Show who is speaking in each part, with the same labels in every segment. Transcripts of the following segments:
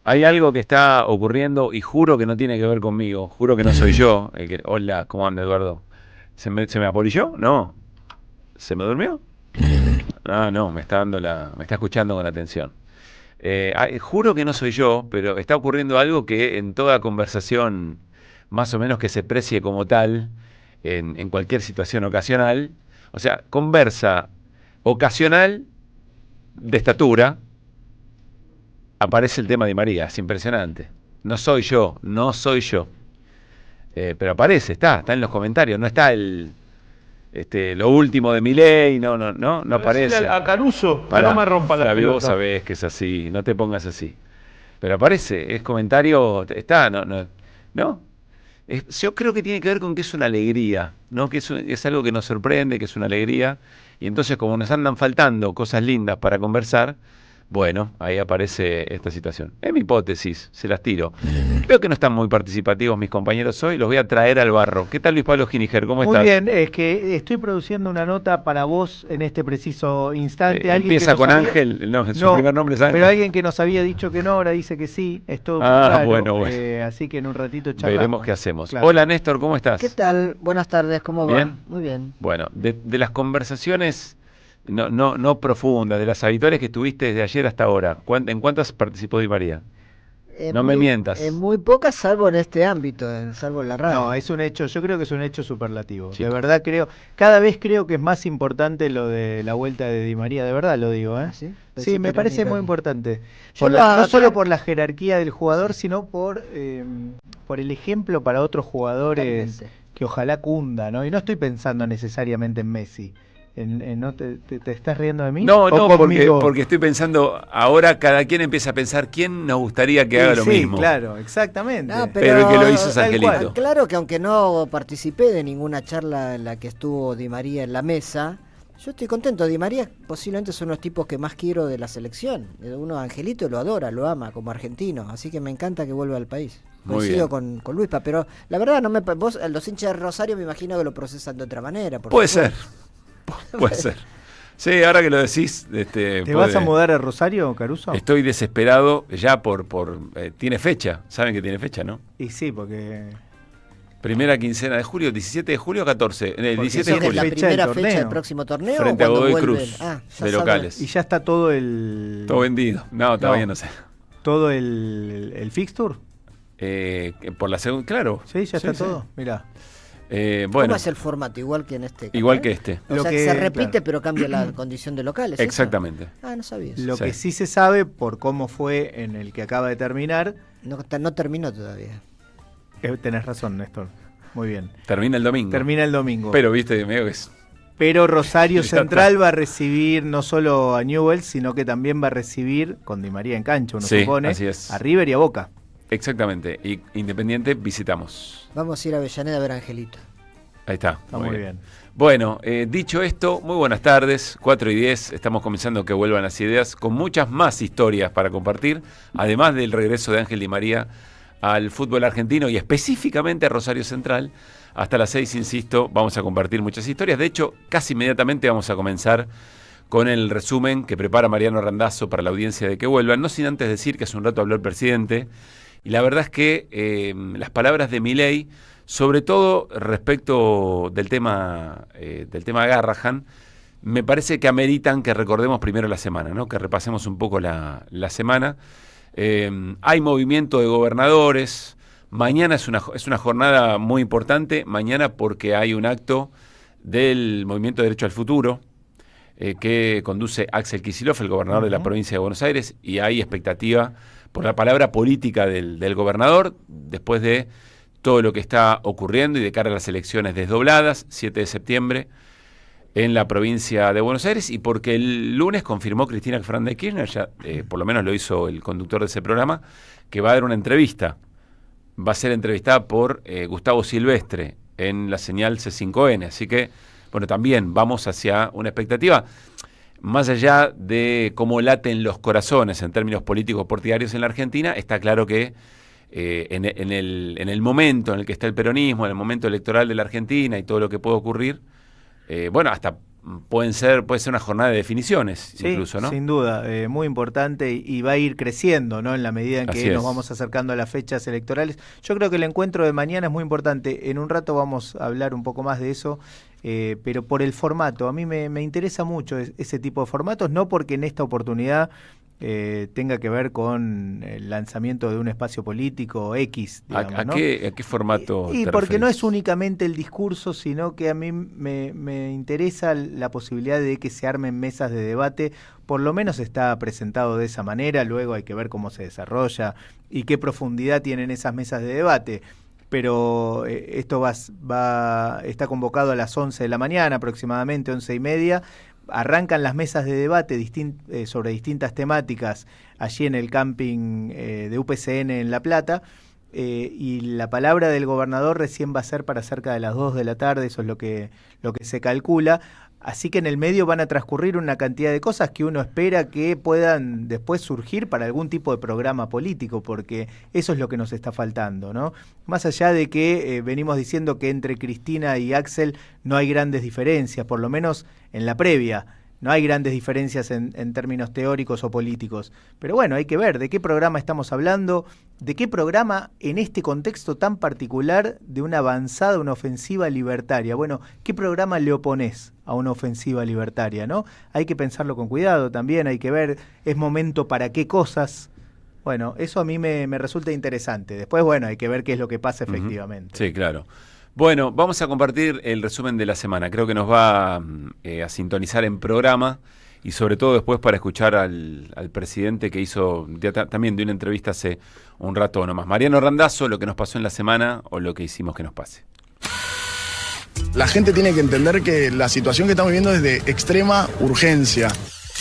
Speaker 1: Hay algo que está ocurriendo y juro que no tiene que ver conmigo, juro que no soy yo. Hola, ¿cómo anda Eduardo? ¿Se me apolilló? No. ¿Se me durmió? Ah, no, me está escuchando con atención. Juro que no soy yo, pero está ocurriendo algo que en toda conversación, más o menos que se precie como tal, en cualquier situación ocasional, o sea, conversa ocasional de estatura, aparece el tema de María, es impresionante. No soy yo, no soy yo. Pero aparece, está en los comentarios, no está lo último de Milei, no
Speaker 2: Pero decirle
Speaker 1: aparece.
Speaker 2: a Caruso que no
Speaker 1: Pará,
Speaker 2: me rompa las
Speaker 1: Flavio, vos
Speaker 2: pelotas.
Speaker 1: sabés que es así, no te pongas así. Pero aparece, es comentario, está, no. Yo creo que tiene que ver con que es una alegría, ¿no? Que es algo que nos sorprende, que es una alegría. Y entonces, como nos andan faltando cosas lindas para conversar, bueno, ahí aparece esta situación. Es mi hipótesis, se las tiro. Creo que no están muy participativos mis compañeros hoy, los voy a traer al barro. ¿Qué tal Luis Pablo Giniger? ¿Cómo
Speaker 2: Muy
Speaker 1: estás?
Speaker 2: bien, es que estoy produciendo una nota para vos en este preciso instante. Alguien que
Speaker 1: Empieza
Speaker 2: nos
Speaker 1: con
Speaker 2: había...
Speaker 1: Ángel, no, su
Speaker 2: No,
Speaker 1: primer nombre es
Speaker 2: pero
Speaker 1: Ángel.
Speaker 2: alguien que nos había dicho que no, ahora dice que sí. Es todo
Speaker 1: Ah,
Speaker 2: raro,
Speaker 1: bueno.
Speaker 2: así que en un ratito
Speaker 1: Veremos qué
Speaker 2: charlamos.
Speaker 1: hacemos.
Speaker 2: Claro.
Speaker 1: Hola Néstor, ¿cómo
Speaker 3: ¿Qué
Speaker 1: estás?
Speaker 3: tal? Buenas tardes, ¿cómo va?
Speaker 1: ¿Bien?
Speaker 3: Muy bien.
Speaker 1: Bueno, de las conversaciones no profundas, de las habituales que tuviste desde ayer hasta ahora, ¿en cuántas participó Di María? No me
Speaker 3: En
Speaker 1: mientas.
Speaker 3: muy pocas, salvo en este ámbito, salvo en la
Speaker 2: No,
Speaker 3: radio.
Speaker 2: es un hecho, yo creo que es un hecho superlativo.
Speaker 1: Sí.
Speaker 2: De verdad creo, cada vez creo que es más importante lo de la vuelta de Di María, de verdad lo digo, ¿eh?
Speaker 3: ¿Ah, sí?
Speaker 2: Sí,
Speaker 3: Pensé que
Speaker 2: me
Speaker 3: era
Speaker 2: parece muy
Speaker 3: única.
Speaker 2: importante.
Speaker 3: Yo
Speaker 2: No solo
Speaker 3: acá.
Speaker 2: por la jerarquía del jugador,
Speaker 3: Sí,
Speaker 2: sino por el ejemplo para otros jugadores
Speaker 3: totalmente.
Speaker 2: que ojalá cunda, ¿no? Y no estoy pensando necesariamente en Messi. ¿No te estás riendo de mí?
Speaker 1: No,
Speaker 2: ¿O
Speaker 1: no, porque,
Speaker 2: conmigo?
Speaker 1: porque estoy pensando, ahora cada quien empieza a pensar quién nos gustaría que
Speaker 2: Y
Speaker 1: haga lo
Speaker 2: sí,
Speaker 1: mismo.
Speaker 2: claro, exactamente.
Speaker 3: No,
Speaker 1: Pero el que lo hizo
Speaker 3: pero
Speaker 1: es
Speaker 2: Tal cual.
Speaker 1: Angelito.
Speaker 3: aclaro que aunque no participé de ninguna charla en la que estuvo Di María en la mesa, yo estoy contento. Di María posiblemente son los tipos que más quiero de la selección. Uno, Angelito, lo adora, lo ama como argentino, así que me encanta que vuelva al país.
Speaker 1: Muy
Speaker 3: Coincido
Speaker 1: bien.
Speaker 3: con Luispa, pero la verdad no me vos los hinchas de Rosario me imagino que lo procesan de otra manera, por
Speaker 1: Puede ser,
Speaker 3: supuesto.
Speaker 1: puede ser. Sí, ahora que lo decís,
Speaker 2: ¿Te vas a mudar a Rosario, Caruso?
Speaker 1: estoy desesperado ya tiene fecha, saben que tiene fecha, ¿no?
Speaker 2: Y sí, porque
Speaker 1: Primera quincena de julio, 17 de julio o 14, el
Speaker 2: Porque
Speaker 1: 17 de
Speaker 2: esa
Speaker 3: ¿Es la
Speaker 1: julio,
Speaker 2: fecha del
Speaker 3: primera fecha del
Speaker 2: torneo.
Speaker 3: próximo torneo o
Speaker 1: frente a
Speaker 3: cuando
Speaker 1: Godoy
Speaker 3: vuelven?
Speaker 1: Cruz,
Speaker 3: Ya
Speaker 1: de
Speaker 3: saben.
Speaker 1: locales.
Speaker 2: y ya está todo el
Speaker 1: Todo vendido. No, todavía no sé.
Speaker 2: todo el fixture.
Speaker 1: Por la segunda, claro.
Speaker 2: Sí, ya está
Speaker 1: sí.
Speaker 2: todo. Mirá.
Speaker 1: Bueno,
Speaker 3: ¿Cómo es el formato? Igual que en este caso.
Speaker 1: igual que este.
Speaker 3: O
Speaker 2: Lo
Speaker 3: sea,
Speaker 2: que-
Speaker 3: se repite
Speaker 2: claro.
Speaker 3: pero cambia la condición de locales. ¿eso?
Speaker 1: Exactamente.
Speaker 3: Ah, no sabía eso.
Speaker 2: Lo
Speaker 1: Sí.
Speaker 2: que sí se sabe por cómo fue en el que acaba de terminar,
Speaker 3: No terminó todavía.
Speaker 2: tenés razón, Néstor. Muy bien.
Speaker 1: Termina el domingo.
Speaker 2: Termina el domingo.
Speaker 1: Pero viste, medio que es.
Speaker 2: Pero Rosario
Speaker 1: Ya está.
Speaker 2: Central va a recibir no solo a Newell's, sino que también va a recibir, con Di María en cancha, uno
Speaker 1: Sí,
Speaker 2: supone,
Speaker 1: así es.
Speaker 2: a River y a Boca.
Speaker 1: Exactamente. Y Independiente visitamos.
Speaker 3: Vamos a ir a Avellaneda a ver a Angelito.
Speaker 1: Ahí está.
Speaker 2: Está muy bien.
Speaker 1: Bueno, dicho esto, muy buenas tardes, 4:10, estamos comenzando que vuelvan las ideas, con muchas más historias para compartir, además del regreso de Ángel Di María al fútbol argentino y específicamente a Rosario Central. Hasta las 6, insisto, vamos a compartir muchas historias. De hecho, casi inmediatamente vamos a comenzar con el resumen que prepara Mariano Randazzo para la audiencia de que vuelvan, no sin antes decir que hace un rato habló el presidente, y la verdad es que las palabras de Milei, sobre todo respecto del tema Garrahan, me parece que ameritan que recordemos primero la semana, ¿no? Que repasemos un poco la semana. Hay movimiento de gobernadores. Mañana es una jornada muy importante. Mañana porque hay un acto del Movimiento de Derecho al Futuro que conduce Axel Kicillof, el gobernador de la provincia de Buenos Aires, y hay expectativa por la palabra política del gobernador después de todo lo que está ocurriendo y de cara a las elecciones desdobladas, 7 de septiembre, en la provincia de Buenos Aires, y porque el lunes confirmó Cristina Fernández de Kirchner, ya por lo menos lo hizo el conductor de ese programa, que va a dar una entrevista. Va a ser entrevistada por Gustavo Silvestre en la señal C5N, así que, bueno, también vamos hacia una expectativa. Más allá de cómo laten los corazones en términos políticos partidarios en la Argentina, está claro que en el momento en el que está el peronismo, en el momento electoral de la Argentina y todo lo que puede ocurrir, bueno, hasta puede ser una jornada de definiciones,
Speaker 2: sí,
Speaker 1: incluso, ¿no?
Speaker 2: Sin duda, muy importante y va a ir creciendo, ¿no? En la medida en que nos vamos acercando a las fechas electorales. Yo creo que el encuentro de mañana es muy importante. En un rato vamos a hablar un poco más de eso, pero por el formato. A mí me interesa mucho ese tipo de formatos, no porque en esta oportunidad tenga que ver con el lanzamiento de un espacio político X, digamos,
Speaker 1: ¿A qué formato
Speaker 2: y
Speaker 1: te
Speaker 2: porque
Speaker 1: referís?
Speaker 2: no es únicamente el discurso, sino que a mí me interesa la posibilidad de que se armen mesas de debate. Por lo menos está presentado de esa manera, luego hay que ver cómo se desarrolla y qué profundidad tienen esas mesas de debate. Pero esto está convocado a las 11 de la mañana, aproximadamente 11:30. Arrancan las mesas de debate sobre distintas temáticas allí en el camping de UPCN en La Plata, y la palabra del gobernador recién va a ser para cerca de las 2 de la tarde, eso es lo que se calcula. Así que en el medio van a transcurrir una cantidad de cosas que uno espera que puedan después surgir para algún tipo de programa político, porque eso es lo que nos está faltando, ¿no? Más allá de que venimos diciendo que entre Cristina y Axel no hay grandes diferencias, por lo menos en la previa. No hay grandes diferencias en términos teóricos o políticos. Pero bueno, hay que ver de qué programa estamos hablando, de qué programa en este contexto tan particular de una avanzada, una ofensiva libertaria. Bueno, ¿qué programa le oponés a una ofensiva libertaria, no? Hay que pensarlo con cuidado también, hay que ver, es momento para qué cosas. Bueno, eso a mí me resulta interesante. Después, bueno, hay que ver qué es lo que pasa efectivamente.
Speaker 1: Sí, claro. Bueno, vamos a compartir el resumen de la semana. Creo que nos va a sintonizar en programa y sobre todo después para escuchar al presidente que hizo también de una entrevista hace un rato nomás. Mariano Randazzo, lo que nos pasó en la semana o lo que hicimos que nos pase.
Speaker 4: La gente tiene que entender que la situación que estamos viviendo es de extrema urgencia.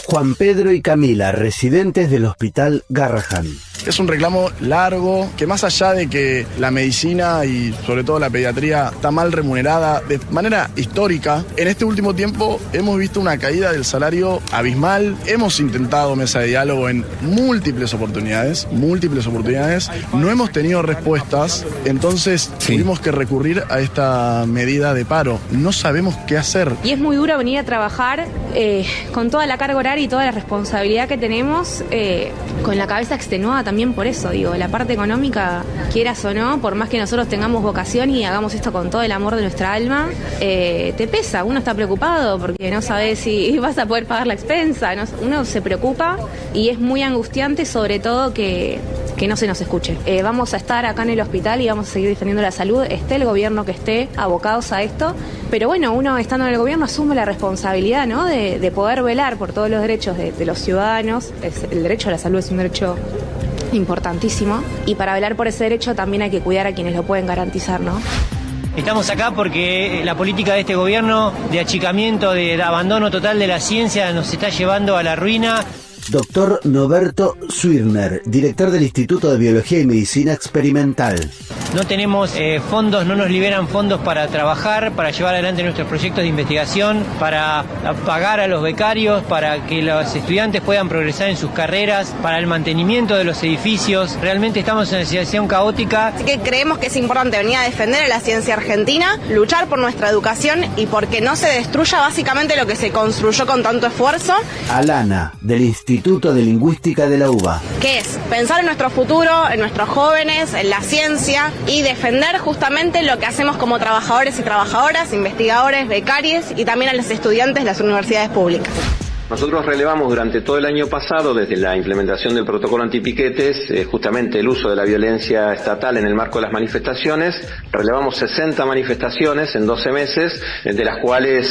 Speaker 5: Juan Pedro y Camila, residentes del Hospital Garrahan.
Speaker 4: Es un reclamo largo, que más allá de que la medicina y sobre todo la pediatría está mal remunerada de manera histórica, en este último tiempo hemos visto una caída del salario abismal. Hemos intentado mesa de diálogo en múltiples oportunidades, no hemos tenido respuestas, entonces tuvimos que recurrir a esta medida de paro. No sabemos qué hacer.
Speaker 6: Y es muy duro venir a trabajar con toda la carga horaria y toda la responsabilidad que tenemos, con la cabeza extenuada también por eso, digo, la parte económica, quieras o no, por más que nosotros tengamos vocación y hagamos esto con todo el amor de nuestra alma, te pesa, uno está preocupado porque no sabe si vas a poder pagar la expensa, uno se preocupa y es muy angustiante, sobre todo que no se nos escuche. Vamos a estar acá en el hospital y vamos a seguir defendiendo la salud, esté el gobierno que esté, abocados a esto, pero bueno, uno estando en el gobierno asume la responsabilidad, ¿no?, de poder velar por todos los derechos de los ciudadanos. El derecho a la salud es un derecho importantísimo y para velar por ese derecho también hay que cuidar a quienes lo pueden garantizar, ¿no?
Speaker 7: Estamos acá porque la política de este gobierno de achicamiento, de abandono total de la ciencia nos está llevando a la ruina.
Speaker 5: Doctor Noberto Zwirner, director del Instituto de Biología y Medicina Experimental.
Speaker 7: No tenemos fondos, no nos liberan fondos para trabajar, para llevar adelante nuestros proyectos de investigación, para pagar a los becarios, para que los estudiantes puedan progresar en sus carreras, para el mantenimiento de los edificios. Realmente estamos en una situación caótica.
Speaker 8: Así que creemos que es importante venir a defender a la ciencia argentina, luchar por nuestra educación y porque no se destruya básicamente lo que se construyó con tanto esfuerzo.
Speaker 5: Alana, del Instituto de Lingüística de la UBA.
Speaker 8: Que es pensar en nuestro futuro, en nuestros jóvenes, en la ciencia y defender justamente lo que hacemos como trabajadores y trabajadoras, investigadores, becarios y también a los estudiantes de las universidades públicas.
Speaker 9: Nosotros relevamos durante todo el año pasado, desde la implementación del protocolo antipiquetes, justamente el uso de la violencia estatal en el marco de las manifestaciones. Relevamos 60 manifestaciones en 12 meses, en las cuales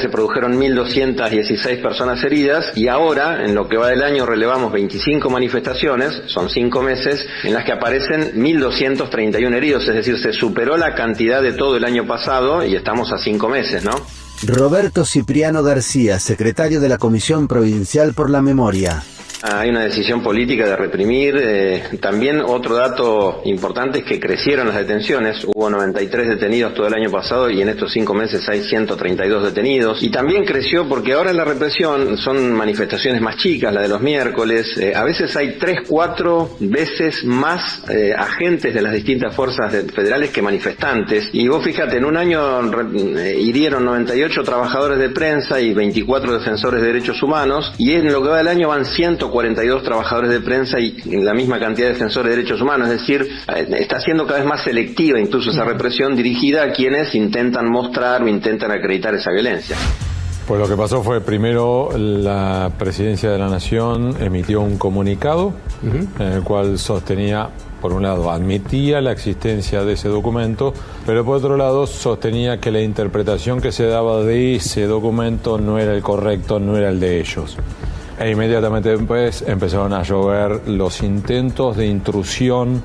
Speaker 9: se produjeron 1.216 personas heridas, y ahora, en lo que va del año, relevamos 25 manifestaciones, son 5 meses, en las que aparecen 1.231 heridos, es decir, se superó la cantidad de todo el año pasado y estamos a 5 meses, ¿no?
Speaker 5: Roberto Cipriano García, secretario de la Comisión Provincial por la Memoria.
Speaker 9: Hay una decisión política de reprimir. También otro dato importante es que crecieron las detenciones. Hubo 93 detenidos todo el año pasado y en estos 5 meses hay 132 detenidos. Y también creció porque ahora la represión son manifestaciones más chicas, la de los miércoles. A veces hay 3-4 veces más agentes de las distintas fuerzas federales que manifestantes. Y vos fíjate, en un año hirieron 98 trabajadores de prensa y 24 defensores de derechos humanos. Y en lo que va del año van 142 trabajadores de prensa y la misma cantidad de defensores de derechos humanos, es decir, está siendo cada vez más selectiva incluso esa represión dirigida a quienes intentan mostrar o intentan acreditar esa violencia.
Speaker 10: Pues lo que pasó fue, primero, la Presidencia de la Nación emitió un comunicado en el cual sostenía, por un lado, admitía la existencia de ese documento, pero por otro lado sostenía que la interpretación que se daba de ese documento no era el correcto, no era el de ellos. E inmediatamente después empezaron a llover los intentos de intrusión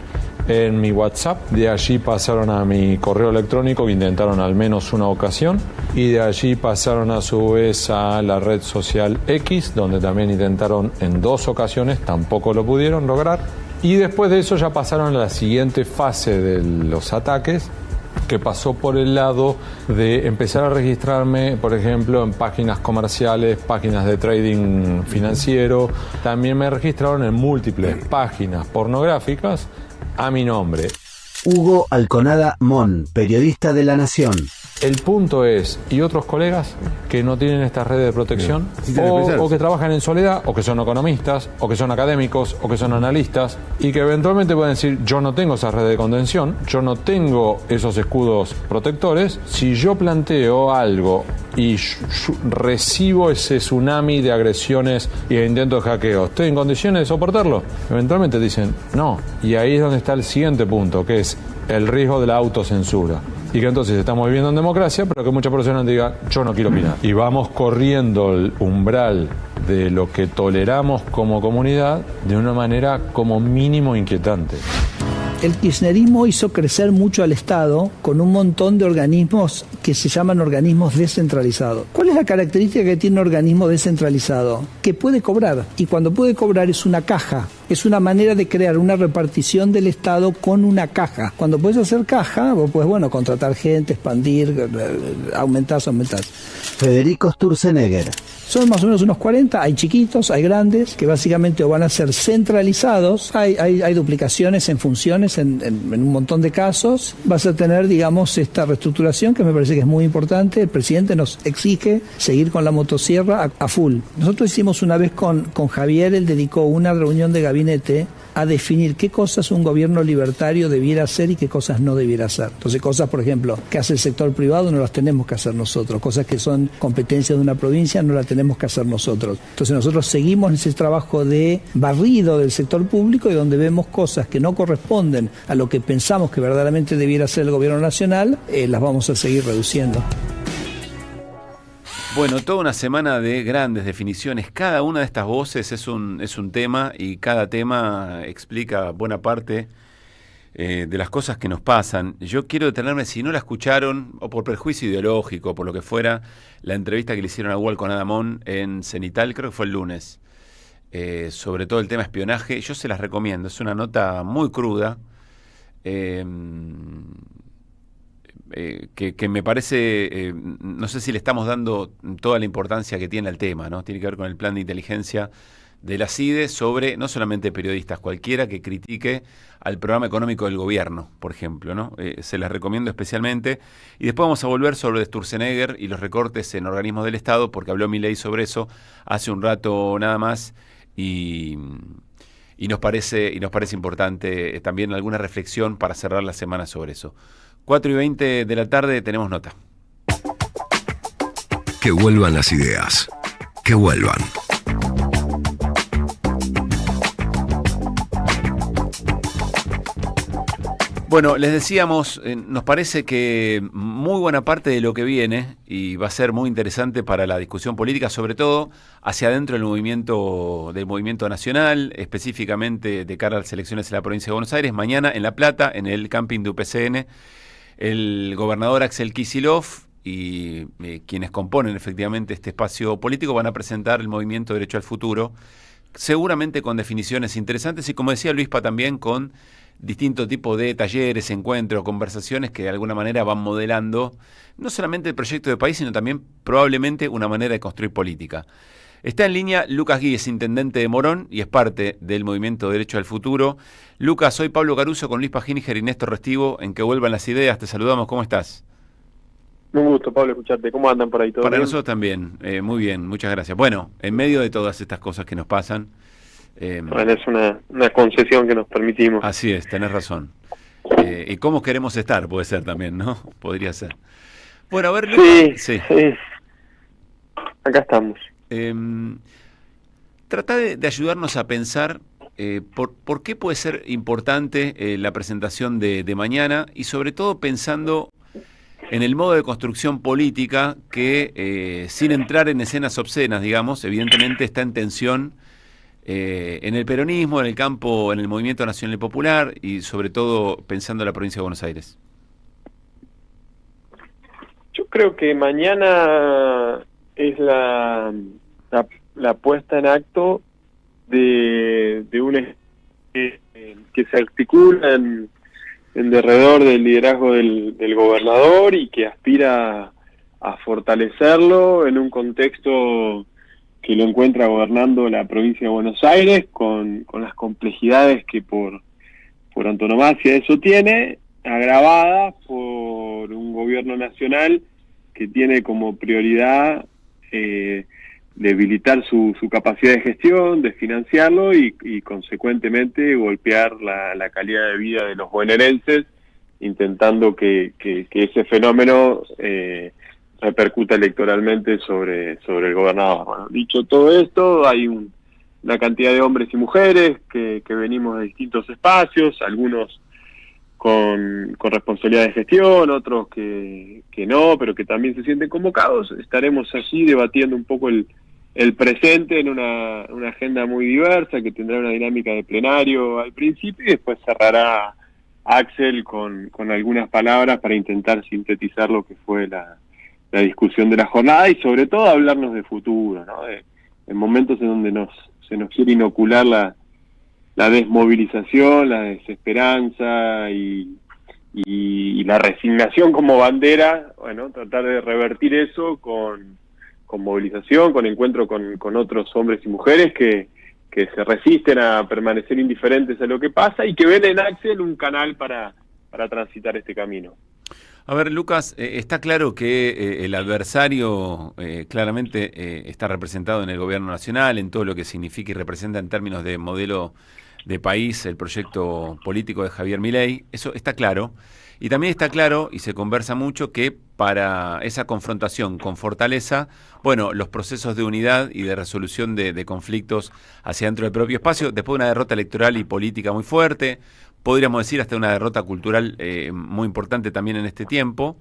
Speaker 10: en mi WhatsApp. De allí pasaron a mi correo electrónico, que intentaron al menos una ocasión. Y de allí pasaron a su vez a la red social X, donde también intentaron en 2 ocasiones, tampoco lo pudieron lograr. Y después de eso ya pasaron a la siguiente fase de los ataques, que pasó por el lado de empezar a registrarme, por ejemplo, en páginas comerciales, páginas de trading financiero. También me registraron en múltiples páginas pornográficas a mi nombre.
Speaker 5: Hugo Alconada Mon, periodista de La Nación.
Speaker 10: El punto es, y otros colegas que no tienen esta red de protección, o que trabajan en soledad, o que son economistas, o que son académicos, o que son analistas, y que eventualmente pueden decir, yo no tengo esa red de contención, yo no tengo esos escudos protectores. Si yo planteo algo y recibo ese tsunami de agresiones y de intentos de hackeo, ¿estoy en condiciones de soportarlo? Eventualmente dicen, no. Y ahí es donde está el siguiente punto, que es el riesgo de la autocensura. Y que entonces estamos viviendo en democracia, pero que muchas personas digan, yo no quiero opinar. Y vamos corriendo el umbral de lo que toleramos como comunidad de una manera como mínimo inquietante.
Speaker 11: El kirchnerismo hizo crecer mucho al Estado con un montón de organismos que se llaman organismos descentralizados. ¿Cuál es la característica que tiene un organismo descentralizado? Que puede cobrar, y cuando puede cobrar es una caja, es una manera de crear una repartición del Estado con una caja. Cuando puedes hacer caja, vos puedes, contratar gente, expandir, aumentar.
Speaker 5: Federico Sturzenegger.
Speaker 11: Son más o menos unos 40, hay chiquitos, hay grandes, que básicamente o van a ser centralizados, hay duplicaciones en funciones en un montón de casos. Vas a tener, esta reestructuración que me parece que es muy importante. El presidente nos exige seguir con la motosierra a full. Nosotros hicimos una vez con Javier, él dedicó una reunión de gabinete a definir qué cosas un gobierno libertario debiera hacer y qué cosas no debiera hacer. Entonces, cosas, por ejemplo, que hace el sector privado no las tenemos que hacer nosotros. Cosas que son competencia de una provincia no las tenemos que hacer nosotros. Entonces, nosotros seguimos en ese trabajo de barrido del sector público y donde vemos cosas que no corresponden a lo que pensamos que verdaderamente debiera hacer el gobierno nacional, las vamos a seguir reduciendo.
Speaker 1: Bueno, toda una semana de grandes definiciones. Cada una de estas voces es un tema y cada tema explica buena parte de las cosas que nos pasan. Yo quiero detenerme, si no la escucharon, o por prejuicio ideológico, o por lo que fuera, la entrevista que le hicieron a Hugo Alconada Mon en Cenital, creo que fue el lunes, sobre todo el tema espionaje. Yo se las recomiendo, es una nota muy cruda, que me parece, no sé si le estamos dando toda la importancia que tiene el tema, ¿no? Tiene que ver con el plan de inteligencia de la CIDE sobre, no solamente periodistas, cualquiera que critique al programa económico del gobierno, por ejemplo, ¿no? Se las recomiendo especialmente. Y después vamos a volver sobre Sturzenegger y los recortes en organismos del Estado, porque habló Milei sobre eso hace un rato nada más, y nos parece importante también alguna reflexión para cerrar la semana sobre eso. 4:20 de la tarde tenemos nota.
Speaker 12: Que vuelvan las ideas. Que vuelvan.
Speaker 1: Bueno, les decíamos, nos parece que muy buena parte de lo que viene, y va a ser muy interesante para la discusión política, sobre todo hacia adentro del movimiento nacional, específicamente de cara a las elecciones en la provincia de Buenos Aires, mañana en La Plata, en el camping de UPCN, el gobernador Axel Kicillof y quienes componen efectivamente este espacio político van a presentar el movimiento Derecho al Futuro seguramente con definiciones interesantes y, como decía Luispa, también con distintos tipos de talleres, encuentros, conversaciones que de alguna manera van modelando no solamente el proyecto de país, sino también probablemente una manera de construir política. Está en línea Lucas Guíez, intendente de Morón, y es parte del movimiento Derecho al Futuro. Lucas, soy Pablo Caruso con Luispa Gininger y Néstor Restivo en Que Vuelvan las Ideas. Te saludamos, ¿cómo estás?
Speaker 13: Un gusto, Pablo, escucharte. ¿Cómo andan por ahí? ¿Todo
Speaker 1: Para
Speaker 13: bien?
Speaker 1: nosotros también, muy bien, muchas gracias. Bueno, en medio de todas estas cosas que nos pasan...
Speaker 13: bueno, es una concesión que nos permitimos.
Speaker 1: Así es, tenés razón. Y cómo queremos estar, puede ser también, ¿no? Podría ser. Bueno, a ver...
Speaker 13: Sí. Acá estamos.
Speaker 1: Trata de ayudarnos a pensar por qué puede ser importante la presentación de mañana y sobre todo pensando en el modo de construcción política que, sin entrar en escenas obscenas, digamos, evidentemente está en tensión en el peronismo, en el campo, en el movimiento nacional y popular y sobre todo pensando en la provincia de Buenos Aires.
Speaker 13: Yo creo que mañana es la puesta en acto de un que se articula en derredor del liderazgo del gobernador y que aspira a fortalecerlo en un contexto que lo encuentra gobernando la provincia de Buenos Aires con las complejidades que por antonomasia eso tiene, agravadas por un gobierno nacional que tiene como prioridad debilitar su capacidad de gestión, de financiarlo y consecuentemente golpear la calidad de vida de los bonaerenses, intentando que ese fenómeno repercuta electoralmente sobre el gobernador. Bueno, dicho todo esto, hay una cantidad de hombres y mujeres que venimos de distintos espacios, algunos con responsabilidad de gestión, otros que no, pero que también se sienten convocados. Estaremos allí debatiendo un poco el presente en una agenda muy diversa que tendrá una dinámica de plenario al principio y después cerrará Axel con algunas palabras para intentar sintetizar lo que fue la discusión de la jornada y sobre todo hablarnos de futuro, ¿no? En momentos en donde se nos quiere inocular la desmovilización, la desesperanza y la resignación como bandera, bueno, tratar de revertir eso con movilización, con encuentro con otros hombres y mujeres que se resisten a permanecer indiferentes a lo que pasa y que ven en Axel un canal para transitar este camino.
Speaker 1: A ver, Lucas, está claro que el adversario claramente está representado en el gobierno nacional, en todo lo que significa y representa en términos de modelo de país el proyecto político de Javier Milei, eso está claro. Y también está claro, y se conversa mucho, que para esa confrontación con fortaleza, bueno, los procesos de unidad y de resolución de conflictos hacia dentro del propio espacio, después de una derrota electoral y política muy fuerte, podríamos decir hasta una derrota cultural muy importante también en este tiempo,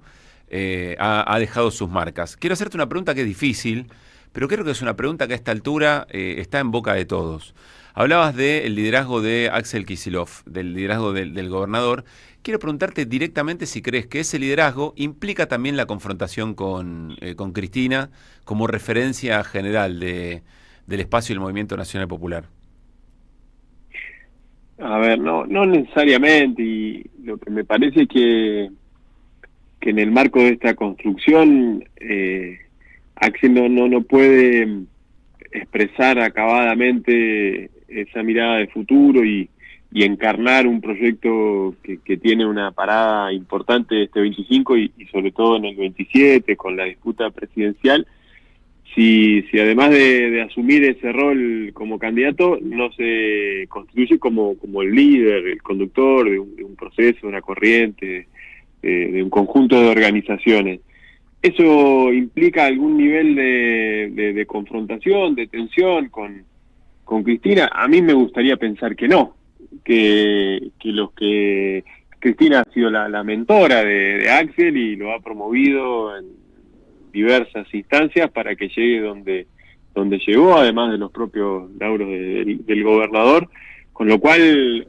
Speaker 1: ha dejado sus marcas. Quiero hacerte una pregunta que es difícil, pero creo que es una pregunta que a esta altura está en boca de todos. Hablabas del liderazgo de Axel Kicillof, del liderazgo del gobernador. Quiero preguntarte directamente si crees que ese liderazgo implica también la confrontación con Cristina como referencia general del espacio del Movimiento Nacional Popular.
Speaker 13: A ver, no necesariamente, y lo que me parece que en el marco de esta construcción Axel no puede expresar acabadamente esa mirada de futuro y encarnar un proyecto que tiene una parada importante este 25 y sobre todo en el 27 con la disputa presidencial, si además de asumir ese rol como candidato no se constituye como el líder, el conductor de un proceso, de una corriente, de un conjunto de organizaciones. Eso implica algún nivel de confrontación, de tensión con Cristina. A mí me gustaría pensar que no, que Cristina ha sido la mentora de Axel y lo ha promovido en diversas instancias para que llegue donde llegó, además de los propios lauros del gobernador, con lo cual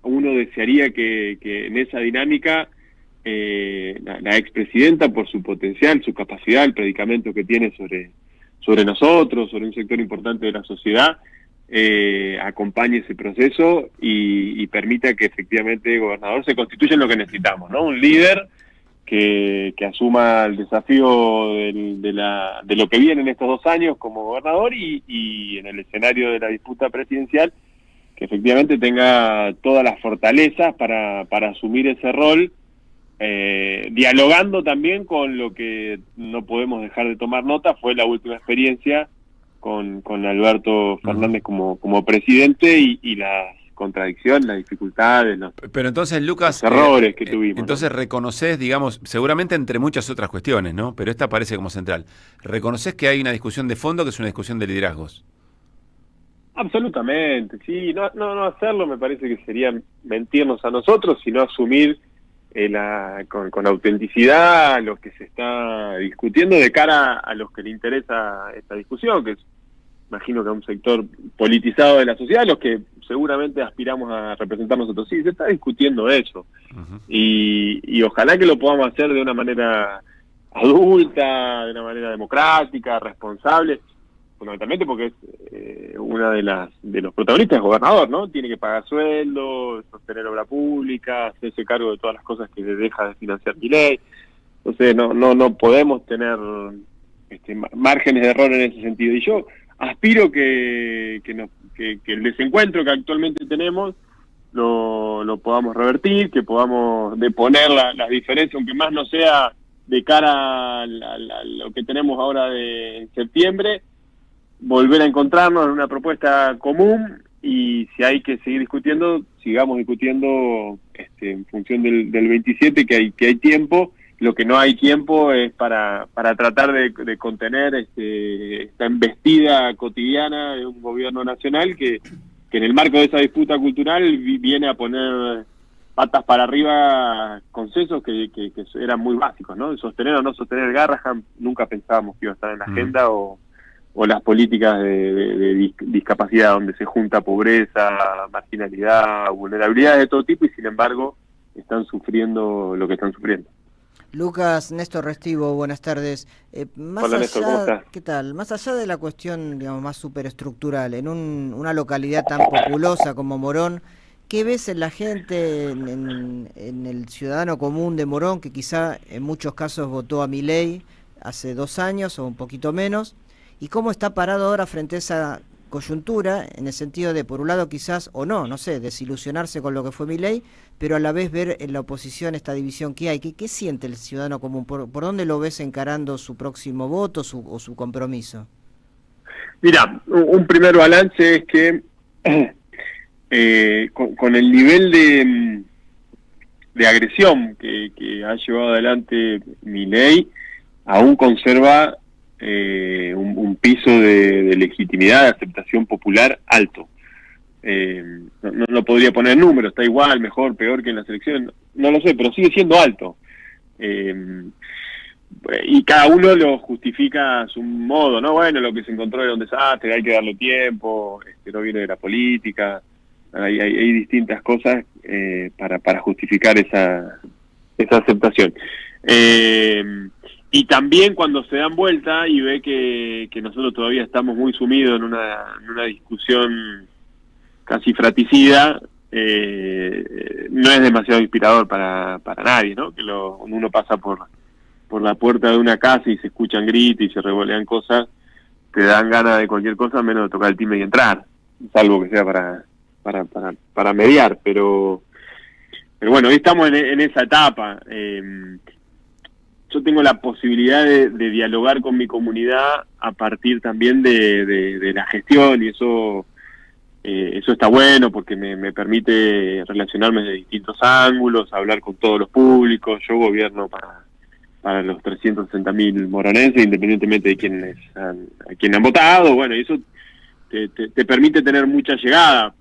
Speaker 13: uno desearía que en esa dinámica la expresidenta, por su potencial, su capacidad, el predicamento que tiene sobre nosotros, sobre un sector importante de la sociedad, acompañe ese proceso y permita que efectivamente el gobernador se constituya en lo que necesitamos, ¿no? Un líder que asuma el desafío de lo que viene en estos 2 años como gobernador y en el escenario de la disputa presidencial, que efectivamente tenga todas las fortalezas para asumir ese rol, dialogando también con lo que no podemos dejar de tomar nota, fue la última experiencia con Alberto Fernández como presidente y las contradicciones, las dificultades,
Speaker 1: pero entonces, Lucas,
Speaker 13: los errores que tuvimos.
Speaker 1: Entonces, ¿no? Reconoces, digamos, seguramente entre muchas otras cuestiones, ¿no? Pero esta parece como central. ¿Reconoces que hay una discusión de fondo que es una discusión de liderazgos?
Speaker 13: Absolutamente, sí. No hacerlo me parece que sería mentirnos a nosotros, sino asumir con autenticidad lo que se está discutiendo de cara a los que le interesa esta discusión, que es, imagino que a un sector politizado de la sociedad, los que seguramente aspiramos a representar nosotros. Sí, se está discutiendo eso. Y ojalá que lo podamos hacer de una manera adulta, de una manera democrática, responsable, fundamentalmente porque es una de los protagonistas es gobernador, ¿no? Tiene que pagar sueldos, sostener obra pública, hacerse cargo de todas las cosas que le deja de financiar Milei. Entonces no podemos tener márgenes de error en ese sentido. Y yo aspiro que el desencuentro que actualmente tenemos lo podamos revertir, que podamos deponer las diferencias, aunque más no sea de cara a lo que tenemos ahora en septiembre, volver a encontrarnos en una propuesta común, y si hay que seguir discutiendo, sigamos discutiendo en función del 27, que hay tiempo. Lo que no hay tiempo es para tratar de contener esta embestida cotidiana de un gobierno nacional que en el marco de esa disputa cultural viene a poner patas para arriba consensos que eran muy básicos, ¿no? Sostener o no sostener el Garrahan, nunca pensábamos que iba a estar en la agenda, o las políticas de discapacidad, donde se junta pobreza, marginalidad, vulnerabilidades de todo tipo, y sin embargo están sufriendo lo que están sufriendo.
Speaker 3: Lucas, Néstor Restivo, buenas tardes.
Speaker 13: Hola, Néstor, ¿cómo estás?
Speaker 3: ¿Qué tal? Más allá de la cuestión, digamos, más superestructural, en una localidad tan populosa como Morón, ¿qué ves en la gente, en el ciudadano común de Morón, que quizá en muchos casos votó a Milei hace 2 años o un poquito menos? ¿Y cómo está parado ahora frente a esa coyuntura, en el sentido de, por un lado quizás, o no sé, desilusionarse con lo que fue Milei, pero a la vez ver en la oposición esta división que hay? ¿Qué siente el ciudadano común? ¿Por dónde lo ves encarando su próximo voto o su compromiso?
Speaker 13: Mira, un primer balance es que con el nivel de agresión que ha llevado adelante Milei, aún conserva un piso de legitimidad, de aceptación popular alto. No podría poner números, está igual, mejor, peor que en las elecciones, no lo sé, pero sigue siendo alto. Y cada uno lo justifica a su modo, ¿no? Bueno, lo que se encontró era un desastre, hay que darle tiempo, no viene de la política, hay distintas cosas para justificar esa aceptación. Y también cuando se dan vuelta y ve que nosotros todavía estamos muy sumidos en una discusión casi fratricida, no es demasiado inspirador para nadie, ¿no? Que uno pasa por la puerta de una casa y se escuchan gritos y se revolean cosas, te dan ganas de cualquier cosa menos de tocar el timbre y entrar, salvo que sea para mediar, pero bueno, hoy estamos en esa etapa. Yo tengo la posibilidad de dialogar con mi comunidad a partir también de la gestión, y eso está bueno porque me permite relacionarme de distintos ángulos, hablar con todos los públicos. Yo gobierno para los 360.000 moronenses, independientemente de quienes han votado. Bueno, y eso te permite tener mucha llegada,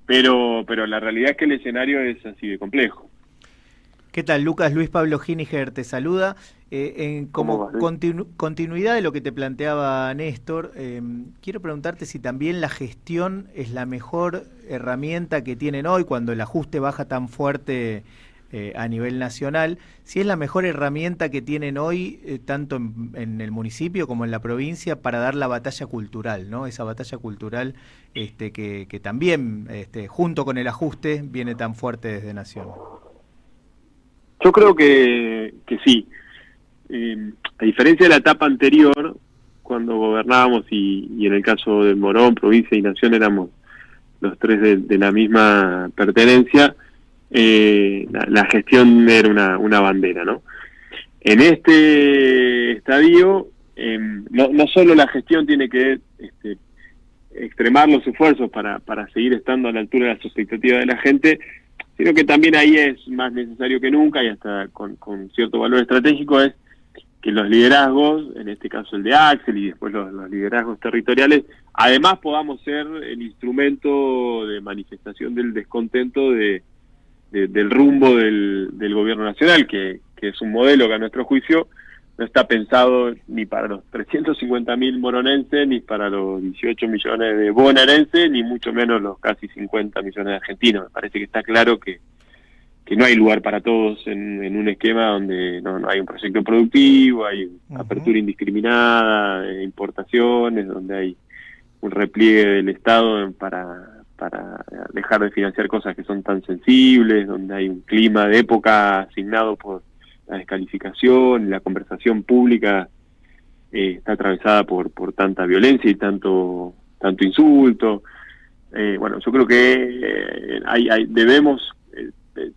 Speaker 13: pero la realidad es que el escenario es así de complejo.
Speaker 2: ¿Qué tal, Lucas? Luis Pablo Giniger te saluda. Como continuidad de lo que te planteaba Néstor, quiero preguntarte si también la gestión es la mejor herramienta que tienen hoy, cuando el ajuste baja tan fuerte a nivel nacional, si es la mejor herramienta que tienen hoy, tanto en el municipio como en la provincia, para dar la batalla cultural, ¿no? Esa batalla cultural que también, junto con el ajuste, viene tan fuerte desde Nación.
Speaker 13: Yo creo que sí. A diferencia de la etapa anterior, cuando gobernábamos y en el caso de Morón, provincia y Nación éramos los tres de la misma pertenencia, la gestión era una bandera, ¿no? En este estadio, no solo la gestión tiene que extremar los esfuerzos para seguir estando a la altura de las expectativas de la gente, sino que también ahí es más necesario que nunca, y hasta con cierto valor estratégico, es que los liderazgos, en este caso el de Axel y después los liderazgos territoriales, además podamos ser el instrumento de manifestación del descontento del rumbo del gobierno nacional, que es un modelo que a nuestro juicio no está pensado ni para los 350.000 moronenses, ni para los 18 millones de bonaerenses, ni mucho menos los casi 50 millones de argentinos. Me parece que está claro que no hay lugar para todos en un esquema donde no hay un proyecto productivo, hay apertura indiscriminada, importaciones, donde hay un repliegue del Estado para dejar de financiar cosas que son tan sensibles, donde hay un clima de época asignado por la descalificación, la conversación pública está atravesada por tanta violencia y tanto insulto. Bueno, yo creo que debemos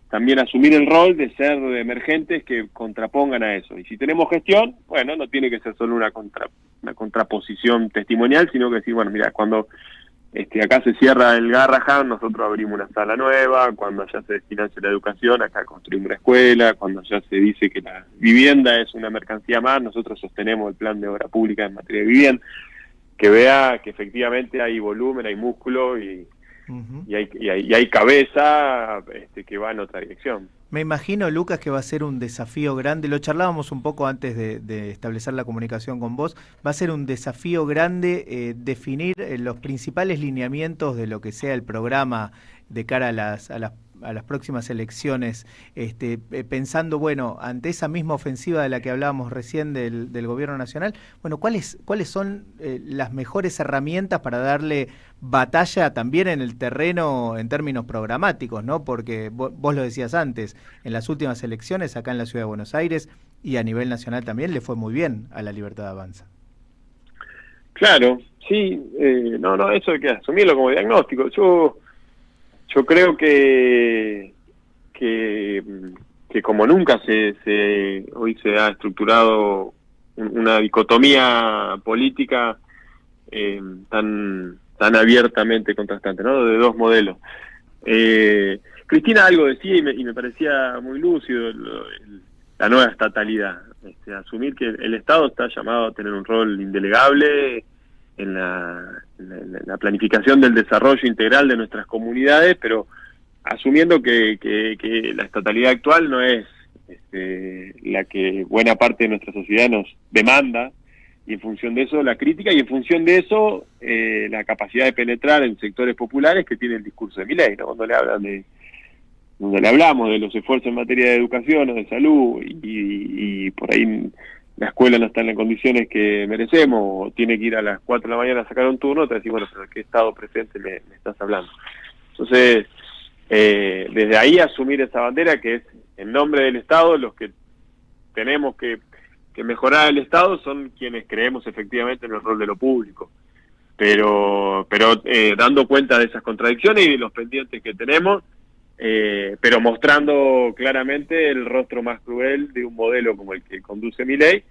Speaker 13: también asumir el rol de ser emergentes que contrapongan a eso. Y si tenemos gestión, bueno, no tiene que ser solo una contraposición testimonial, sino que decir, bueno, mira, cuando acá se cierra el Garrahan, nosotros abrimos una sala nueva; cuando allá se financia la educación, acá construimos una escuela; cuando allá se dice que la vivienda es una mercancía más, nosotros sostenemos el plan de obra pública en materia de vivienda, que vea que efectivamente hay volumen, hay músculo y hay cabeza que va en otra dirección.
Speaker 2: Me imagino, Lucas, que va a ser un desafío grande. Lo charlábamos un poco antes de establecer la comunicación con vos. Va a ser un desafío grande definir los principales lineamientos de lo que sea el programa de cara a las próximas elecciones, pensando, bueno, ante esa misma ofensiva de la que hablábamos recién del gobierno nacional, bueno, ¿cuáles son las mejores herramientas para darle batalla también en el terreno en términos programáticos, ¿no? Porque vos lo decías antes, en las últimas elecciones acá en la Ciudad de Buenos Aires y a nivel nacional también le fue muy bien a la Libertad Avanza.
Speaker 13: Claro, sí, eso hay que asumirlo como diagnóstico. Yo creo que como nunca hoy se ha estructurado una dicotomía política tan abiertamente contrastante, ¿no? De dos modelos. Cristina algo decía y me parecía muy lúcido, la nueva estatalidad. Asumir que el Estado está llamado a tener un rol indelegable en la planificación del desarrollo integral de nuestras comunidades, pero asumiendo que la estatalidad actual no es la que buena parte de nuestra sociedad nos demanda, y en función de eso la crítica, y en función de eso la capacidad de penetrar en sectores populares que tiene el discurso de Milei, ¿no? Cuando le hablamos de los esfuerzos en materia de educación o de salud y por ahí la escuela no está en las condiciones que merecemos, o tiene que ir a las 4 de la mañana a sacar un turno, te decís, bueno, pero ¿de qué estado presente me estás hablando? Entonces, desde ahí asumir esa bandera, que es en nombre del Estado, los que tenemos que mejorar el Estado son quienes creemos efectivamente en el rol de lo público, pero dando cuenta de esas contradicciones y de los pendientes que tenemos, pero mostrando claramente el rostro más cruel de un modelo como el que conduce Milei,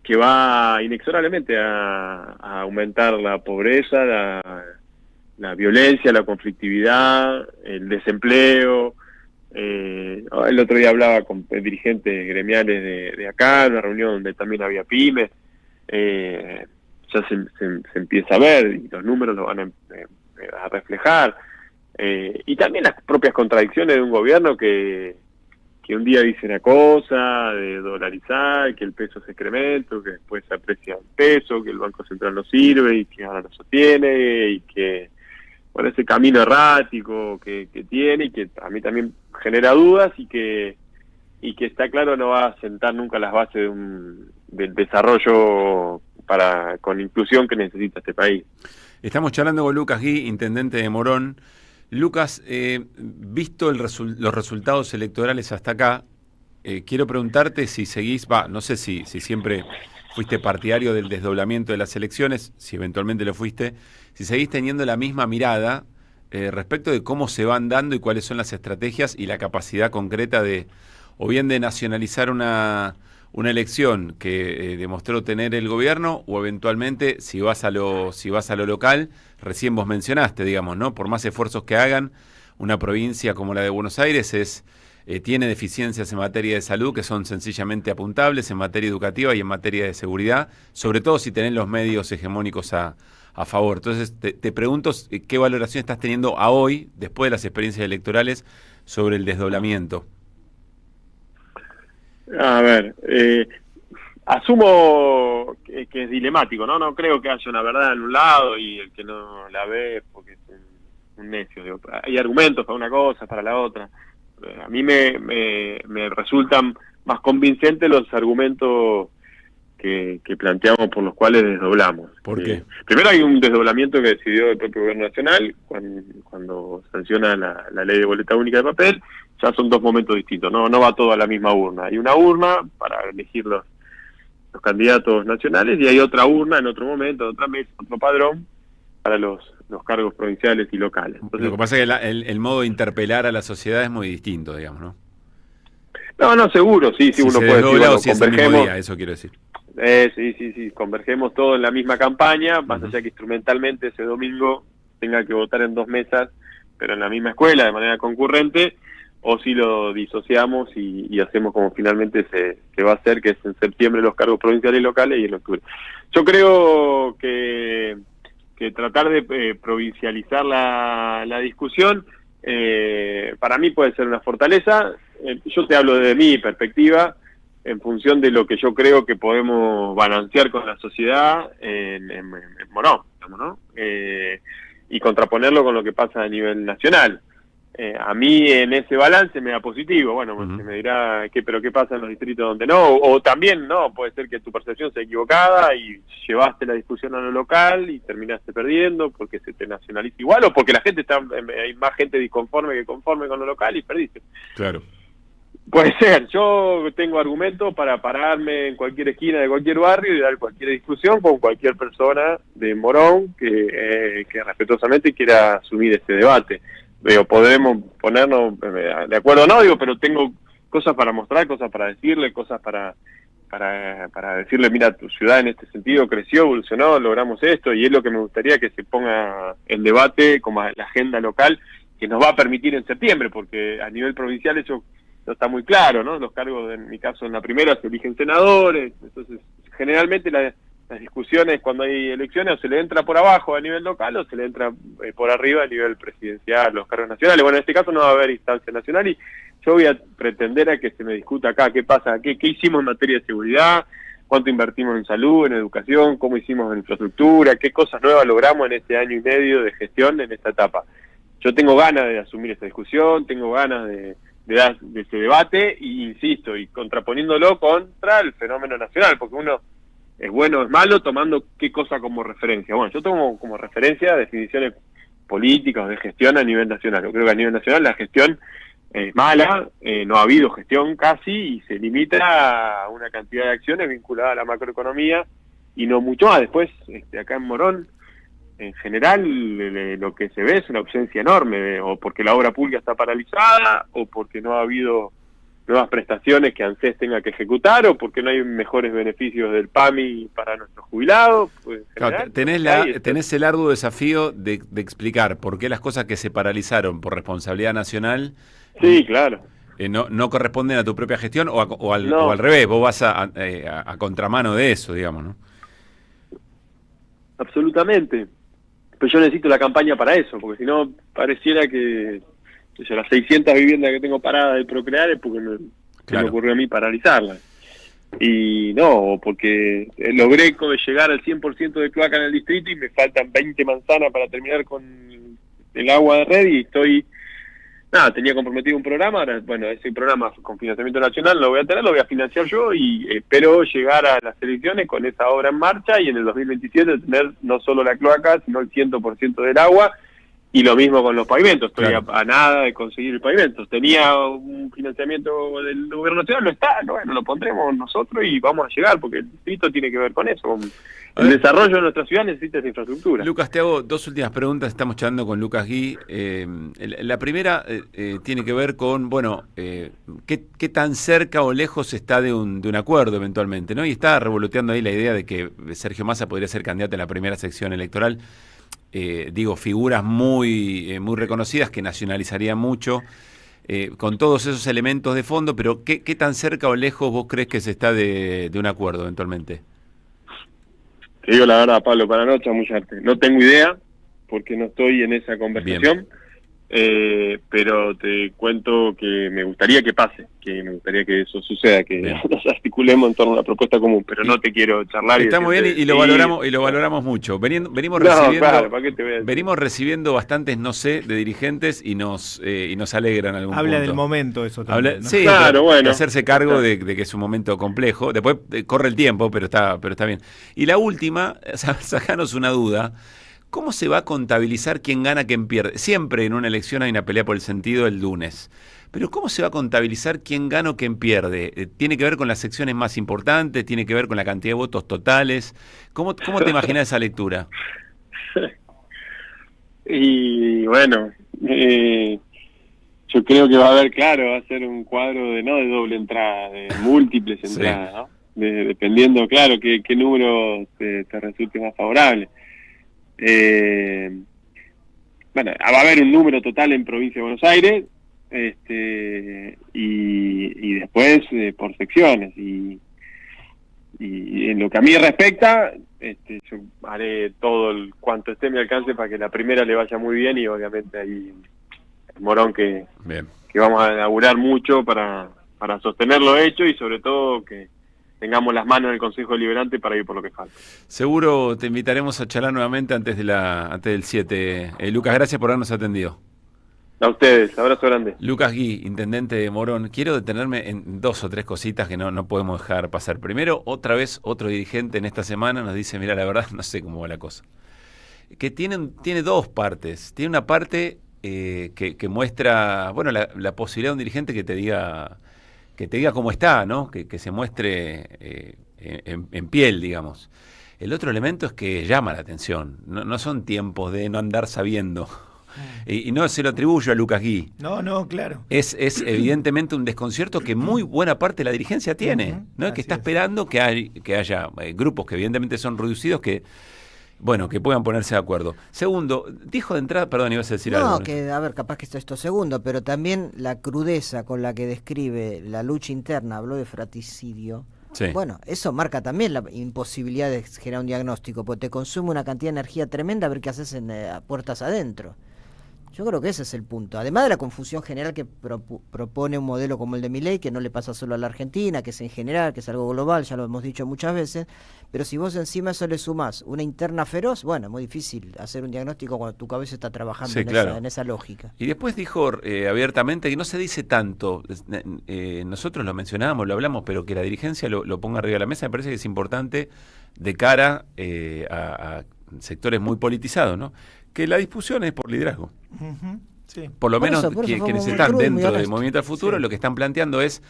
Speaker 13: que va inexorablemente a aumentar la pobreza, la violencia, la conflictividad, el desempleo. El otro día hablaba con dirigentes gremiales de acá, en una reunión donde también había pymes. Ya se empieza a ver, y los números lo van a reflejar. Y también las propias contradicciones de un gobierno que un día dice una cosa, de dolarizar, que el peso es excremento, que después se aprecia el peso, que el Banco Central no sirve y que ahora lo sostiene, y que, bueno, ese camino errático que tiene, y que a mí también genera dudas, y que y que está claro no va a sentar nunca las bases del desarrollo con inclusión que necesita este país.
Speaker 1: Estamos charlando con Lucas Gui, intendente de Morón. Lucas, visto los resultados electorales hasta acá, quiero preguntarte si seguís, no sé si siempre fuiste partidario del desdoblamiento de las elecciones, si eventualmente lo fuiste, si seguís teniendo la misma mirada respecto de cómo se van dando y cuáles son las estrategias y la capacidad concreta o bien de nacionalizar una elección que demostró tener el gobierno, o eventualmente si vas a lo local, recién vos mencionaste, digamos, ¿no? Por más esfuerzos que hagan, una provincia como la de Buenos Aires tiene deficiencias en materia de salud que son sencillamente apuntables, en materia educativa y en materia de seguridad, sobre todo si tenés los medios hegemónicos a favor. Entonces te pregunto qué valoración estás teniendo a hoy, después de las experiencias electorales, sobre el desdoblamiento.
Speaker 13: A ver, asumo que es dilemático, ¿no? No creo que haya una verdad en un lado y el que no la ve porque es un necio. Digo, hay argumentos para una cosa, para la otra. A mí me resultan más convincentes los argumentos que planteamos por los cuales desdoblamos.
Speaker 1: ¿Por qué?
Speaker 13: Primero hay un desdoblamiento que decidió el propio gobierno nacional cuando sanciona la ley de boleta única de papel. Ya son dos momentos distintos, no va todo a la misma urna. Hay una urna para elegir los candidatos nacionales y hay otra urna en otro momento, otra mesa, otro padrón para los cargos provinciales y locales. Entonces,
Speaker 1: lo que pasa es que el modo de interpelar a la sociedad es muy distinto, digamos, ¿no?
Speaker 13: No, seguro, sí,
Speaker 1: si
Speaker 13: uno
Speaker 1: se
Speaker 13: puede decir,
Speaker 1: bueno, si convergemos, día, eso quiero decir.
Speaker 13: Sí, convergemos todos en la misma campaña, más allá que instrumentalmente ese domingo tenga que votar en dos mesas, pero en la misma escuela, de manera concurrente, o si lo disociamos y hacemos como finalmente se va a hacer, que es en septiembre los cargos provinciales y locales y en octubre. Yo creo que tratar de provincializar la discusión para mí puede ser una fortaleza. Yo te hablo desde mi perspectiva, en función de lo que yo creo que podemos balancear con la sociedad en Morón, digamos, ¿no? Y contraponerlo con lo que pasa a nivel nacional. A mí en ese balance me da positivo. Bueno, se me dirá, ¿pero qué pasa en los distritos donde no? O también, no, puede ser que tu percepción sea equivocada y llevaste la discusión a lo local y terminaste perdiendo porque se te nacionaliza igual o porque la gente hay más gente disconforme que conforme con lo local y perdiste.
Speaker 1: Claro.
Speaker 13: Puede ser. Yo tengo argumentos para pararme en cualquier esquina de cualquier barrio y dar cualquier discusión con cualquier persona de Morón que respetuosamente quiera asumir este debate. Podremos ponernos de acuerdo o no, pero tengo cosas para mostrar, cosas para decirle, cosas para decirle, mira, tu ciudad en este sentido creció, evolucionó, logramos esto, y es lo que me gustaría que se ponga en debate como la agenda local, que nos va a permitir en septiembre, porque a nivel provincial eso no está muy claro, ¿no? Los cargos, en mi caso, en la primera se eligen senadores, entonces generalmente las discusiones cuando hay elecciones o se le entra por abajo a nivel local o se le entra por arriba a nivel presidencial, los cargos nacionales. Bueno, en este caso no va a haber instancia nacional y yo voy a pretender a que se me discuta acá qué pasa, qué hicimos en materia de seguridad, cuánto invertimos en salud, en educación, cómo hicimos en infraestructura, qué cosas nuevas logramos en este año y medio de gestión en esta etapa. Yo tengo ganas de asumir esta discusión, tengo ganas de dar de ese debate y insisto, y contraponiéndolo contra el fenómeno nacional, porque uno es bueno o es malo tomando qué cosa como referencia. Bueno, yo tomo como referencia definiciones políticas de gestión a nivel nacional. Yo creo que a nivel nacional la gestión es mala, no ha habido gestión casi y se limita a una cantidad de acciones vinculadas a la macroeconomía y no mucho más. Después, acá en Morón, en general, lo que se ve es una ausencia enorme, o porque la obra pública está paralizada, o porque no ha habido nuevas prestaciones que ANSES tenga que ejecutar, o porque no hay mejores beneficios del PAMI para nuestros jubilados. Pues,
Speaker 1: claro, tenés el arduo desafío de explicar por qué las cosas que se paralizaron por responsabilidad nacional
Speaker 13: sí, claro.
Speaker 1: No corresponden a tu propia gestión, o al revés, vos vas a contramano de eso, digamos, ¿no?
Speaker 13: Absolutamente. Pero yo necesito la campaña para eso, porque si no pareciera que las 600 viviendas que tengo paradas de Procrear es porque se me ocurrió a mí paralizarlas. Y no, porque logré llegar al 100% de cloaca en el distrito y me faltan 20 manzanas para terminar con el agua de red y estoy nada, tenía comprometido un programa, ahora, bueno, ese programa con financiamiento nacional lo voy a tener, lo voy a financiar yo y espero llegar a las elecciones con esa obra en marcha y en el 2027 tener no solo la cloaca, sino el 100% del agua. Y lo mismo con los pavimentos, estoy a nada de conseguir el pavimento. Tenía un financiamiento del gobierno nacional, no está, bueno, lo pondremos nosotros y vamos a llegar, porque el distrito tiene que ver con eso. El desarrollo de nuestra ciudad necesita esa infraestructura.
Speaker 1: Lucas, te hago dos últimas preguntas, estamos charlando con Lucas Gui. La primera tiene que ver con, bueno, qué tan cerca o lejos está de un acuerdo eventualmente, ¿no? Y está revoloteando ahí la idea de que Sergio Massa podría ser candidato en la primera sección electoral. Figuras muy reconocidas que nacionalizarían mucho, con todos esos elementos de fondo, pero ¿qué tan cerca o lejos vos crees que se está de un acuerdo eventualmente?
Speaker 13: Te digo la verdad, Pablo, para no chamullarte, no tengo idea, porque no estoy en esa conversación, pero te cuento que me gustaría que pase, que me gustaría que eso suceda, que nos articulemos en torno a una propuesta común, pero no te quiero charlar.
Speaker 1: Está muy bien y lo valoramos mucho. Venimos recibiendo bastantes no sé de dirigentes y nos alegran algún punto.
Speaker 2: Habla del momento eso también, ¿no?
Speaker 1: Sí, claro, bueno, hacerse cargo de que es un momento complejo. Después corre el tiempo, pero está bien. Y la última, sacanos una duda. ¿Cómo se va a contabilizar quién gana, quién pierde? Siempre en una elección hay una pelea por el sentido el lunes. Pero ¿cómo se va a contabilizar quién gana o quién pierde? ¿Tiene que ver con las secciones más importantes? ¿Tiene que ver con la cantidad de votos totales? ¿Cómo te imaginas esa lectura?
Speaker 13: Y bueno, yo creo que va a haber, va a ser un cuadro de doble entrada, de múltiples entradas, ¿no? Dependiendo, qué número te resulte más favorable. Bueno, va a haber un número total en Provincia de Buenos Aires, y después por secciones, y en lo que a mí respecta, yo haré todo cuanto esté en mi alcance para que la primera le vaya muy bien, y obviamente ahí el Morón que vamos a laburar mucho para sostener lo hecho, y sobre todo que tengamos las manos en el Consejo Deliberante para ir por lo que falta.
Speaker 1: Seguro te invitaremos a charlar nuevamente antes del 7. Lucas, gracias por habernos atendido.
Speaker 13: A ustedes, abrazo grande.
Speaker 1: Lucas Gui, intendente de Morón. Quiero detenerme en dos o tres cositas que no podemos dejar pasar. Primero, otra vez otro dirigente en esta semana nos dice, mira, la verdad no sé cómo va la cosa. Que tiene dos partes. Tiene una parte que muestra, bueno, la posibilidad de un dirigente que te diga cómo está, ¿no? Que se muestre en piel, digamos. El otro elemento es que llama la atención. No son tiempos de no andar sabiendo. Y no se lo atribuyo a Lucas Gui.
Speaker 2: No, claro.
Speaker 1: Es evidentemente un desconcierto que muy buena parte de la dirigencia tiene, ¿no? Que está esperando que haya grupos que evidentemente son reducidos que puedan ponerse de acuerdo. Segundo, dijo de entrada, perdón, ibas a decir algo.
Speaker 3: No, que a ver, capaz que esto segundo, pero también la crudeza con la que describe la lucha interna, habló de fratricidio. Sí. Bueno, eso marca también la imposibilidad de generar un diagnóstico, porque te consume una cantidad de energía tremenda a ver qué haces en puertas adentro. Yo creo que ese es el punto. Además de la confusión general que propone un modelo como el de Milei, que no le pasa solo a la Argentina, que es en general, que es algo global, ya lo hemos dicho muchas veces, pero si vos encima eso le sumás una interna feroz, bueno, es muy difícil hacer un diagnóstico cuando tu cabeza está trabajando en esa lógica.
Speaker 1: Y después dijo abiertamente que no se dice tanto, nosotros lo mencionábamos, lo hablamos, pero que la dirigencia lo ponga arriba de la mesa, me parece que es importante de cara a sectores muy politizados, ¿no? Que la discusión es por liderazgo. Sí. Por lo menos quienes están dentro del Movimiento al Futuro, lo que están planteando es,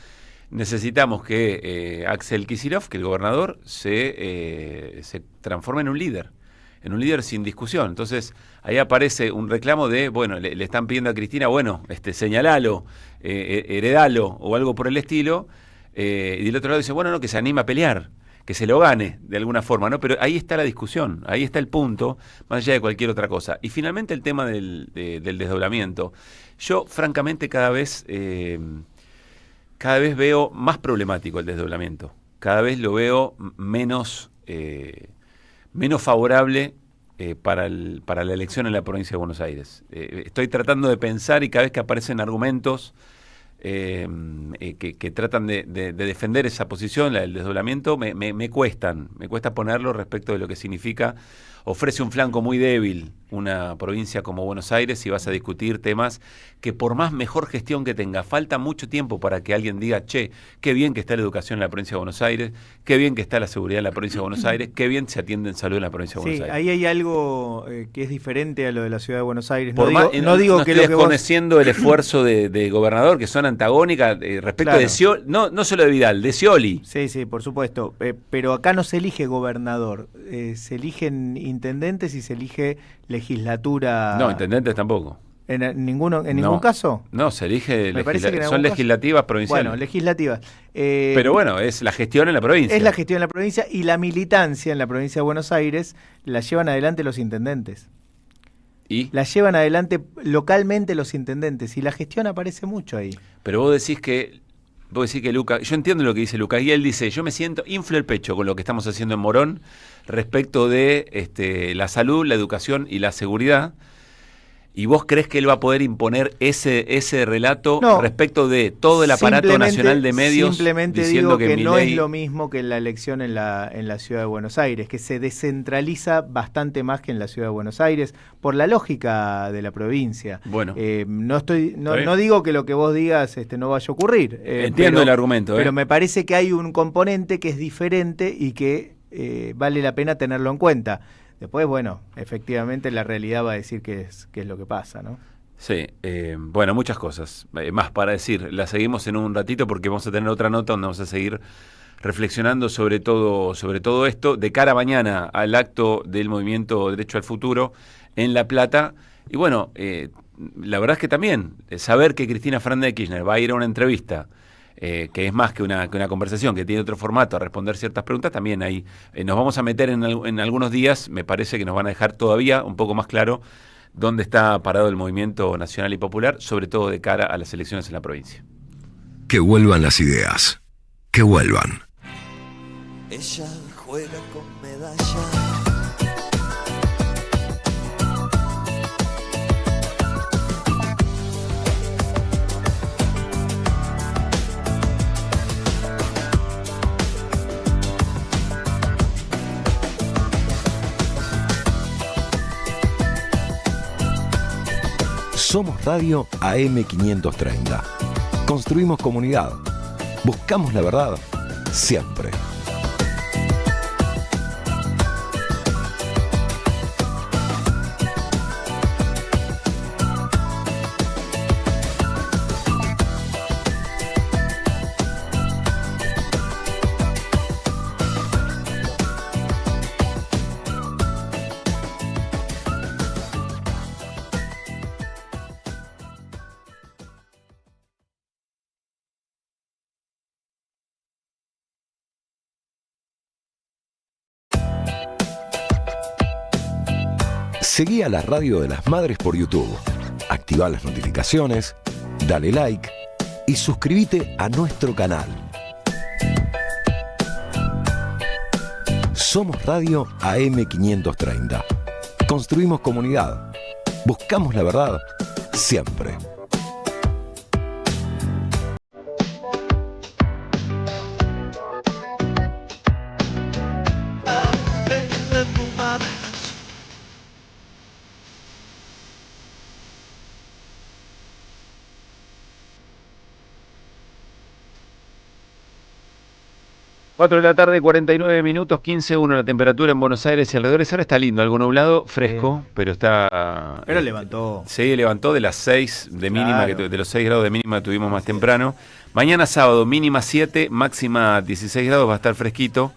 Speaker 1: necesitamos que Axel Kicillof, que el gobernador, se transforme en un líder sin discusión. Entonces, ahí aparece un reclamo de, le están pidiendo a Cristina, señalalo, heredalo, o algo por el estilo, y del otro lado dice, no, que se anime a pelear, que se lo gane de alguna forma, ¿no? Pero ahí está la discusión, ahí está el punto, más allá de cualquier otra cosa. Y finalmente el tema del desdoblamiento. Yo, francamente, cada vez veo más problemático el desdoblamiento. Cada vez lo veo menos favorable para la elección en la provincia de Buenos Aires. Estoy tratando de pensar, y cada vez que aparecen argumentos que tratan de defender esa posición, el desdoblamiento, me cuesta ponerlo respecto de lo que significa. Ofrece un flanco muy débil una provincia como Buenos Aires si vas a discutir temas que por más mejor gestión que tenga, falta mucho tiempo para que alguien diga, che, qué bien que está la educación en la provincia de Buenos Aires, qué bien que está la seguridad en la provincia de Buenos Aires, qué bien se atiende en salud en la provincia de Buenos Aires.
Speaker 2: Ahí hay algo que es diferente a lo de la ciudad de Buenos Aires.
Speaker 1: No digo que estoy desconociendo el esfuerzo de gobernador, que son antagónicas respecto de Scioli, no solo de Vidal, de Scioli.
Speaker 2: Sí, por supuesto. Pero acá no se elige gobernador, se eligen intendentes y se elige legislatura.
Speaker 1: No, intendentes tampoco.
Speaker 2: ¿En ningún caso?
Speaker 1: No, se elige, son legislativas provinciales.
Speaker 2: Bueno, legislativas.
Speaker 1: Pero bueno, es la gestión en la provincia.
Speaker 2: Es la gestión en la provincia y la militancia en la provincia de Buenos Aires la llevan adelante los intendentes.
Speaker 1: ¿Y?
Speaker 2: La llevan adelante localmente los intendentes y la gestión aparece mucho ahí.
Speaker 1: Pero vos decís que Lucas, yo entiendo lo que dice Lucas, y él dice, yo me siento, inflo el pecho con lo que estamos haciendo en Morón respecto de la salud, la educación y la seguridad. ¿Y vos crees que él va a poder imponer ese relato respecto de todo el aparato nacional de medios?
Speaker 2: Simplemente digo que no es lo mismo que la elección en la ciudad de Buenos Aires, que se descentraliza bastante más que en la ciudad de Buenos Aires, por la lógica de la provincia.
Speaker 1: Bueno,
Speaker 2: no digo que lo que vos digas no vaya a ocurrir.
Speaker 1: Entiendo el argumento.
Speaker 2: Pero me parece que hay un componente que es diferente y que vale la pena tenerlo en cuenta. Después, bueno, efectivamente la realidad va a decir qué es lo que pasa, ¿no?
Speaker 1: Sí, bueno, muchas cosas más para decir. La seguimos en un ratito porque vamos a tener otra nota donde vamos a seguir reflexionando sobre todo esto, de cara a mañana al acto del Movimiento Derecho al Futuro en La Plata. Y bueno, la verdad es que también saber que Cristina Fernández de Kirchner va a ir a una entrevista, que es más que una conversación, que tiene otro formato, a responder ciertas preguntas, también ahí nos vamos a meter en algunos días, me parece que nos van a dejar todavía un poco más claro dónde está parado el movimiento nacional y popular, sobre todo de cara a las elecciones en la provincia.
Speaker 12: Que vuelvan las ideas, que vuelvan.
Speaker 14: Ella juega con medalla.
Speaker 15: Somos Radio AM530. Construimos comunidad. Buscamos la verdad siempre. Seguí a la Radio de las Madres por YouTube, activa las notificaciones, dale like y suscríbete a nuestro canal. Somos Radio AM530. Construimos comunidad. Buscamos la verdad siempre.
Speaker 1: Cuatro de la tarde, 49 minutos, 15:1 la temperatura en Buenos Aires y alrededores. Ahora está lindo, algo nublado, fresco, pero está...
Speaker 2: Pero levantó.
Speaker 1: Sí, levantó de las 6 de mínima, de los 6 grados de mínima que tuvimos más temprano. Mañana sábado, mínima 7, máxima 16 grados, va a estar fresquito.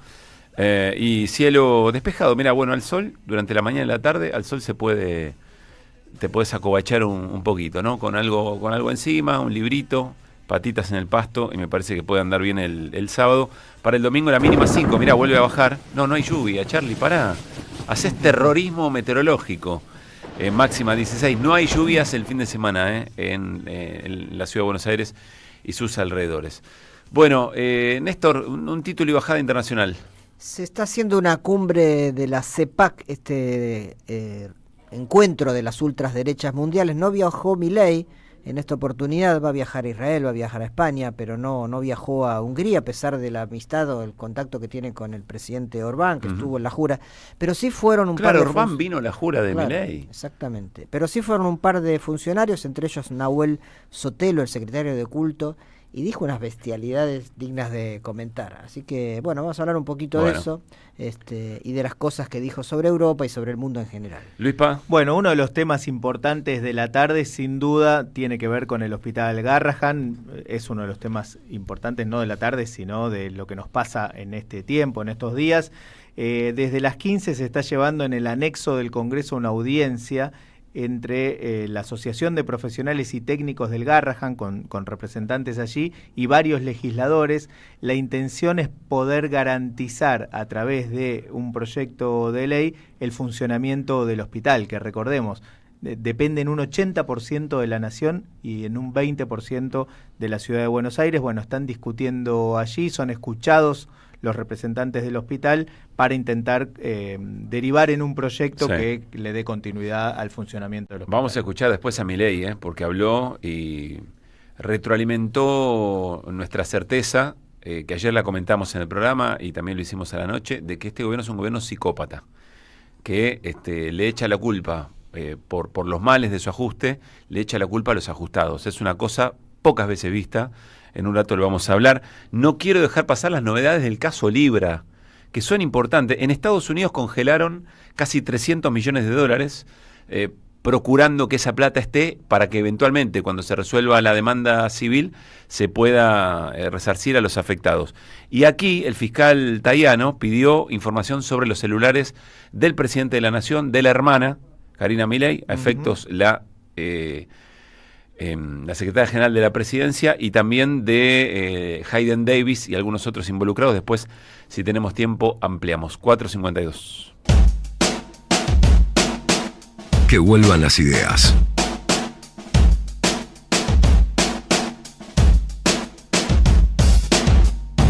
Speaker 1: Y cielo despejado. Mira, bueno, al sol, durante la mañana y la tarde, al sol te puedes acobachar un poquito, ¿no? Con algo encima, un librito, patitas en el pasto, y me parece que puede andar bien el sábado. Para el domingo la mínima 5, mirá, vuelve a bajar. No hay lluvia, Charlie, pará. Haces terrorismo meteorológico. Máxima 16, no hay lluvias el fin de semana en la ciudad de Buenos Aires y sus alrededores. Bueno, Néstor, un título y bajada internacional.
Speaker 3: Se está haciendo una cumbre de la CEPAC, encuentro de las ultraderechas mundiales. No viajó Milei, en esta oportunidad va a viajar a Israel, va a viajar a España, pero no viajó a Hungría, a pesar de la amistad o el contacto que tiene con el presidente Orbán, que estuvo en la jura. Pero sí fueron un par de...
Speaker 1: Claro, Orbán vino a la jura de Milei.
Speaker 3: Exactamente. Pero sí fueron un par de funcionarios, entre ellos Nahuel Sotelo, el secretario de culto, y dijo unas bestialidades dignas de comentar. Así que, bueno, vamos a hablar un poquito de eso y de las cosas que dijo sobre Europa y sobre el mundo en general.
Speaker 1: Luispa.
Speaker 2: Bueno, uno de los temas importantes de la tarde, sin duda, tiene que ver con el Hospital Garrahan. Es uno de los temas importantes, no de la tarde, sino de lo que nos pasa en este tiempo, en estos días. Desde las 15 se está llevando en el anexo del Congreso una audiencia entre la Asociación de Profesionales y Técnicos del Garrahan, con representantes allí, y varios legisladores. La intención es poder garantizar a través de un proyecto de ley el funcionamiento del hospital, que recordemos, depende en un 80% de la nación y en un 20% de la ciudad de Buenos Aires. Bueno, están discutiendo allí, son escuchados los representantes del hospital para intentar derivar en un proyecto que le dé continuidad al funcionamiento del hospital.
Speaker 1: Vamos a escuchar después a Milei, porque habló y retroalimentó nuestra certeza, que ayer la comentamos en el programa y también lo hicimos a la noche, de que este gobierno es un gobierno psicópata, que le echa la culpa por los males de su ajuste, le echa la culpa a los ajustados. Es una cosa pocas veces vista. En un rato lo vamos a hablar. No quiero dejar pasar las novedades del caso Libra, que son importantes. En Estados Unidos congelaron casi $300 millones, procurando que esa plata esté para que eventualmente, cuando se resuelva la demanda civil, se pueda resarcir a los afectados. Y aquí el fiscal Tayano pidió información sobre los celulares del presidente de la Nación, de la hermana, Karina Milei, a efectos la secretaria general de la presidencia, y también de Hayden Davis y algunos otros involucrados. Después, si tenemos tiempo, ampliamos. 4:52.
Speaker 12: Que vuelvan las ideas.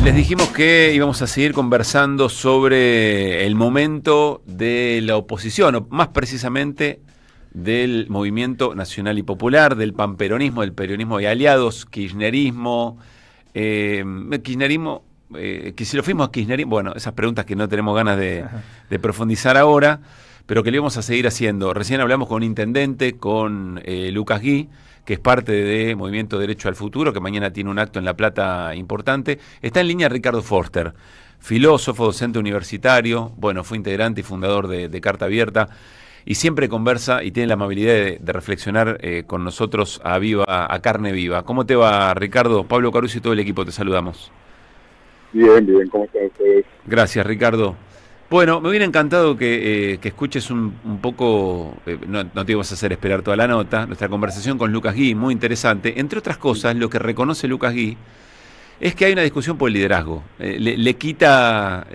Speaker 1: Les dijimos que íbamos a seguir conversando sobre el momento de la oposición, o más precisamente del Movimiento Nacional y Popular, del panperonismo, del peronismo y aliados, kirchnerismo, kirchnerismo, bueno, esas preguntas que no tenemos ganas de profundizar ahora, pero que le vamos a seguir haciendo. Recién hablamos con un intendente, con Lucas Gui, que es parte de Movimiento Derecho al Futuro, que mañana tiene un acto en La Plata importante. Está en línea Ricardo Forster, filósofo, docente universitario, bueno, fue integrante y fundador de Carta Abierta, y siempre conversa y tiene la amabilidad de reflexionar con nosotros a carne viva. ¿Cómo te va, Ricardo? Pablo Caruso y todo el equipo, te saludamos.
Speaker 16: Bien, ¿cómo están ustedes?
Speaker 1: Gracias, Ricardo. Bueno, me hubiera encantado que escuches un poco, no te íbamos a hacer esperar toda la nota, nuestra conversación con Lucas Gui, muy interesante. Entre otras cosas, lo que reconoce Lucas Gui es que hay una discusión por el liderazgo. Le quita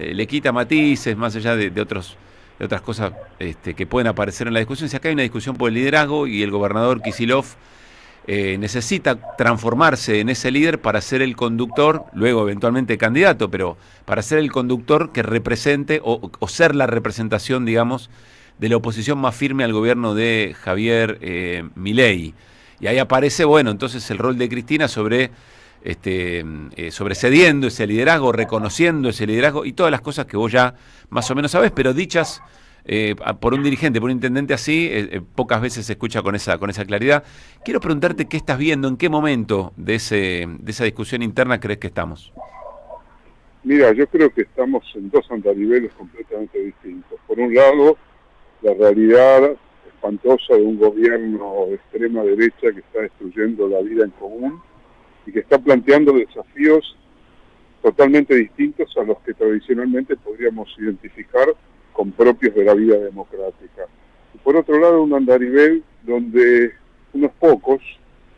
Speaker 1: matices, más allá de otras cosas que pueden aparecer en la discusión. Si acá hay una discusión por el liderazgo y el gobernador Kicillof necesita transformarse en ese líder para ser el conductor, luego eventualmente candidato, pero para ser el conductor que represente o ser la representación, digamos, de la oposición más firme al gobierno de Javier Milei. Y ahí aparece, bueno, entonces el rol de Cristina sobre cediendo ese liderazgo, reconociendo ese liderazgo y todas las cosas que vos ya más o menos sabés, pero dichas por un dirigente, por un intendente así, pocas veces se escucha con esa claridad. Quiero preguntarte qué estás viendo, en qué momento de esa discusión interna crees que estamos.
Speaker 16: Mira, yo creo que estamos en dos andariveles completamente distintos. Por un lado, la realidad espantosa de un gobierno de extrema derecha que está destruyendo la vida en común y que está planteando desafíos totalmente distintos a los que tradicionalmente podríamos identificar con propios de la vida democrática. Y por otro lado, un andarivel donde unos pocos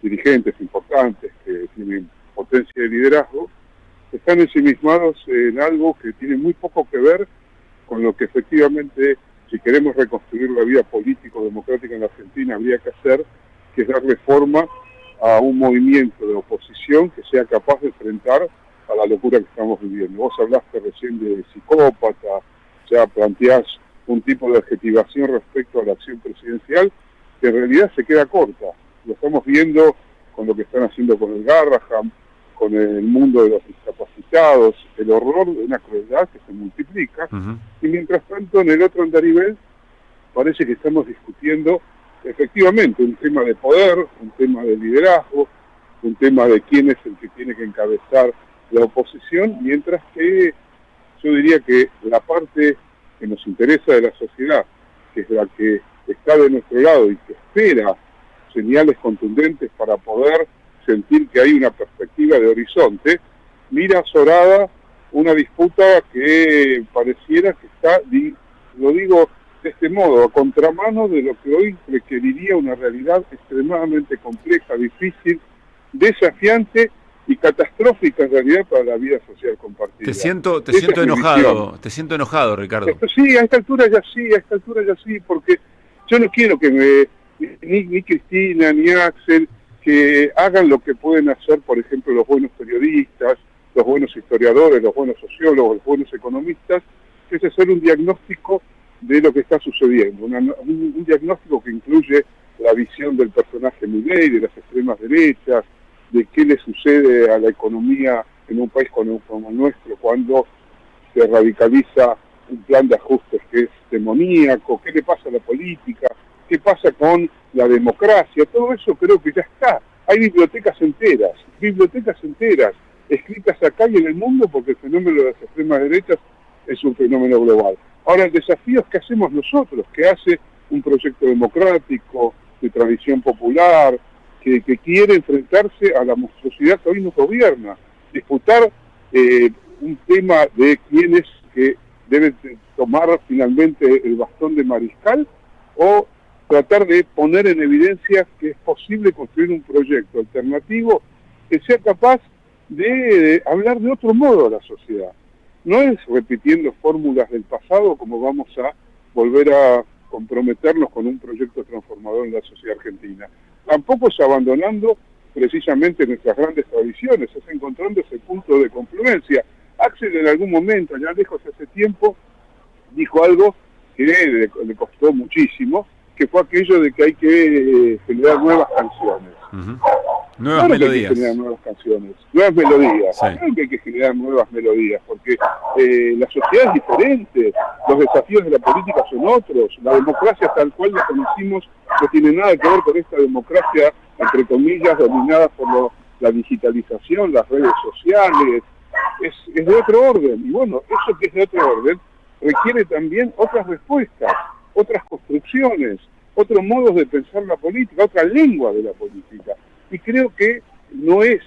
Speaker 16: dirigentes importantes que tienen potencia de liderazgo están ensimismados en algo que tiene muy poco que ver con lo que efectivamente, si queremos reconstruir la vida político-democrática en la Argentina, habría que hacer, que es darle forma a un movimiento de oposición que sea capaz de enfrentar a la locura que estamos viviendo. Vos hablaste recién de psicópata, ya planteás un tipo de adjetivación respecto a la acción presidencial que en realidad se queda corta. Lo estamos viendo con lo que están haciendo con el Garraham, con el mundo de los discapacitados, el horror de una crueldad que se multiplica. Y mientras tanto, en el otro andarivel, parece que estamos discutiendo efectivamente un tema de poder, un tema de liderazgo, un tema de quién es el que tiene que encabezar la oposición, mientras que yo diría que la parte que nos interesa de la sociedad, que es la que está de nuestro lado y que espera señales contundentes para poder sentir que hay una perspectiva de horizonte, mira azorada una disputa que pareciera que está, lo digo de este modo, a contramano de lo que hoy requeriría una realidad extremadamente compleja, difícil, desafiante y catastrófica en realidad para la vida social compartida.
Speaker 1: Te siento enojado, Ricardo.
Speaker 16: Sí, a esta altura ya sí, porque yo no quiero que ni Cristina ni Axel que hagan lo que pueden hacer, por ejemplo, los buenos periodistas, los buenos historiadores, los buenos sociólogos, los buenos economistas, que es hacer un diagnóstico de lo que está sucediendo, un diagnóstico que incluye la visión del personaje Milei, de las extremas derechas, de qué le sucede a la economía en un país como el nuestro cuando se radicaliza un plan de ajustes que es demoníaco, qué le pasa a la política, qué pasa con la democracia, todo eso creo que ya está. Hay bibliotecas enteras, escritas acá y en el mundo, porque el fenómeno de las extremas derechas es un fenómeno global. Ahora, el desafío es qué hacemos nosotros, qué hace un proyecto democrático, de tradición popular, que quiere enfrentarse a la monstruosidad que hoy nos gobierna, disputar un tema de quiénes que deben tomar finalmente el bastón de mariscal, o tratar de poner en evidencia que es posible construir un proyecto alternativo que sea capaz de hablar de otro modo a la sociedad. No es repitiendo fórmulas del pasado como vamos a volver a comprometernos con un proyecto transformador en la sociedad argentina. Tampoco es abandonando precisamente nuestras grandes tradiciones, es encontrando ese punto de confluencia. Axel en algún momento, allá lejos hace tiempo, dijo algo que le costó muchísimo, que fue aquello de que hay que generar nuevas canciones.
Speaker 1: Nuevas melodías.
Speaker 16: Hay que generar nuevas canciones, nuevas melodías.
Speaker 1: Sí.
Speaker 16: Claro que hay que generar nuevas melodías, porque la sociedad es diferente, los desafíos de la política son otros, la democracia tal cual la conocimos no tiene nada que ver con esta democracia, entre comillas, dominada por la digitalización, las redes sociales, es de otro orden. Y bueno, eso que es de otro orden requiere también otras respuestas, otras construcciones, otros modos de pensar la política, otra lengua de la política. Y creo que no es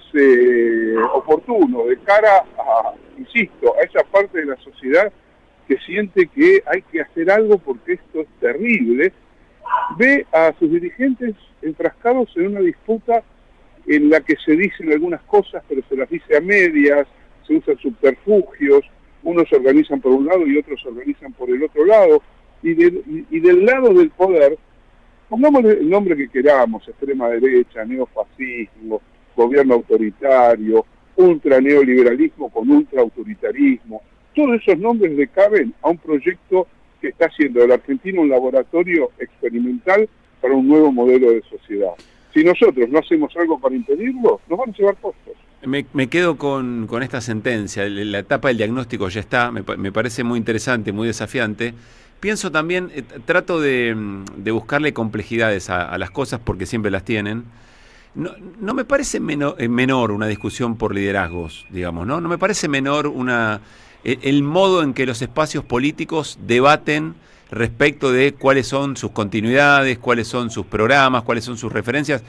Speaker 16: oportuno de cara a, insisto, a esa parte de la sociedad que siente que hay que hacer algo porque esto es terrible, ve a sus dirigentes enfrascados en una disputa en la que se dicen algunas cosas, pero se las dice a medias, se usan subterfugios, unos se organizan por un lado y otros se organizan por el otro lado, y del lado del poder, pongámosle el nombre que queramos, extrema derecha, neofascismo, gobierno autoritario, ultraneoliberalismo con ultraautoritarismo, todos esos nombres le caben a un proyecto que está haciendo de la Argentina un laboratorio experimental para un nuevo modelo de sociedad. Si nosotros no hacemos algo para impedirlo, nos van a llevar costos.
Speaker 1: Me quedo con esta sentencia. La etapa del diagnóstico ya está, me parece muy interesante, muy desafiante. Pienso también, trato de buscarle complejidades a las cosas porque siempre las tienen. No me parece menor una discusión por liderazgos, digamos, ¿no? No me parece menor el modo en que los espacios políticos debaten respecto de cuáles son sus continuidades, cuáles son sus programas, cuáles son sus referencias.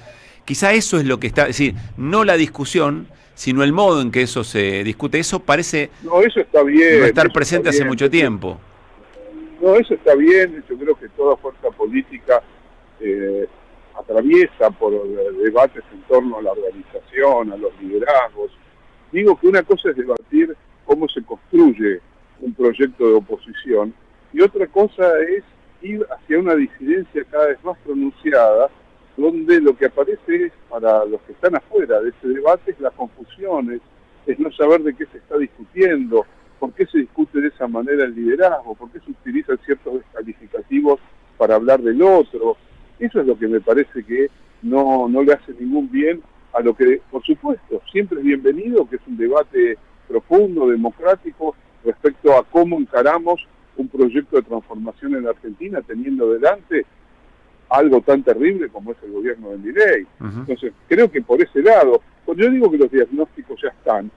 Speaker 1: Quizá eso es lo que está, es decir, no la discusión, sino el modo en que eso se discute. Eso parece
Speaker 16: eso está bien,
Speaker 1: no estar presente hace mucho tiempo.
Speaker 16: No, eso está bien. Yo creo que toda fuerza política atraviesa por debates en torno a la organización, a los liderazgos. Digo que una cosa es debatir cómo se construye un proyecto de oposición y otra cosa es ir hacia una disidencia cada vez más pronunciada, donde lo que aparece es, para los que están afuera de ese debate, es la confusión, es no saber de qué se está discutiendo, por qué se discute de esa manera el liderazgo, por qué se utilizan ciertos descalificativos para hablar del otro. Eso es lo que me parece que no le hace ningún bien a lo que, por supuesto, siempre es bienvenido, que es un debate profundo, democrático, respecto a cómo encaramos un proyecto de transformación en la Argentina, teniendo delante algo tan terrible como es el gobierno de Milei. Entonces, creo que por ese lado, cuando yo digo que los diagnósticos ya están,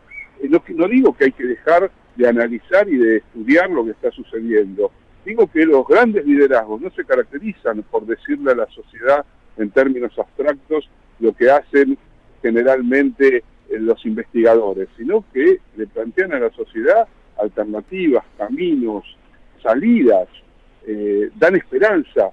Speaker 16: no digo que hay que dejar de analizar y de estudiar lo que está sucediendo. Digo que los grandes liderazgos no se caracterizan por decirle a la sociedad en términos abstractos lo que hacen generalmente los investigadores, sino que le plantean a la sociedad alternativas, caminos, salidas, dan esperanza.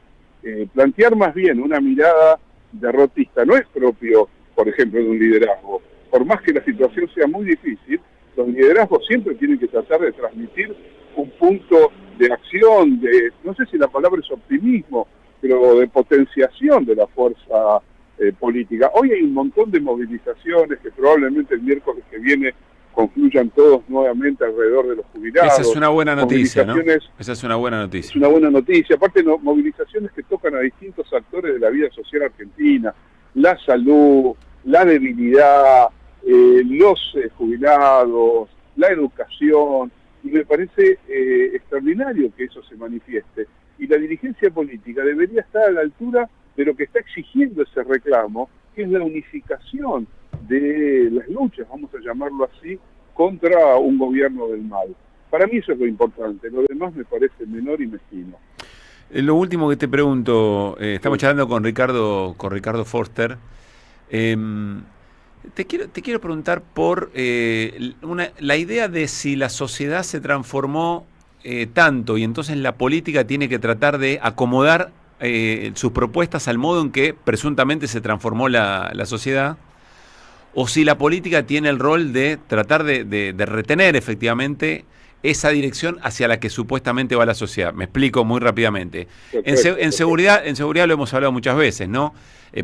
Speaker 16: Plantear más bien una mirada derrotista no es propio, por ejemplo, de un liderazgo. Por más que la situación sea muy difícil, los liderazgos siempre tienen que tratar de transmitir un punto de acción, no sé si la palabra es optimismo, pero de potenciación de la fuerza política. Hoy hay un montón de movilizaciones que probablemente el miércoles que viene concluyan todos nuevamente alrededor de los jubilados.
Speaker 1: Esa es una buena noticia, ¿no? Esa es una buena noticia.
Speaker 16: Es una buena noticia. Aparte, movilizaciones que tocan a distintos actores de la vida social argentina, la salud, la debilidad, los jubilados, la educación, y me parece extraordinario que eso se manifieste. Y la dirigencia política debería estar a la altura de lo que está exigiendo ese reclamo, que es la unificación de las luchas, vamos a llamarlo así, contra un gobierno del mal. Para mí eso es lo importante, lo demás me parece menor y mezquino.
Speaker 1: Lo último que te pregunto, estamos charlando con Ricardo Forster. Te quiero preguntar por la idea de si la sociedad se transformó tanto y entonces la política tiene que tratar de acomodar sus propuestas al modo en que presuntamente se transformó la sociedad, o si la política tiene el rol de tratar de retener efectivamente esa dirección hacia la que supuestamente va la sociedad. Me explico muy rápidamente. En seguridad lo hemos hablado muchas veces, ¿no?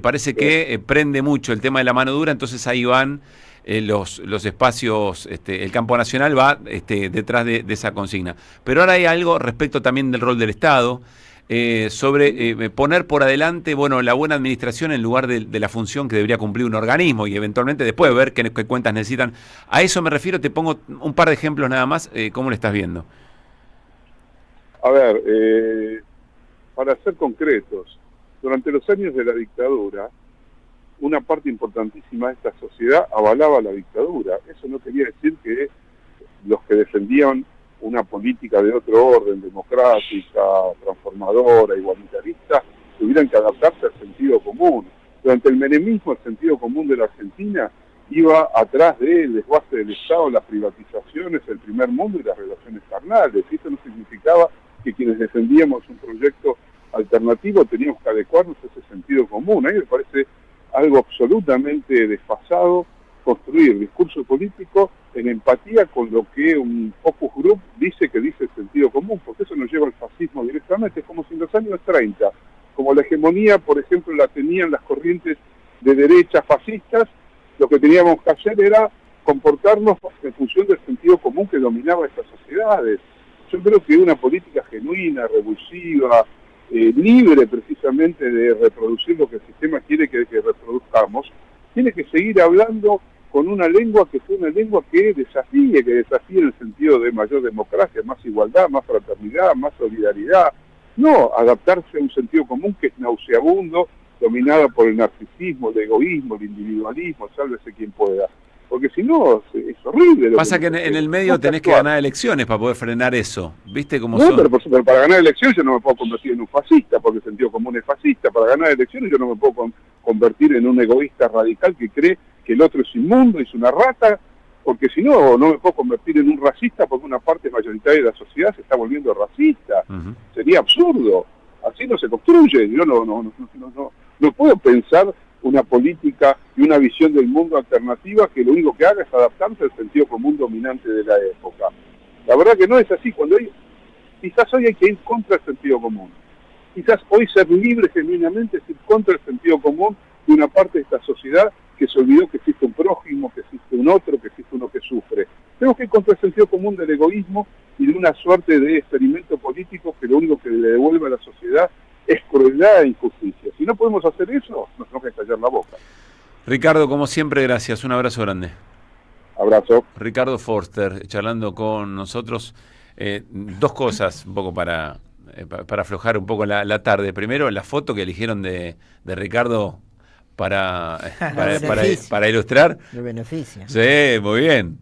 Speaker 1: Parece que prende mucho el tema de la mano dura, entonces ahí van los espacios, el campo nacional va detrás de esa consigna. Pero ahora hay algo respecto también del rol del Estado, sobre poner por adelante, la buena administración en lugar de la función que debería cumplir un organismo y eventualmente después ver qué cuentas necesitan. A eso me refiero, te pongo un par de ejemplos nada más. ¿Cómo lo estás viendo?
Speaker 16: A ver, para ser concretos, durante los años de la dictadura, una parte importantísima de esta sociedad avalaba la dictadura. Eso no quería decir que los que defendían una política de otro orden, democrática, transformadora, igualitarista, tuvieran que adaptarse al sentido común. Durante el menemismo, el sentido común de la Argentina iba atrás del desguace del Estado, las privatizaciones, el primer mundo y las relaciones carnales. Y esto no significaba que quienes defendíamos un proyecto alternativo teníamos que adecuarnos a ese sentido común. A mí me parece algo absolutamente desfasado construir discurso político en empatía con lo que un focus group dice que dice el sentido común, porque eso nos lleva al fascismo directamente. Es como si en los años 30, como la hegemonía, por ejemplo, la tenían las corrientes de derecha fascistas, lo que teníamos que hacer era comportarnos en función del sentido común que dominaba estas sociedades. Yo creo que una política genuina, revulsiva, libre precisamente de reproducir lo que el sistema quiere que reproduzcamos, tiene que seguir hablando con una lengua que sea una lengua que desafíe en el sentido de mayor democracia, más igualdad, más fraternidad, más solidaridad, no adaptarse a un sentido común que es nauseabundo, dominado por el narcisismo, el egoísmo, el individualismo, sálvese quien pueda. Porque si no, es horrible.
Speaker 1: Pasa que en el medio tenés que ganar elecciones para poder frenar eso. ¿Viste cómo
Speaker 16: son? Pero para ganar elecciones yo no me puedo convertir en un fascista, porque el sentido común es fascista. Para ganar elecciones yo no me puedo convertir en un egoísta radical que cree que el otro es inmundo, es una rata, porque si no, no me puedo convertir en un racista porque una parte mayoritaria de la sociedad se está volviendo racista. Sería absurdo. Así no se construye. Yo no puedo pensar una política y una visión del mundo alternativa que lo único que haga es adaptarse al sentido común dominante de la época. La verdad que no es así. Quizás hoy hay que ir contra el sentido común. Quizás hoy ser libre genuinamente es ir contra el sentido común de una parte de esta sociedad que se olvidó que existe un prójimo, que existe un otro, que existe uno que sufre. Tenemos que ir contra el sentido común del egoísmo y de una suerte de experimento político que lo único que le devuelve a la sociedad es crueldad e injusticia. Si no podemos hacer eso, nos tenemos que callar la boca.
Speaker 1: Ricardo, como siempre, gracias. Un abrazo grande.
Speaker 16: Abrazo.
Speaker 1: Ricardo Forster, charlando con nosotros. Dos cosas, un poco para aflojar un poco la tarde. Primero, la foto que eligieron de Ricardo para ilustrar.
Speaker 3: El beneficio.
Speaker 1: Sí, muy bien.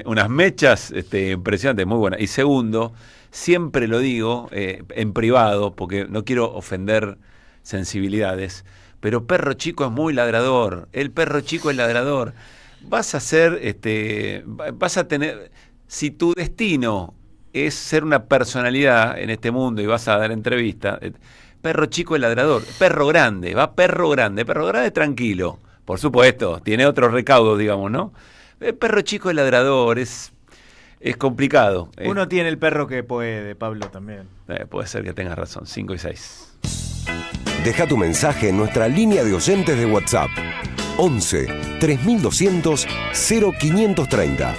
Speaker 1: Unas mechas impresionantes, muy buenas. Y segundo, siempre lo digo en privado, porque no quiero ofender sensibilidades, pero perro chico es muy ladrador. El perro chico es ladrador. Vas a tener, si tu destino es ser una personalidad en este mundo y vas a dar entrevista, perro chico es ladrador, perro grande tranquilo, por supuesto, tiene otros recaudos, digamos, ¿no? Perro chico es ladrador, es complicado.
Speaker 2: Uno tiene el perro que puede, Pablo, también.
Speaker 1: Puede ser que tengas razón, 5 y 6.
Speaker 15: Deja tu mensaje en nuestra línea de oyentes de WhatsApp. 11 3200 0530.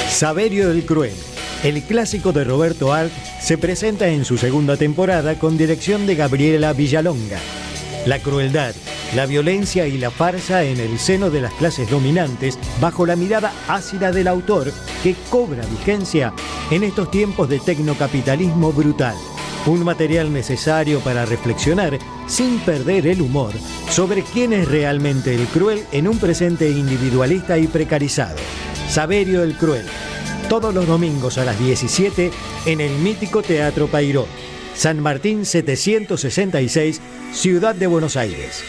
Speaker 17: Saverio el Cruel, el clásico de Roberto Arlt, se presenta en su segunda temporada con dirección de Gabriela Villalonga. La crueldad, la violencia y la farsa en el seno de las clases dominantes bajo la mirada ácida del autor que cobra vigencia en estos tiempos de tecnocapitalismo brutal. Un material necesario para reflexionar sin perder el humor sobre quién es realmente el cruel en un presente individualista y precarizado. Saverio el Cruel, todos los domingos a las 17 en el mítico Teatro Payró, San Martín 766, Ciudad de Buenos Aires.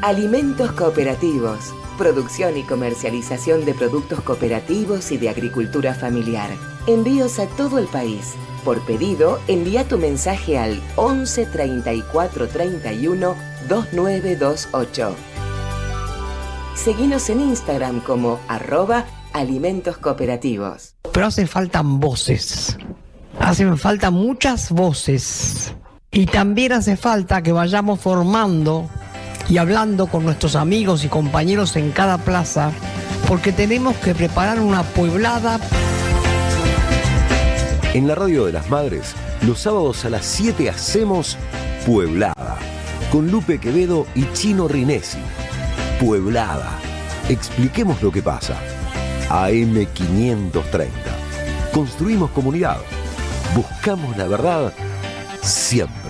Speaker 18: Alimentos cooperativos, producción y comercialización de productos cooperativos y de agricultura familiar. Envíos a todo el país. Por pedido, envía tu mensaje al 11 34 31 2928. Seguinos en Instagram como @alimentos cooperativos.
Speaker 19: Pero hacen falta voces. Hacen falta muchas voces. Y también hace falta que vayamos formando y hablando con nuestros amigos y compañeros en cada plaza, porque tenemos que preparar una pueblada.
Speaker 15: En la Radio de las Madres, los sábados a las 7 hacemos Pueblada, con Lupe Quevedo y Chino Rinesi. Pueblada. Expliquemos lo que pasa. AM 530. Construimos comunidad. Buscamos la verdad siempre.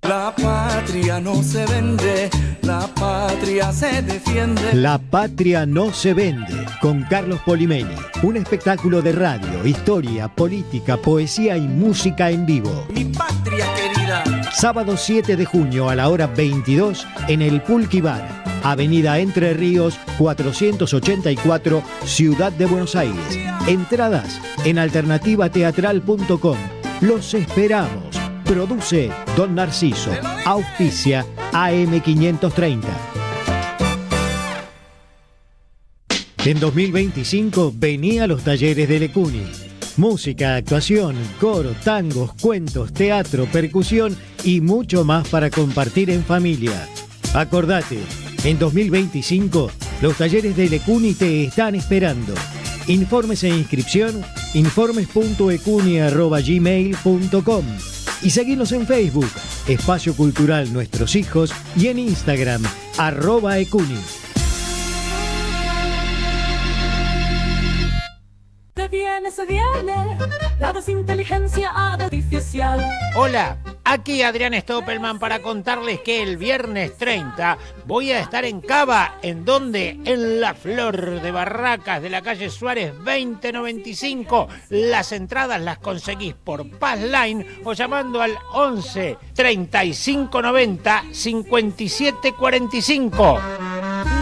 Speaker 14: La patria no se vende, la patria se defiende.
Speaker 17: La patria no se vende, con Carlos Polimeni. Un espectáculo de radio, historia, política, poesía y música en vivo.
Speaker 14: Mi patria querida.
Speaker 17: Sábado 7 de junio a la hora 22 en el Pulqui Bar, Avenida Entre Ríos 484, Ciudad de Buenos Aires. Entradas en alternativateatral.com. Los esperamos. Produce Don Narciso. Auspicia AM 530. En 2025 venía a los talleres de Lecuni. Música, actuación, coro, tangos, cuentos, teatro, percusión y mucho más para compartir en familia. Acordate, en 2025 los talleres de Lecuni te están esperando. Informes e inscripción, informes.ecuni@gmail.com. Y seguinos en Facebook, Espacio Cultural Nuestros Hijos, y en Instagram, @ecuni.
Speaker 20: Se viene la desinteligencia artificial.
Speaker 21: Hola, aquí Adrián Stoppelman para contarles que el viernes 30 voy a estar en Cava. ¿En dónde? En la Flor de Barracas de la calle Suárez 2095. Las entradas las conseguís por Passline o llamando al 11 35 90 57 45.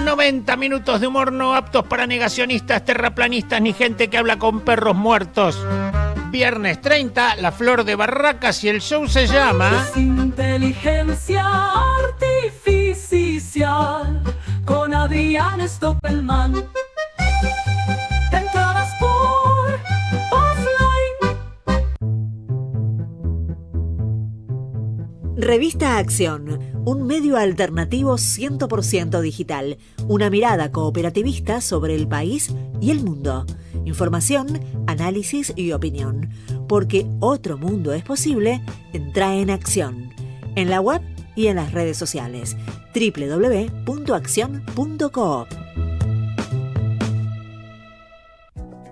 Speaker 21: 90 minutos de humor no aptos para negacionistas, terraplanistas ni gente que habla con perros muertos. Viernes 30, La Flor de Barracas, y el show se llama
Speaker 20: Inteligencia Artificial con Adrián Stoppelman. Entradas por Passline.
Speaker 22: Revista Acción, un medio alternativo 100% digital, una mirada cooperativista sobre el país y el mundo. Información, análisis y opinión. Porque otro mundo es posible, entra en Acción. En la web y en las redes sociales. www.accion.coop.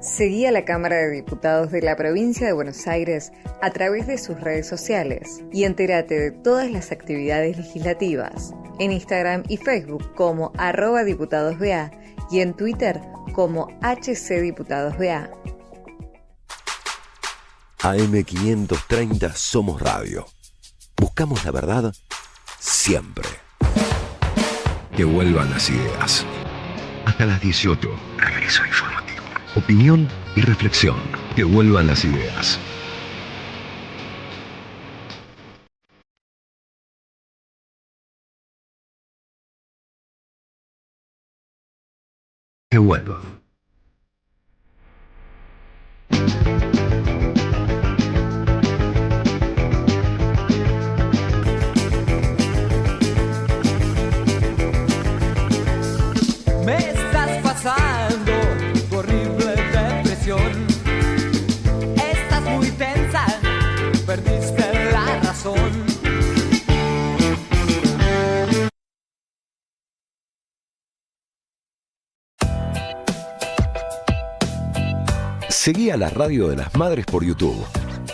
Speaker 4: Seguí a la Cámara de Diputados de la Provincia de Buenos Aires a través de sus redes sociales y entérate de todas las actividades legislativas en Instagram y Facebook como @diputadosBA y en Twitter como HCDiputadosBA.
Speaker 15: AM530 Somos Radio. Buscamos la verdad siempre.
Speaker 12: Que vuelvan las ideas. Hasta las 18. Regreso informativo. Opinión y reflexión. Que vuelvan las ideas. Que vuelvan.
Speaker 14: Me estás pasando tu horrible depresión. Estás muy tensa, perdiste la razón.
Speaker 15: Seguí a la Radio de las Madres por YouTube.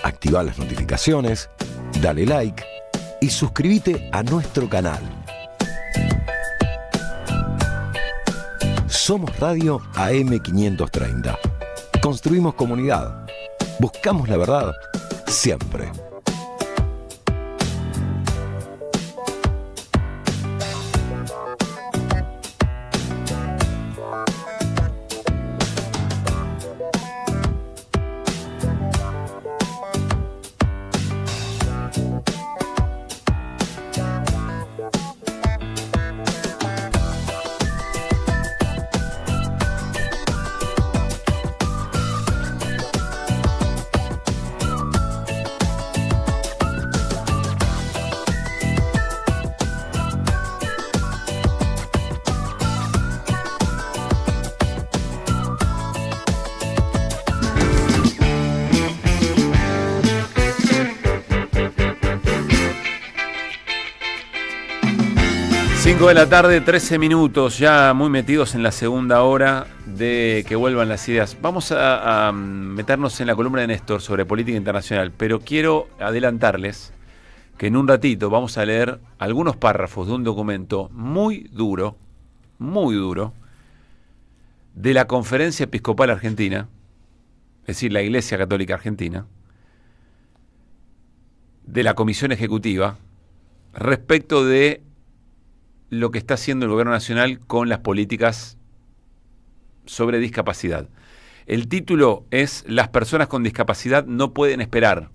Speaker 15: Activa las notificaciones, dale like y suscríbete a nuestro canal. Somos Radio AM530. Construimos comunidad. Buscamos la verdad siempre.
Speaker 1: De la tarde, 13 minutos, ya muy metidos en la segunda hora de Que vuelvan las ideas. Vamos a meternos en la columna de Néstor sobre política internacional, pero quiero adelantarles que en un ratito vamos a leer algunos párrafos de un documento muy duro, de la Conferencia Episcopal Argentina, es decir, la Iglesia Católica Argentina, de la Comisión Ejecutiva, respecto de lo que está haciendo el gobierno nacional con las políticas sobre discapacidad. El título es Las personas con discapacidad no pueden esperar.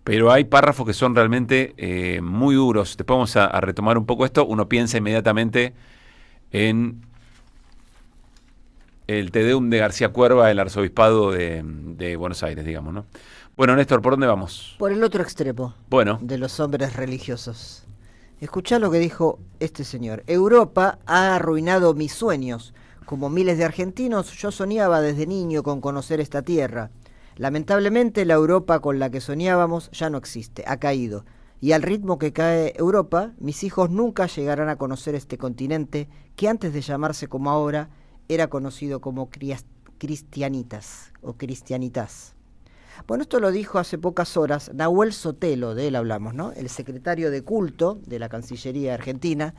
Speaker 1: Pero hay párrafos que son realmente muy duros. Después vamos a retomar un poco esto. Uno piensa inmediatamente en el Te Deum de García Cuerva, el arzobispado de Buenos Aires, digamos, ¿no? Bueno, Néstor, ¿por dónde vamos?
Speaker 3: Por el otro extremo de los hombres religiosos. Escuchá lo que dijo este señor. Europa ha arruinado mis sueños. Como miles de argentinos, yo soñaba desde niño con conocer esta tierra. Lamentablemente, la Europa con la que soñábamos ya no existe, ha caído. Y al ritmo que cae Europa, mis hijos nunca llegarán a conocer este continente que antes de llamarse como ahora, era conocido como cristianitas o cristianitas. Bueno, esto lo dijo hace pocas horas Nahuel Sotelo, de él hablamos, ¿no? El secretario de culto de la Cancillería Argentina,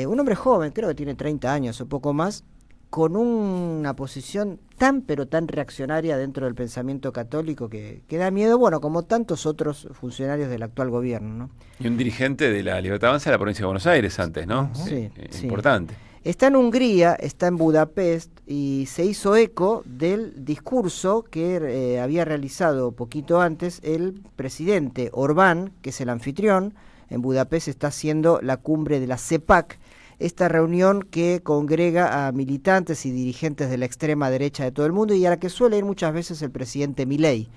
Speaker 3: un hombre joven, creo que tiene 30 años o poco más, con una posición tan pero tan reaccionaria dentro del pensamiento católico que da miedo, bueno, como tantos otros funcionarios del actual gobierno, ¿no?
Speaker 1: Y un dirigente de la Libertad Avanza de la provincia de Buenos Aires antes, ¿no?
Speaker 3: Sí,
Speaker 1: importante.
Speaker 3: Está en Hungría, está en Budapest y se hizo eco del discurso que había realizado poquito antes el presidente Orbán, que es el anfitrión. En Budapest está haciendo la cumbre de la CEPAC, esta reunión que congrega a militantes y dirigentes de la extrema derecha de todo el mundo y a la que suele ir muchas veces el presidente Milei.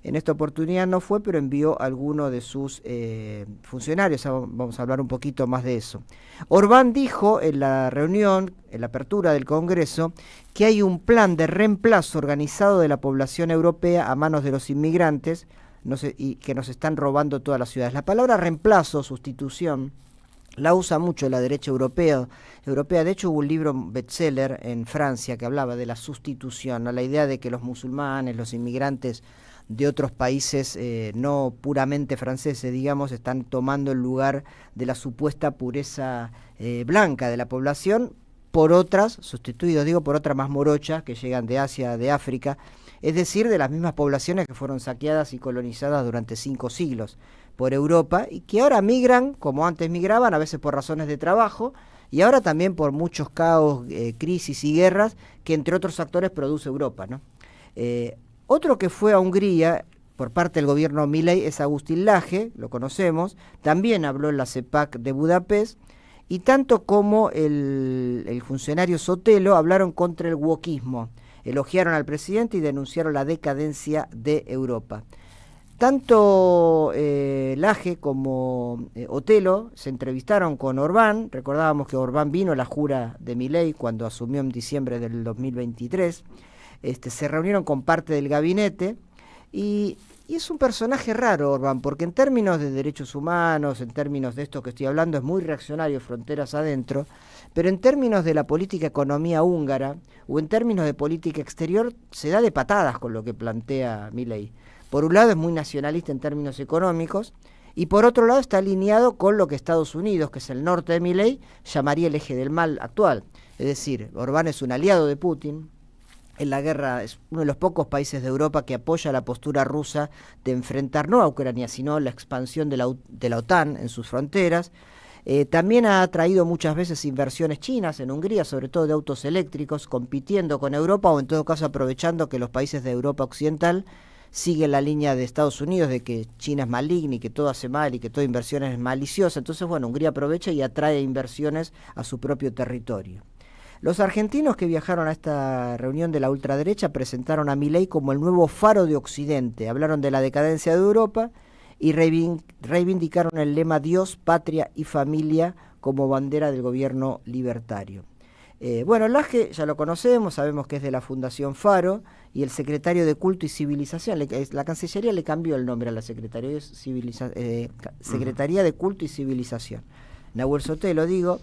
Speaker 3: En esta oportunidad no fue, pero envió a alguno de sus funcionarios. Vamos a hablar un poquito más de eso. Orbán dijo en la reunión, en la apertura del Congreso, que hay un plan de reemplazo organizado de la población europea a manos de los inmigrantes, y que nos están robando todas las ciudades. La palabra reemplazo, sustitución, la usa mucho la derecha europea. De hecho, hubo un libro bestseller en Francia que hablaba de la sustitución, la idea de que los musulmanes, los inmigrantes de otros países no puramente franceses, digamos, están tomando el lugar de la supuesta pureza blanca de la población por otras, sustituidos, por otras más morochas que llegan de Asia, de África, es decir, de las mismas poblaciones que fueron saqueadas y colonizadas durante 5 siglos por Europa y que ahora migran, como antes migraban, a veces por razones de trabajo y ahora también por muchos caos, crisis y guerras que entre otros actores produce Europa, ¿no? Otro que fue a Hungría por parte del gobierno Milei es Agustín Laje, lo conocemos, también habló en la CEPAC de Budapest y tanto como el funcionario Sotelo hablaron contra el wokismo, elogiaron al presidente y denunciaron la decadencia de Europa. Tanto Laje como Otelo se entrevistaron con Orbán. Recordábamos que Orbán vino a la jura de Milei cuando asumió en diciembre del 2023. Se reunieron con parte del gabinete y es un personaje raro Orbán, porque en términos de derechos humanos, en términos de esto que estoy hablando, es muy reaccionario, fronteras adentro, pero en términos de la política economía húngara o en términos de política exterior se da de patadas con lo que plantea Milei. Por un lado es muy nacionalista en términos económicos y por otro lado está alineado con lo que Estados Unidos, que es el norte de Milei, llamaría el eje del mal actual. Es decir, Orbán es un aliado de Putin. En la guerra es uno de los pocos países de Europa que apoya la postura rusa de enfrentar no a Ucrania, sino la expansión de la OTAN en sus fronteras. También ha atraído muchas veces inversiones chinas en Hungría, sobre todo de autos eléctricos, compitiendo con Europa o en todo caso aprovechando que los países de Europa Occidental siguen la línea de Estados Unidos de que China es maligna y que todo hace mal y que toda inversión es maliciosa. Entonces, Hungría aprovecha y atrae inversiones a su propio territorio. Los argentinos que viajaron a esta reunión de la ultraderecha presentaron a Milei como el nuevo faro de Occidente. Hablaron de la decadencia de Europa y reivindicaron el lema Dios, patria y familia como bandera del gobierno libertario. Laje ya lo conocemos, sabemos que es de la Fundación Faro y el secretario de Culto y Civilización. La Cancillería le cambió el nombre a la Secretaría de Culto y Civilización. Nahuel Sotelo,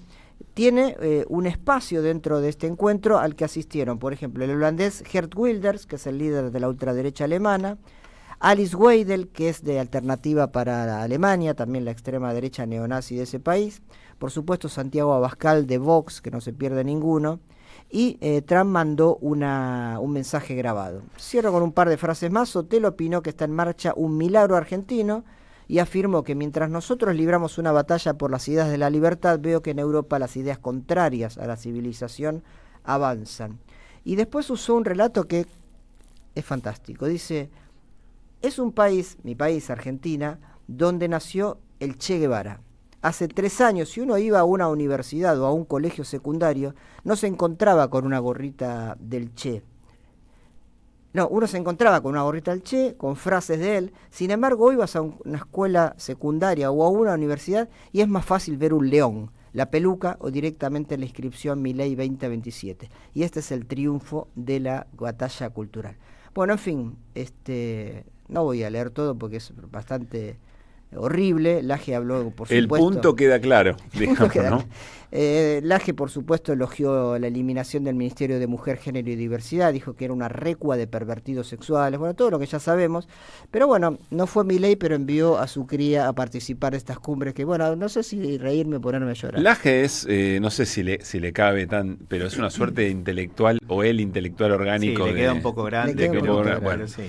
Speaker 3: tiene un espacio dentro de este encuentro al que asistieron, por ejemplo, el holandés Geert Wilders, que es el líder de la ultraderecha alemana, Alice Weidel, que es de Alternativa para Alemania, también la extrema derecha neonazi de ese país, por supuesto Santiago Abascal de Vox, que no se pierde ninguno, y Trump mandó un mensaje grabado. Cierro con un par de frases más. Sotelo opinó que está en marcha un milagro argentino y afirmó que mientras nosotros libramos una batalla por las ideas de la libertad, veo que en Europa las ideas contrarias a la civilización avanzan. Y después usó un relato que es fantástico. Dice, es un país, mi país, Argentina, donde nació el Che Guevara. Hace 3 años, si uno iba a una universidad o a un colegio secundario, no se encontraba con una gorrita del Che. No, uno se encontraba con una gorrita del Che, con frases de él. Sin embargo, hoy vas a una escuela secundaria o a una universidad y es más fácil ver un león, la peluca o directamente la inscripción Milei 2027. Y este es el triunfo de la batalla cultural. Bueno, en fin, no voy a leer todo porque es bastante horrible. Laje habló, por supuesto.
Speaker 1: El punto queda claro, digamos, ¿no?
Speaker 3: Laje, por supuesto, elogió la eliminación del Ministerio de Mujer, Género y Diversidad, dijo que era una recua de pervertidos sexuales, todo lo que ya sabemos. Pero no fue Milei, pero envió a su cría a participar de estas cumbres que, no sé si reírme o ponerme a llorar.
Speaker 1: Laje es, no sé si le cabe pero es una suerte de intelectual, o el intelectual orgánico.
Speaker 2: Sí, le queda un poco grande.
Speaker 1: Sí.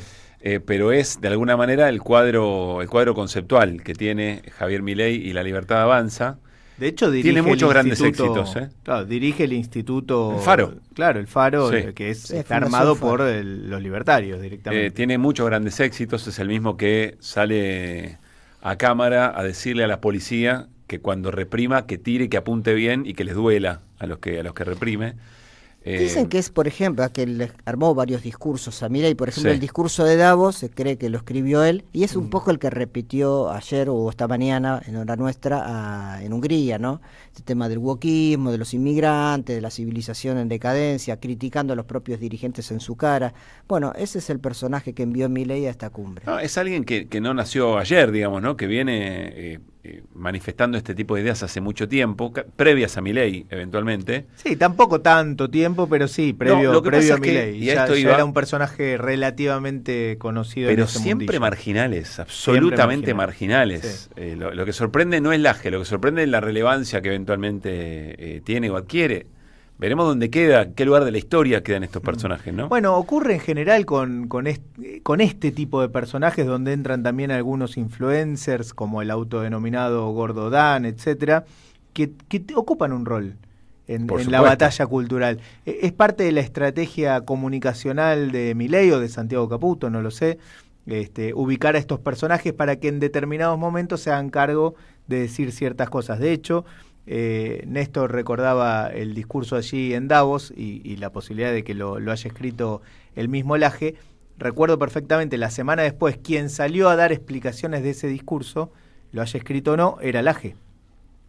Speaker 1: Pero es de alguna manera el cuadro conceptual que tiene Javier Milei y La Libertad Avanza.
Speaker 2: De hecho,
Speaker 1: tiene muchos grandes éxitos.
Speaker 2: Claro, dirige el instituto.
Speaker 1: El Faro.
Speaker 2: Claro, el Faro,
Speaker 1: sí.
Speaker 2: Que está armado por los libertarios directamente.
Speaker 1: Tiene muchos grandes éxitos. Es el mismo que sale a cámara a decirle a la policía que cuando reprima, que tire, que apunte bien y que les duela a los que reprime.
Speaker 3: Dicen que es, por ejemplo, que le armó varios discursos a Milei, por ejemplo,
Speaker 1: Sí.
Speaker 3: el discurso de Davos, se cree que lo escribió él, y es un poco el que repitió ayer o esta mañana, en hora nuestra, en Hungría, ¿no? Este tema del wokismo, de los inmigrantes, de la civilización en decadencia, criticando a los propios dirigentes en su cara. Bueno, ese es el personaje que envió Milei a esta cumbre.
Speaker 1: No, es alguien que no nació ayer, digamos, ¿no? Que viene manifestando este tipo de ideas hace mucho tiempo, previas a Milei, eventualmente.
Speaker 2: Sí, tampoco tanto tiempo, pero sí, previo,
Speaker 1: lo que
Speaker 2: previo
Speaker 1: pasa
Speaker 2: a
Speaker 1: es que,
Speaker 2: Milei.
Speaker 1: y a
Speaker 2: Ya,
Speaker 1: esto
Speaker 2: ya
Speaker 1: iba-
Speaker 2: era un personaje relativamente conocido
Speaker 1: Pero
Speaker 2: en ese
Speaker 1: siempre
Speaker 2: mundillo.
Speaker 1: marginales, absolutamente
Speaker 2: Siempre
Speaker 1: marginales. Lo que sorprende no es Laje, lo que sorprende es la relevancia que eventualmente tiene o adquiere. Veremos dónde queda, qué lugar de la historia quedan estos personajes, ¿no?
Speaker 2: Bueno, ocurre en general con este tipo de personajes, donde entran también algunos influencers, como el autodenominado Gordo Dan, etcétera, que ocupan un rol en la
Speaker 1: supuesto.
Speaker 2: batalla cultural. Es parte de la estrategia comunicacional de Milei o de Santiago Caputo, no lo sé, ubicar a estos personajes para que en determinados momentos se hagan cargo de decir ciertas cosas. De hecho, Néstor recordaba el discurso allí en Davos y la posibilidad de que lo haya escrito el mismo Laje. Recuerdo perfectamente, la semana después, quien salió a dar explicaciones de ese discurso, lo haya escrito o no, era Laje.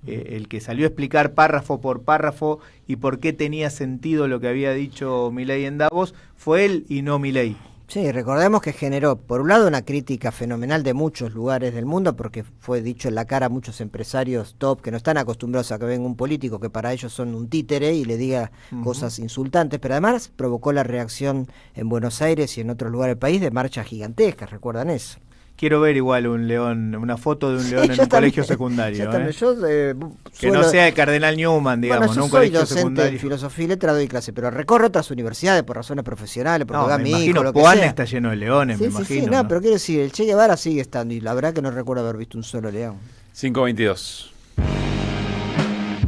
Speaker 2: El que salió a explicar párrafo por párrafo y por qué tenía sentido lo que había dicho Milei en Davos, fue él y no Milei.
Speaker 3: Sí, recordemos que generó, por un lado, una crítica fenomenal de muchos lugares del mundo, porque fue dicho en la cara a muchos empresarios top que no están acostumbrados a que venga un político que para ellos son un títere y le diga cosas insultantes, pero además provocó la reacción en Buenos Aires y en otros lugares del país de marchas gigantescas, ¿recuerdan eso?
Speaker 2: Quiero ver igual un león, una foto de un león en un colegio secundario. Que no sea el Cardenal Newman, digamos,
Speaker 3: bueno, yo
Speaker 2: ¿no? Un
Speaker 3: soy
Speaker 2: colegio
Speaker 3: docente
Speaker 2: secundario.
Speaker 3: en filosofía y letra, doy clase, pero recorro otras universidades por razones profesionales, porque
Speaker 2: No,
Speaker 3: va
Speaker 2: me
Speaker 3: mi hijo,
Speaker 2: imagino,
Speaker 3: lo que
Speaker 2: Puan
Speaker 3: sea.
Speaker 2: está lleno de leones,
Speaker 3: Sí,
Speaker 2: me
Speaker 3: sí,
Speaker 2: imagino.
Speaker 3: sí, no,
Speaker 2: ¿no?
Speaker 3: pero quiero decir, el Che Guevara sigue estando y la verdad que no recuerdo haber visto un solo león.
Speaker 1: 5:22.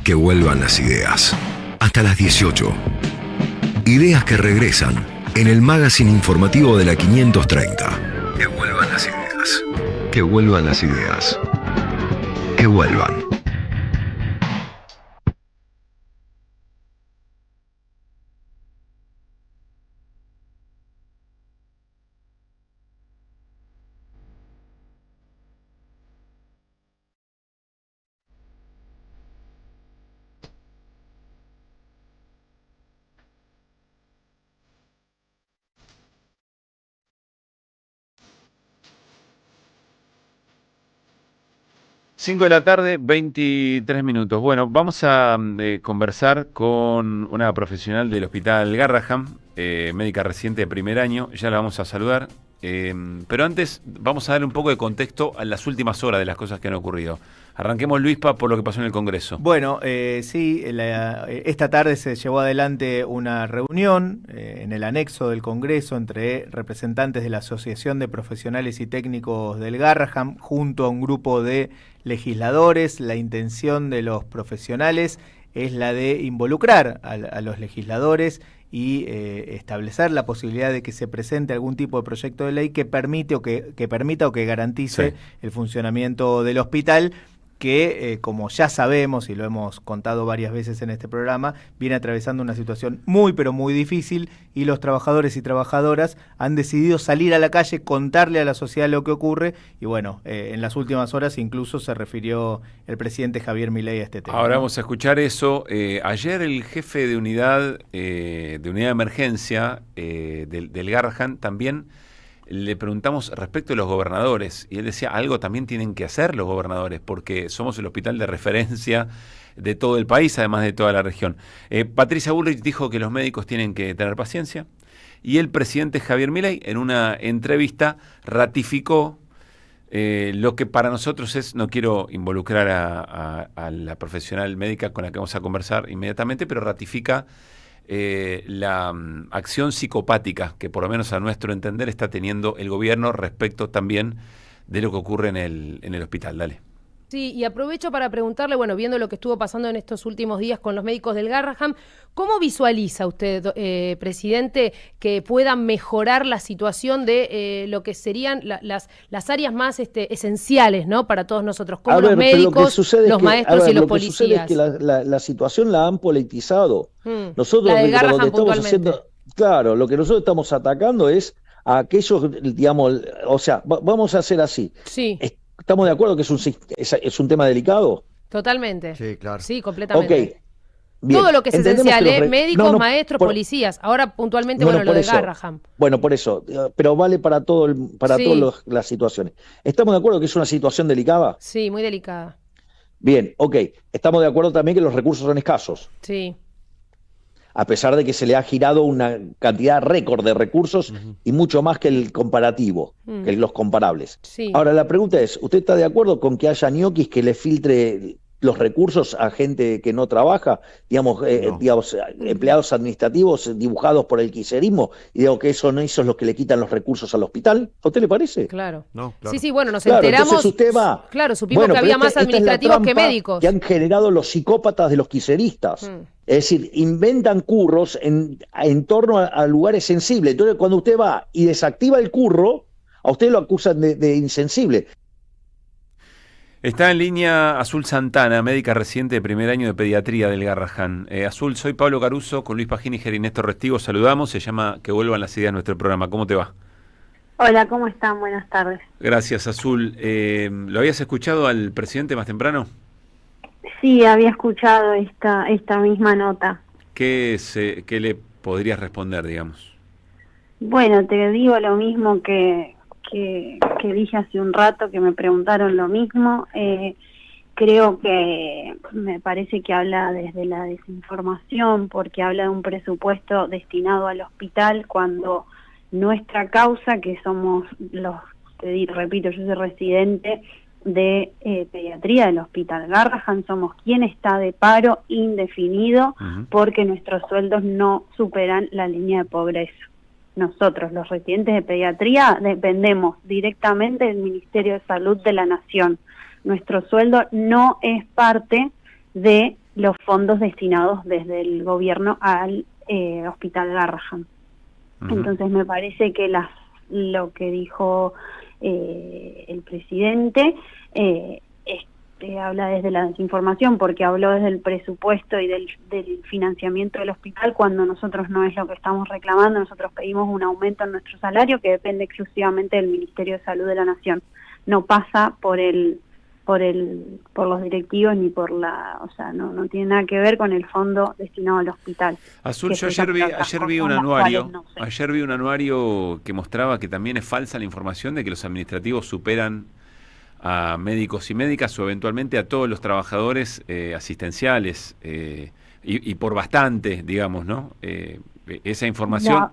Speaker 12: Que vuelvan las ideas. Hasta las 18. Ideas que regresan en el magazine informativo de la 530. Que vuelvan las ideas. Que vuelvan las ideas. Que vuelvan.
Speaker 1: Cinco de la tarde, 23 minutos. Bueno, vamos a conversar con una profesional del Hospital Garrahan, médica residente de primer año. Ya la vamos a saludar. Pero antes vamos a darle un poco de contexto a las últimas horas de las cosas que han ocurrido. Arranquemos, Luispa, por lo que pasó en el Congreso.
Speaker 2: Bueno, sí, esta tarde se llevó adelante una reunión en el anexo del Congreso entre representantes de la Asociación de Profesionales y Técnicos del Garrahan junto a un grupo de legisladores. La intención de los profesionales es la de involucrar a los legisladores y establecer la posibilidad de que se presente algún tipo de proyecto de ley que permita o que garantice el funcionamiento del hospital, que como ya sabemos y lo hemos contado varias veces en este programa, viene atravesando una situación muy pero muy difícil y los trabajadores y trabajadoras han decidido salir a la calle, contarle a la sociedad lo que ocurre y bueno, en las últimas horas incluso se refirió el presidente Javier Milei a este tema.
Speaker 1: Ahora vamos a escuchar eso. Ayer el jefe de unidad de emergencia del Garrahan también le preguntamos respecto de los gobernadores y él decía, algo también tienen que hacer los gobernadores porque somos el hospital de referencia de todo el país, además de toda la región. Patricia Bullrich dijo que los médicos tienen que tener paciencia y el presidente Javier Milei en una entrevista ratificó lo que para nosotros es, no quiero involucrar a la profesional médica con la que vamos a conversar inmediatamente, pero ratifica la acción psicopática que por lo menos a nuestro entender está teniendo el gobierno respecto también de lo que ocurre en el hospital. Dale.
Speaker 6: Sí, y aprovecho para preguntarle, bueno, viendo lo que estuvo pasando en estos últimos días con los médicos del Garrahan, ¿cómo visualiza usted, presidente, que puedan mejorar la situación de lo que serían las áreas más esenciales, ¿no, para todos nosotros, como los médicos, los maestros y los policías?
Speaker 7: Lo que sucede es que la situación la han politizado. Nosotros
Speaker 6: la del Garrahan
Speaker 7: estamos
Speaker 6: puntualmente.
Speaker 7: haciendo, claro, lo que nosotros estamos atacando es a aquellos, digamos, o sea, vamos a hacer así.
Speaker 6: Sí.
Speaker 7: ¿Estamos de acuerdo que es un tema delicado?
Speaker 6: Totalmente.
Speaker 7: Sí, claro.
Speaker 6: Sí, completamente.
Speaker 7: Ok. Bien.
Speaker 6: Todo lo que es
Speaker 7: Entendemos
Speaker 6: esencial,
Speaker 7: que
Speaker 6: médicos, maestros, policías. Ahora puntualmente,
Speaker 7: Bueno,
Speaker 6: lo
Speaker 7: por
Speaker 6: de
Speaker 7: eso.
Speaker 6: Garrahan.
Speaker 7: Bueno, por eso, pero vale para
Speaker 6: Sí.
Speaker 7: todas las situaciones. ¿Estamos de acuerdo que es una situación delicada?
Speaker 6: Sí, muy delicada.
Speaker 7: Bien, ok. Estamos de acuerdo también que los recursos son escasos,
Speaker 6: Sí.
Speaker 7: a pesar de que se le ha girado una cantidad récord de recursos y mucho más que el comparativo, que los comparables.
Speaker 6: Sí.
Speaker 7: Ahora, la pregunta es, ¿usted está de acuerdo con que haya ñoquis que le filtre los recursos a gente que no trabaja, digamos, empleados administrativos dibujados por el kirchnerismo, y digo que eso es lo que le quitan los recursos al hospital? ¿A usted le parece?
Speaker 6: Claro.
Speaker 7: No,
Speaker 6: Sí, sí, bueno, nos
Speaker 7: Claro,
Speaker 6: enteramos.
Speaker 7: entonces usted va.
Speaker 6: Claro, supimos
Speaker 7: Bueno,
Speaker 6: que
Speaker 7: pero
Speaker 6: había más
Speaker 7: esta es la
Speaker 6: administrativos que
Speaker 7: trampa
Speaker 6: médicos.
Speaker 7: que han generado los psicópatas de los kirchneristas. Es decir, inventan curros en torno a lugares sensibles. Entonces, cuando usted va y desactiva el curro, a usted lo acusan de insensible.
Speaker 1: Está en línea Azul Santana, médica residente de primer año de pediatría del Garrahan. Azul, soy Pablo Caruso, con Luis Pagíniger y Néstor Restivo. Saludamos, se llama Que vuelvan las ideas a nuestro programa. ¿Cómo te va?
Speaker 23: Hola, ¿cómo están? Buenas tardes.
Speaker 1: Gracias, Azul. ¿Lo habías escuchado al presidente más temprano?
Speaker 23: Sí, había escuchado esta misma nota.
Speaker 1: ¿Qué le podrías responder, digamos?
Speaker 23: Bueno, te digo lo mismo que dije hace un rato, que me preguntaron lo mismo. Creo que me parece que habla desde la desinformación, porque habla de un presupuesto destinado al hospital cuando nuestra causa, que somos repito, yo soy residente de pediatría del Hospital Garrahan, somos quien está de paro indefinido porque nuestros sueldos no superan la línea de pobreza. Nosotros, los residentes de pediatría, dependemos directamente del Ministerio de Salud de la Nación. Nuestro sueldo no es parte de los fondos destinados desde el gobierno al Hospital Garrahan. Entonces me parece que lo que dijo el presidente habla desde la desinformación, porque habló desde el presupuesto y del financiamiento del hospital, cuando nosotros no es lo que estamos reclamando. Nosotros pedimos un aumento en nuestro salario que depende exclusivamente del Ministerio de Salud de la Nación. No pasa por los directivos ni por o sea, no tiene nada que ver con el fondo destinado al hospital.
Speaker 1: Azul, yo ayer vi un anuario que mostraba que también es falsa la información de que los administrativos superan a médicos y médicas o eventualmente a todos los trabajadores asistenciales y por bastante, digamos, ¿no? Esa información...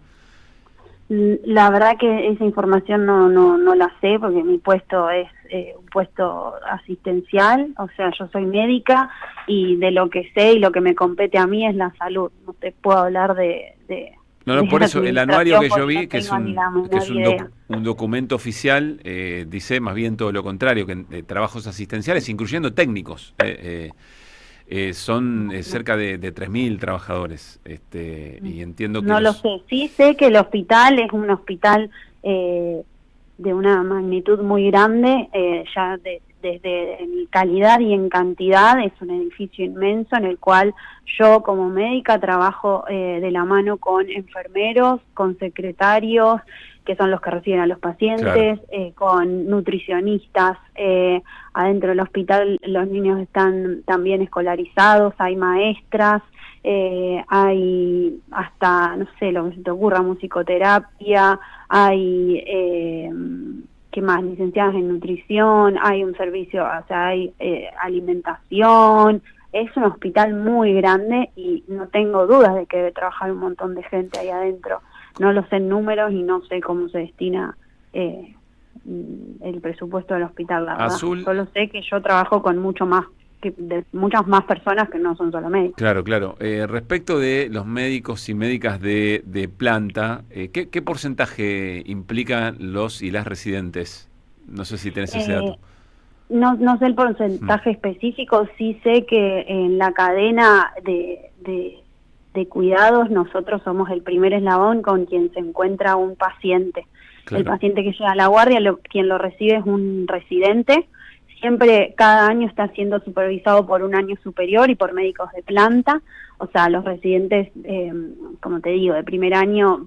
Speaker 23: La verdad que esa información no la sé, porque mi puesto es un puesto asistencial, o sea, yo soy médica y de lo que sé y lo que me compete a mí es la salud. No te puedo hablar de
Speaker 1: No, por eso el anuario que yo vi, que es un
Speaker 23: idea.
Speaker 1: documento oficial, dice más bien todo lo contrario, que trabajos asistenciales, incluyendo técnicos, son cerca de 3.000 trabajadores, y entiendo que...
Speaker 23: No lo sé, sí sé que el hospital es un hospital de una magnitud muy grande, ya desde en calidad y en cantidad. Es un edificio inmenso en el cual yo como médica trabajo de la mano con enfermeros, con secretarios, que son los que reciben a los pacientes, con nutricionistas. Adentro del hospital los niños están también escolarizados, hay maestras, hay hasta, no sé, lo que se te ocurra, musicoterapia, hay, ¿qué más? Licenciadas en nutrición, hay un servicio, o sea, hay alimentación. Es un hospital muy grande y no tengo dudas de que debe trabajar un montón de gente ahí adentro. No lo sé en números y no sé cómo se destina el presupuesto del hospital, la verdad.
Speaker 1: Azul.
Speaker 23: Solo sé que yo trabajo con muchas más personas que no son solo médicos.
Speaker 1: Claro. Respecto de los médicos y médicas de planta, ¿qué porcentaje implican los y las residentes? No sé si tenés ese dato.
Speaker 23: no sé el porcentaje específico, sí sé que en la cadena de cuidados nosotros somos el primer eslabón con quien se encuentra un paciente. Claro. El paciente que llega a la guardia, quien lo recibe es un residente. Siempre, cada año está siendo supervisado por un año superior y por médicos de planta. O sea, los residentes, como te digo, de primer año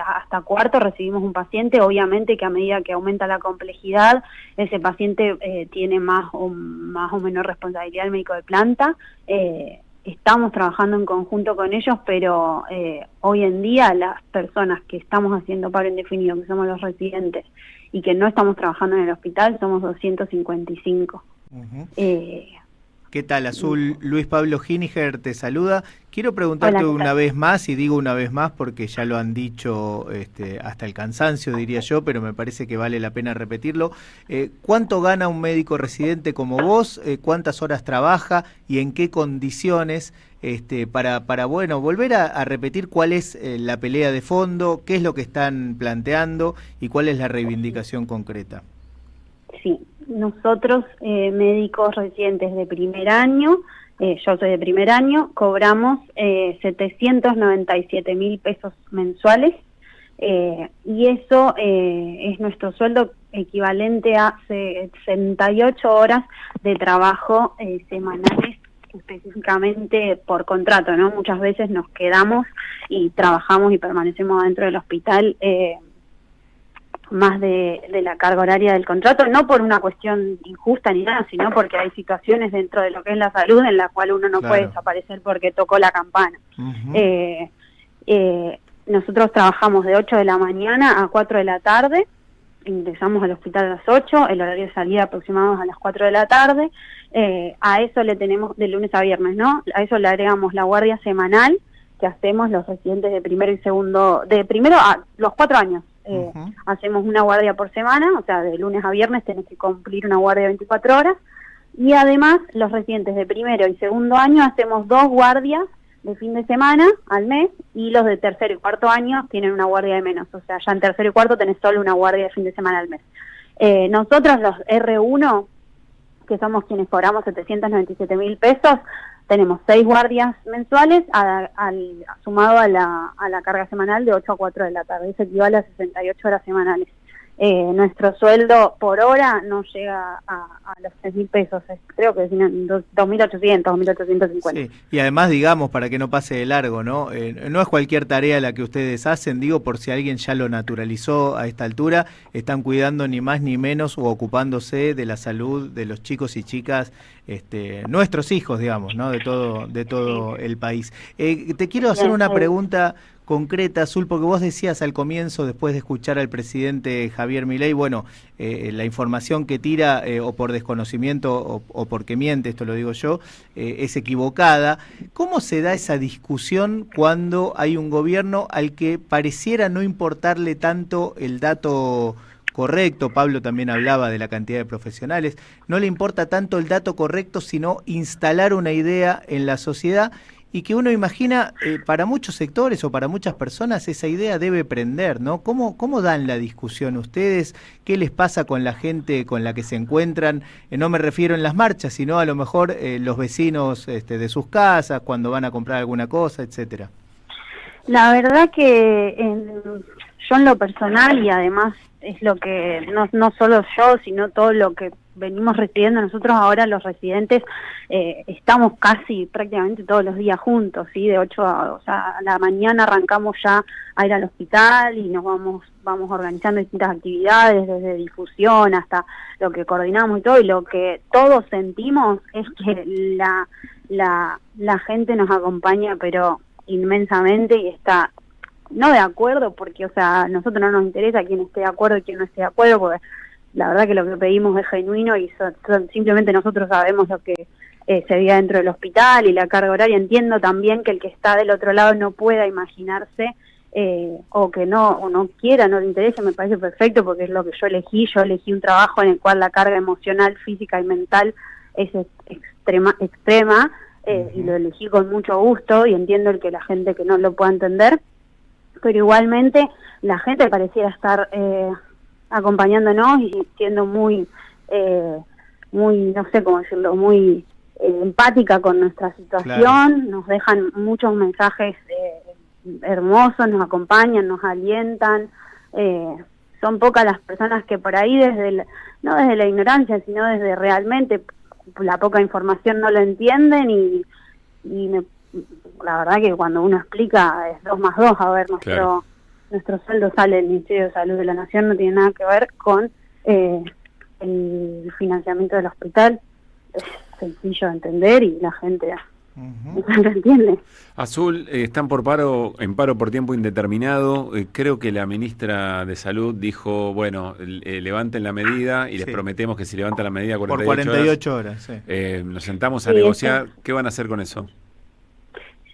Speaker 23: hasta cuarto recibimos un paciente. Obviamente que a medida que aumenta la complejidad, ese paciente tiene más o menor responsabilidad del médico de planta. Estamos trabajando en conjunto con ellos, pero hoy en día las personas que estamos haciendo paro indefinido, que somos los residentes, y que no estamos trabajando en el hospital, somos 255.
Speaker 2: ¿Qué tal, Azul? Luis Pablo Giniger te saluda. Quiero preguntarte una vez más, y digo una vez más porque ya lo han dicho hasta el cansancio, diría yo, pero me parece que vale la pena repetirlo. ¿Cuánto gana un médico residente como vos? ¿Cuántas horas trabaja? ¿Y en qué condiciones? Para bueno, volver a repetir cuál es la pelea de fondo, qué es lo que están planteando y cuál es la reivindicación concreta.
Speaker 23: Sí, nosotros médicos residentes de primer año, yo soy de primer año, cobramos 797.000 pesos mensuales y eso es nuestro sueldo equivalente a 68 horas de trabajo semanales, específicamente por contrato, ¿no? Muchas veces nos quedamos y trabajamos y permanecemos dentro del hospital más de la carga horaria del contrato, no por una cuestión injusta ni nada, sino porque hay situaciones dentro de lo que es la salud en la cual uno no puede desaparecer porque tocó la campana. Nosotros trabajamos de 8 de la mañana a 4 de la tarde, ingresamos al hospital a las 8, el horario de salida aproximado a las 4 de la tarde, a eso le tenemos de lunes a viernes, ¿no? A eso le agregamos la guardia semanal que hacemos los residentes de primero y segundo, de primero a los 4 años. Hacemos una guardia por semana, o sea, de lunes a viernes tenés que cumplir una guardia de 24 horas, y además los residentes de primero y segundo año hacemos 2 guardias de fin de semana al mes, y los de tercero y cuarto año tienen una guardia de menos, o sea, ya en tercero y cuarto tenés solo una guardia de fin de semana al mes. Nosotros los R1, que somos quienes cobramos 797.000 pesos, tenemos 6 guardias mensuales sumado a la carga semanal de 8 a 4 de la tarde. Eso equivale a 68 horas semanales. Nuestro sueldo por hora no llega a los 3.000 pesos, creo que es 2.800, 2.850.
Speaker 2: Sí, y además, digamos, para que no pase de largo, ¿no? No es cualquier tarea la que ustedes hacen, digo, por si alguien ya lo naturalizó a esta altura, están cuidando ni más ni menos o ocupándose de la salud de los chicos y chicas, nuestros hijos, digamos, ¿no? De todo el país. Te quiero hacer una pregunta concreta, Azul, porque vos decías al comienzo, después de escuchar al presidente Javier Milei, bueno, la información que tira o por desconocimiento o porque miente, esto lo digo yo, es equivocada. ¿Cómo se da esa discusión cuando hay un gobierno al que pareciera no importarle tanto el dato correcto? Pablo también hablaba de la cantidad de profesionales. No le importa tanto el dato correcto, sino instalar una idea en la sociedad, y que uno imagina, para muchos sectores o para muchas personas esa idea debe prender, ¿no? ¿Cómo dan la discusión ustedes? ¿Qué les pasa con la gente con la que se encuentran? No me refiero en las marchas, sino a lo mejor los vecinos de sus casas, cuando van a comprar alguna cosa, etcétera.
Speaker 23: La verdad que yo en lo personal, y además es lo que, no solo yo, sino todo lo que venimos recibiendo nosotros ahora, los residentes, estamos casi prácticamente todos los días juntos, ¿sí? De 8 a la mañana arrancamos ya a ir al hospital y nos vamos organizando distintas actividades, desde difusión hasta lo que coordinamos y todo, y lo que todos sentimos es que la gente nos acompaña, pero inmensamente, y está no de acuerdo, porque, o sea, a nosotros no nos interesa quién esté de acuerdo y quién no esté de acuerdo, porque la verdad que lo que pedimos es genuino y simplemente nosotros sabemos lo que se vive dentro del hospital y la carga horaria. Entiendo también que el que está del otro lado no pueda imaginarse o que no quiera, no le interese, me parece perfecto, porque es lo que yo elegí un trabajo en el cual la carga emocional, física y mental es extrema, y lo elegí con mucho gusto, y entiendo el que la gente que no lo pueda entender, pero igualmente la gente pareciera estar acompañándonos y siendo muy no sé cómo decirlo, muy empática con nuestra situación,
Speaker 2: Claro.
Speaker 23: nos dejan muchos mensajes hermosos, nos acompañan, nos alientan. Son pocas las personas que por ahí no desde la ignorancia, sino desde realmente la poca información no lo entienden y la verdad que cuando uno explica es 2 más 2, a ver,
Speaker 1: Claro.
Speaker 23: nuestro sueldo sale del Ministerio de Salud de la Nación, no tiene nada que ver con el financiamiento del hospital, es sencillo de entender y la gente no lo entiende.
Speaker 1: Azul, están en paro por tiempo indeterminado. Creo que la ministra de Salud dijo, bueno, levanten la medida y les
Speaker 2: Sí.
Speaker 1: prometemos que si levantan la medida
Speaker 2: Por
Speaker 1: 48
Speaker 2: horas, sí.
Speaker 1: nos sentamos a
Speaker 23: Sí,
Speaker 1: negociar. ¿Qué van a hacer con eso?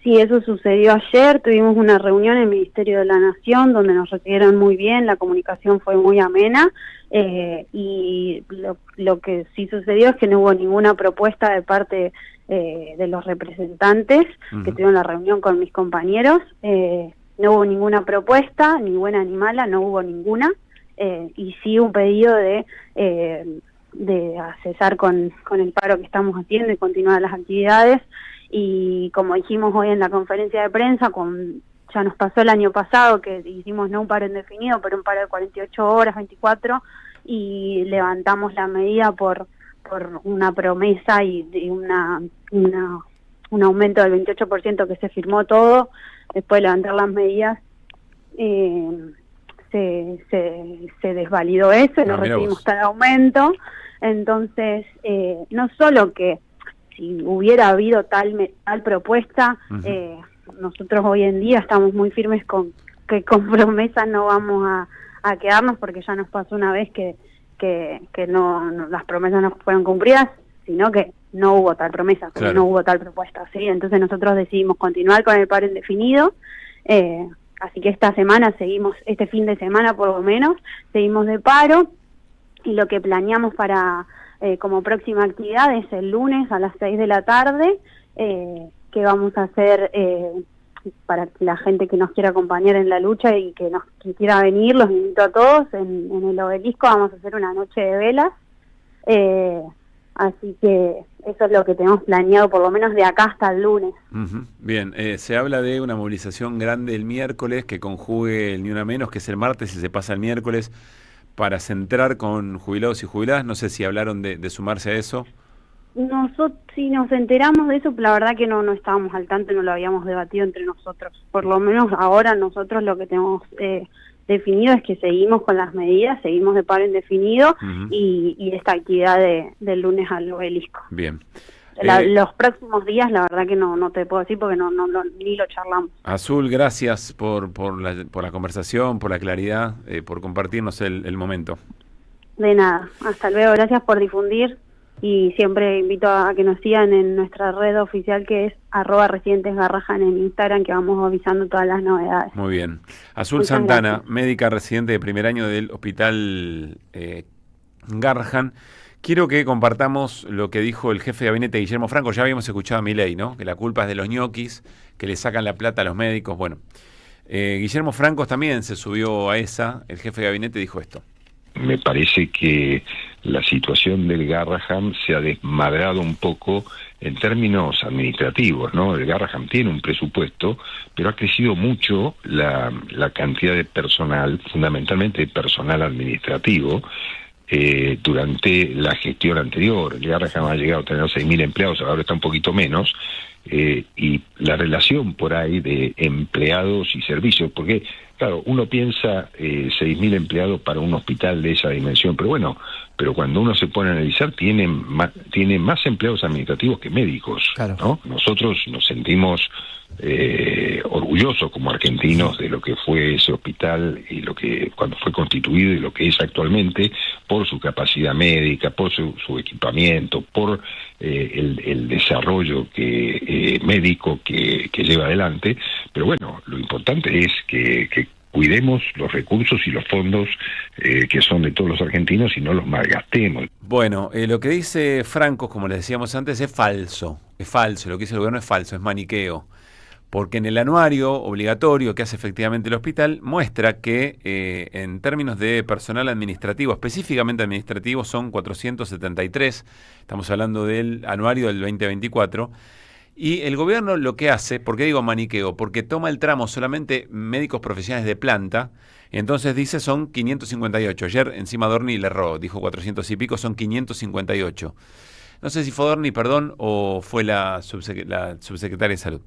Speaker 23: Sí, eso sucedió ayer, tuvimos una reunión en el Ministerio de la Nación donde nos recibieron muy bien, la comunicación fue muy amena y lo que sí sucedió es que no hubo ninguna propuesta de parte de los representantes que tuvieron la reunión con mis compañeros, no hubo ninguna propuesta, ni buena ni mala, no hubo ninguna, y sí un pedido de cesar con el paro que estamos haciendo y continuar las actividades. Y como dijimos hoy en la conferencia de prensa, ya nos pasó el año pasado que hicimos no un paro indefinido, pero un paro de 48 horas, 24, y levantamos la medida por una promesa y un aumento del 28% que se firmó todo. Después de levantar las medidas se desvalidó eso y no recibimos tal aumento. Entonces, no solo que si hubiera habido tal propuesta, nosotros hoy en día estamos muy firmes con que con promesas no vamos a quedarnos, porque ya nos pasó una vez que no las promesas no fueron cumplidas, sino que no hubo tal promesa,
Speaker 1: Claro.
Speaker 23: no hubo tal propuesta, ¿sí? Entonces nosotros decidimos continuar con el paro indefinido, así que este fin de semana por lo menos, seguimos de paro, y lo que planeamos como próxima actividad es el lunes a las 6 de la tarde, que vamos a hacer para la gente que nos quiera acompañar en la lucha y que quiera venir, los invito a todos, en el Obelisco vamos a hacer una noche de velas, así que eso es lo que tenemos planeado por lo menos de acá hasta el lunes.
Speaker 1: Bien, se habla de una movilización grande el miércoles que conjugue el Ni Una Menos, que es el martes y se pasa el miércoles, para centrar con jubilados y jubiladas. No sé si hablaron de sumarse a eso.
Speaker 23: Nosotros sí nos enteramos de eso, pero la verdad que no estábamos al tanto, no lo habíamos debatido entre nosotros. Por lo menos ahora nosotros lo que tenemos definido es que seguimos con las medidas, seguimos de paro indefinido y esta actividad del lunes al Obelisco.
Speaker 1: Bien.
Speaker 23: Los próximos días la verdad que no te puedo decir porque ni lo charlamos.
Speaker 1: Azul, gracias por la conversación, por la claridad, por compartirnos el momento.
Speaker 23: De nada, hasta luego, gracias por difundir y siempre invito a que nos sigan en nuestra red oficial que es @residentesgarrahan en Instagram, que vamos avisando todas las novedades.
Speaker 1: Muy bien. Azul
Speaker 23: Muchas
Speaker 1: Santana,
Speaker 23: gracias.
Speaker 1: médica residente de primer año del Hospital Garrahan. Quiero que compartamos lo que dijo el jefe de gabinete Guillermo Franco. Ya habíamos escuchado a Milei, ¿no? Que la culpa es de los ñoquis, que le sacan la plata a los médicos. Bueno, Guillermo Franco también se subió a esa. El jefe de gabinete dijo esto.
Speaker 8: Me parece que la situación del Garrahan se ha desmadrado un poco en términos administrativos, ¿no? El Garrahan tiene un presupuesto, pero ha crecido mucho la cantidad de personal, fundamentalmente de personal administrativo, durante la gestión anterior. El Garrahan ha llegado a tener 6.000 empleados, ahora está un poquito menos, y la relación por ahí de empleados y servicios, porque claro, uno piensa 6.000 empleados para un hospital de esa dimensión, pero cuando uno se pone a analizar, tiene más empleados administrativos que médicos, ¿no? Nosotros nos sentimos orgullosos como argentinos de lo que fue ese hospital y lo que cuando fue constituido y lo que es actualmente, por su capacidad médica, por su equipamiento, por el desarrollo médico que lleva adelante. Pero bueno, lo importante es que cuidemos los recursos y los fondos que son de todos los argentinos y no los malgastemos.
Speaker 1: Bueno, lo que dice Franco, como les decíamos antes, es falso. Es falso. Lo que dice el gobierno es falso, es maniqueo. Porque en el anuario obligatorio que hace efectivamente el hospital muestra que en términos de personal administrativo, específicamente administrativo, son 473, estamos hablando del anuario del 2024, y el gobierno lo que hace, ¿por qué digo maniqueo? Porque toma el tramo solamente médicos profesionales de planta, entonces dice son 558, ayer encima Dorni le erró, dijo 400 y pico, son 558. No sé si fue Dorni, perdón, o fue la subsecretaria de Salud.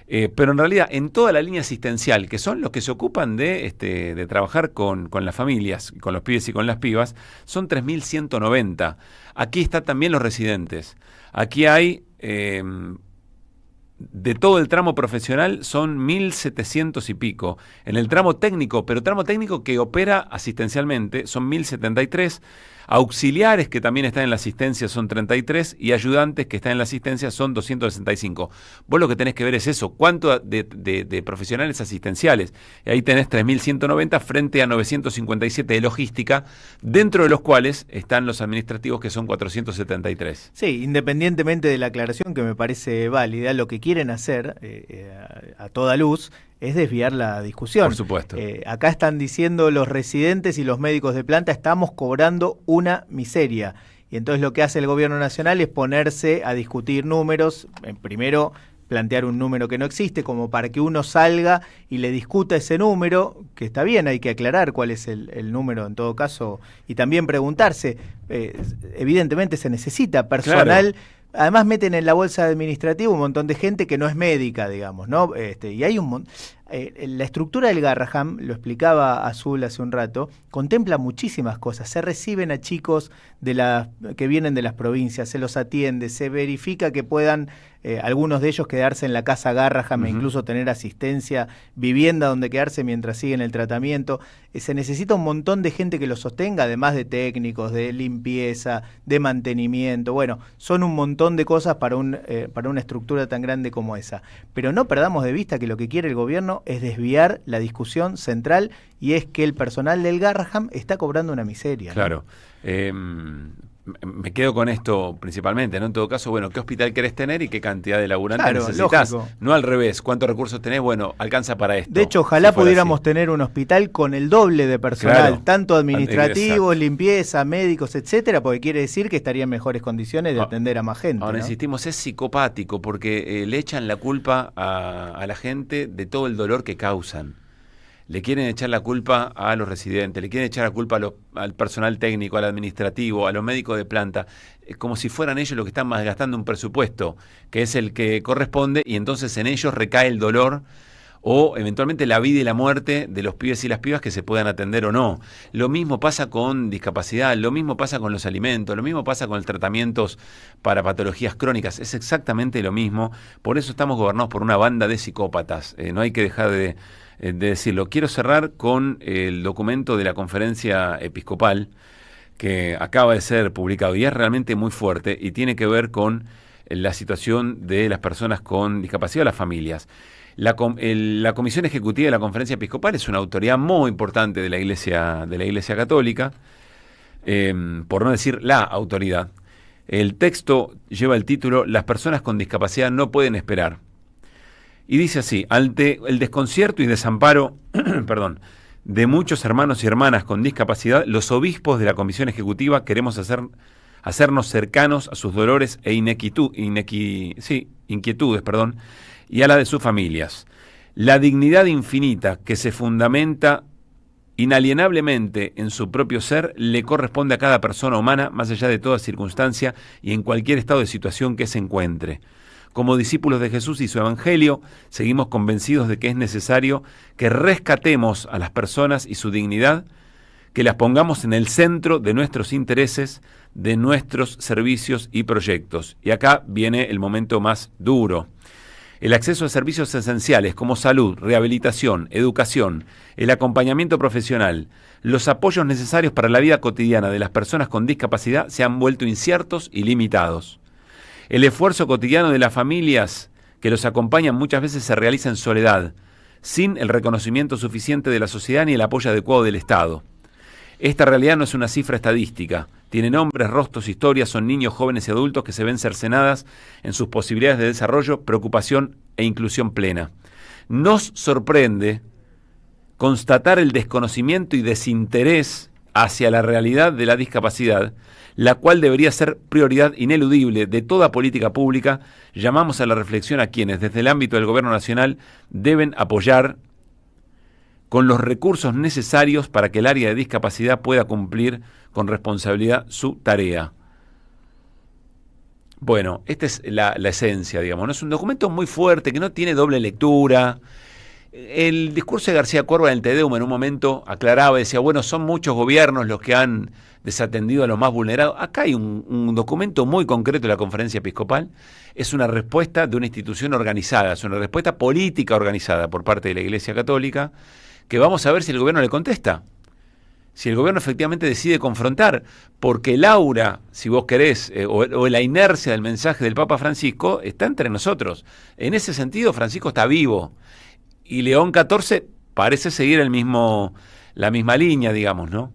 Speaker 1: Pero en realidad, en toda la línea asistencial, que son los que se ocupan de trabajar con las familias, con los pibes y con las pibas, son 3.190. Aquí están también los residentes. Aquí hay, de todo el tramo profesional, son 1.700 y pico. En el tramo técnico, pero tramo técnico que opera asistencialmente, son 1.073. Auxiliares que también están en la asistencia son 33 y ayudantes que están en la asistencia son 265. Vos lo que tenés que ver es eso, cuánto de profesionales asistenciales. Y ahí tenés 3.190 frente a 957 de logística, dentro de los cuales están los administrativos que son 473.
Speaker 2: Sí, independientemente de la aclaración que me parece válida, lo que quieren hacer a toda luz es desviar la discusión.
Speaker 1: Por supuesto.
Speaker 2: Acá están diciendo los residentes y los médicos de planta estamos cobrando una miseria. Y entonces lo que hace el gobierno nacional es ponerse a discutir números. Primero plantear un número que no existe, como para que uno salga y le discuta ese número, que está bien, hay que aclarar cuál es el número en todo caso, y también preguntarse, evidentemente se necesita personal. Claro. Además meten en la bolsa administrativa un montón de gente que no es médica, digamos, ¿no? Y hay la estructura del Garraham, lo explicaba Azul hace un rato, contempla muchísimas cosas. Se reciben a chicos que vienen de las provincias, se los atiende, se verifica que puedan algunos de ellos quedarse en la casa Garraham e incluso tener asistencia, vivienda donde quedarse mientras siguen el tratamiento. Se necesita un montón de gente que lo sostenga, además de técnicos, de limpieza, de mantenimiento. Bueno, son un montón de cosas para una estructura tan grande como esa. Pero no perdamos de vista que lo que quiere el gobierno es desviar la discusión central, y es que el personal del Garraham está cobrando una miseria.
Speaker 1: Claro. Me quedo con esto principalmente, ¿no? En todo caso, bueno, ¿qué hospital querés tener y qué cantidad de laburantes necesitas? Lógico. No al revés, ¿cuántos recursos tenés? Bueno, alcanza para esto.
Speaker 2: De hecho, ojalá pudiéramos tener un hospital con el doble de personal, claro, tanto administrativos, limpieza, médicos, etcétera, porque quiere decir que estaría en mejores condiciones de atender a más gente.
Speaker 1: Ahora,
Speaker 2: ¿no?
Speaker 1: insistimos, es psicopático porque le echan la culpa a la gente de todo el dolor que causan. Le quieren echar la culpa a los residentes, le quieren echar la culpa al personal técnico, al administrativo, a los médicos de planta, como si fueran ellos los que están malgastando un presupuesto, que es el que corresponde, y entonces en ellos recae el dolor o eventualmente la vida y la muerte de los pibes y las pibas que se puedan atender o no. Lo mismo pasa con discapacidad, lo mismo pasa con los alimentos, lo mismo pasa con los tratamientos para patologías crónicas, es exactamente lo mismo. Por eso estamos gobernados por una banda de psicópatas, no hay que dejar de decirlo. Quiero cerrar con el documento de la conferencia episcopal que acaba de ser publicado y es realmente muy fuerte y tiene que ver con la situación de las personas con discapacidad o las familias. La Comisión Ejecutiva de la Conferencia Episcopal es una autoridad muy importante de la Iglesia Católica, por no decir la autoridad. El texto lleva el título "Las personas con discapacidad no pueden esperar". Y dice así: ante el desconcierto y desamparo de muchos hermanos y hermanas con discapacidad, los obispos de la Comisión Ejecutiva queremos hacernos cercanos a sus dolores e inquietudes, y a la de sus familias. La dignidad infinita que se fundamenta inalienablemente en su propio ser le corresponde a cada persona humana, más allá de toda circunstancia y en cualquier estado de situación que se encuentre. Como discípulos de Jesús y su Evangelio, seguimos convencidos de que es necesario que rescatemos a las personas y su dignidad, que las pongamos en el centro de nuestros intereses, de nuestros servicios y proyectos. Y acá viene el momento más duro. El acceso a servicios esenciales como salud, rehabilitación, educación, el acompañamiento profesional, los apoyos necesarios para la vida cotidiana de las personas con discapacidad se han vuelto inciertos y limitados. El esfuerzo cotidiano de las familias que los acompañan muchas veces se realiza en soledad, sin el reconocimiento suficiente de la sociedad ni el apoyo adecuado del Estado. Esta realidad no es una cifra estadística. Tiene nombres, rostros, historias, son niños, jóvenes y adultos que se ven cercenadas en sus posibilidades de desarrollo, preocupación e inclusión plena. Nos sorprende constatar el desconocimiento y desinterés hacia la realidad de la discapacidad, la cual debería ser prioridad ineludible de toda política pública. Llamamos a la reflexión a quienes, desde el ámbito del gobierno nacional, deben apoyar con los recursos necesarios para que el área de discapacidad pueda cumplir con responsabilidad su tarea. Bueno, esta es la esencia, digamos, ¿no? Es un documento muy fuerte, que no tiene doble lectura. El discurso de García Córdoba en el Te Deum en un momento aclaraba y decía, bueno, son muchos gobiernos los que han desatendido a los más vulnerados. Acá hay un documento muy concreto de la Conferencia Episcopal. Es una respuesta de una institución organizada, es una respuesta política organizada por parte de la Iglesia Católica, que vamos a ver si el gobierno le contesta. Si el gobierno efectivamente decide confrontar, porque el aura, si vos querés, o la inercia del mensaje del Papa Francisco está entre nosotros. En ese sentido, Francisco está vivo. Y León XIV parece seguir la misma línea, digamos, ¿no?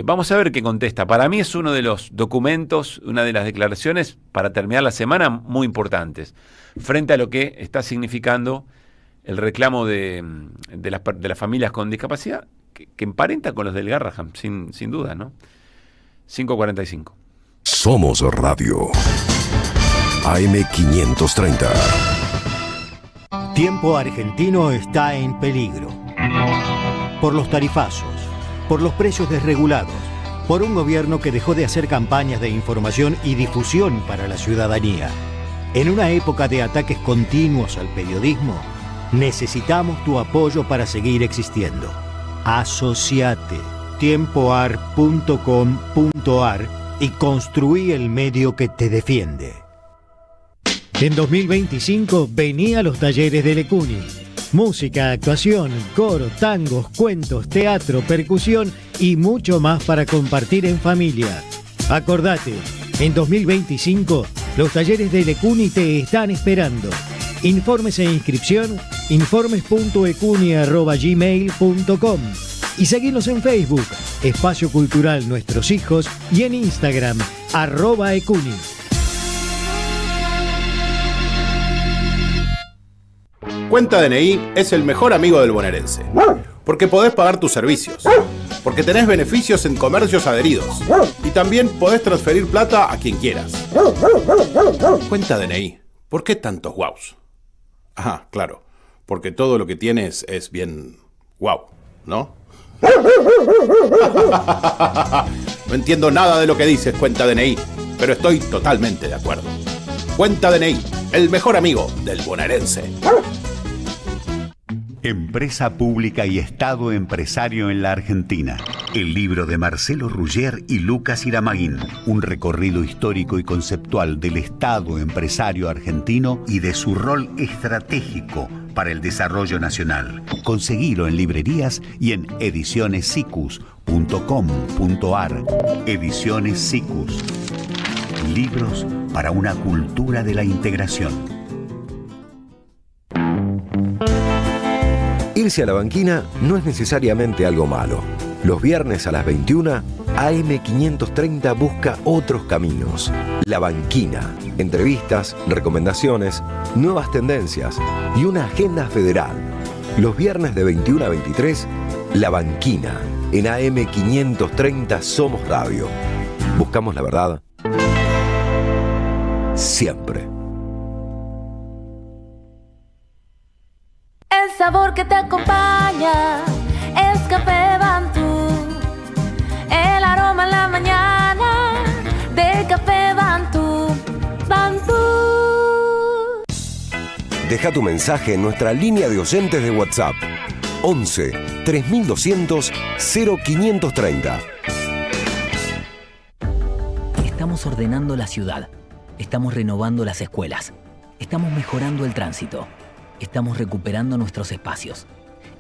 Speaker 1: Vamos a ver qué contesta. Para mí es uno de los documentos, una de las declaraciones, para terminar la semana, muy importantes, frente a lo que está significando el reclamo de las familias con discapacidad, que emparenta con los del Garraham, sin duda, ¿no? 5:45.
Speaker 12: Somos Radio. AM530.
Speaker 17: Tiempo argentino está en peligro. Por los tarifazos, por los precios desregulados, por un gobierno que dejó de hacer campañas de información y difusión para la ciudadanía. En una época de ataques continuos al periodismo, necesitamos tu apoyo para seguir existiendo. Asociate, tiempoar.com.ar y construí el medio que te defiende. En 2025 vení a los talleres de Lecuni. Música, actuación, coro, tangos, cuentos, teatro, percusión y mucho más para compartir en familia. Acordate, en 2025 los talleres de Lecuni te están esperando. Informes e inscripción, informes.ecuni@gmail.com y seguinos en Facebook, Espacio Cultural Nuestros Hijos, y en Instagram, @ecuni.
Speaker 5: Cuenta DNI es el mejor amigo del bonaerense, porque podés pagar tus servicios, porque tenés beneficios en comercios adheridos y también podés transferir plata a quien quieras. Cuenta DNI, ¿por qué tantos guaus? Ajá, claro, porque todo lo que tienes es bien guau, ¿no? No entiendo nada de lo que dices, Cuenta DNI, pero estoy totalmente de acuerdo. Cuenta DNI, el mejor amigo del bonaerense.
Speaker 9: Empresa pública y Estado empresario en la Argentina. El libro de Marcelo Ruggier y Lucas Iramaguín. Un recorrido histórico y conceptual del Estado empresario argentino y de su rol estratégico para el desarrollo nacional. Conseguilo en librerías y en edicionessicus.com.ar. Ediciones Sicus. Libros para una cultura de la integración.
Speaker 15: Irse a la banquina no es necesariamente algo malo. Los viernes a las 21, AM530 busca otros caminos. La Banquina. Entrevistas, recomendaciones, nuevas tendencias y una agenda federal. Los viernes de 21 a 23, La Banquina. En AM530 Somos Radio. Buscamos la verdad. Siempre.
Speaker 20: El sabor que te acompaña es Café Bantú. El aroma en la mañana del Café Bantú. Bantú.
Speaker 15: Deja tu mensaje en nuestra línea de oyentes de WhatsApp. 11 3200 0530.
Speaker 10: Estamos ordenando la ciudad. Estamos renovando las escuelas. Estamos mejorando el tránsito. Estamos recuperando nuestros espacios.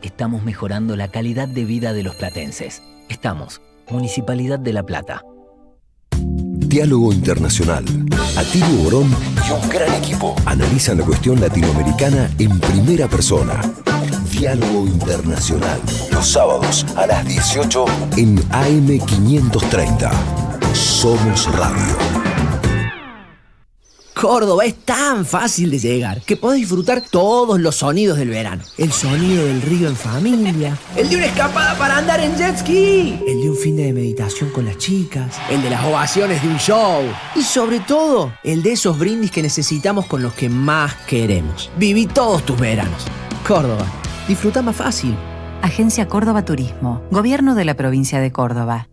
Speaker 10: Estamos mejorando la calidad de vida de los platenses. Estamos, Municipalidad de La Plata.
Speaker 12: Diálogo Internacional. Atilio Borón y un gran equipo analizan la cuestión latinoamericana en primera persona. Diálogo Internacional. Los sábados a las 18 en AM530. Somos Radio.
Speaker 11: Córdoba es tan fácil de llegar que podés disfrutar todos los sonidos del verano. El sonido del río en familia, el de una escapada para andar en jet ski, el de un fin de meditación con las chicas, el de las ovaciones de un show y sobre todo el de esos brindis que necesitamos con los que más queremos. Viví todos tus veranos. Córdoba, disfruta más fácil.
Speaker 13: Agencia Córdoba Turismo, Gobierno de la Provincia de Córdoba.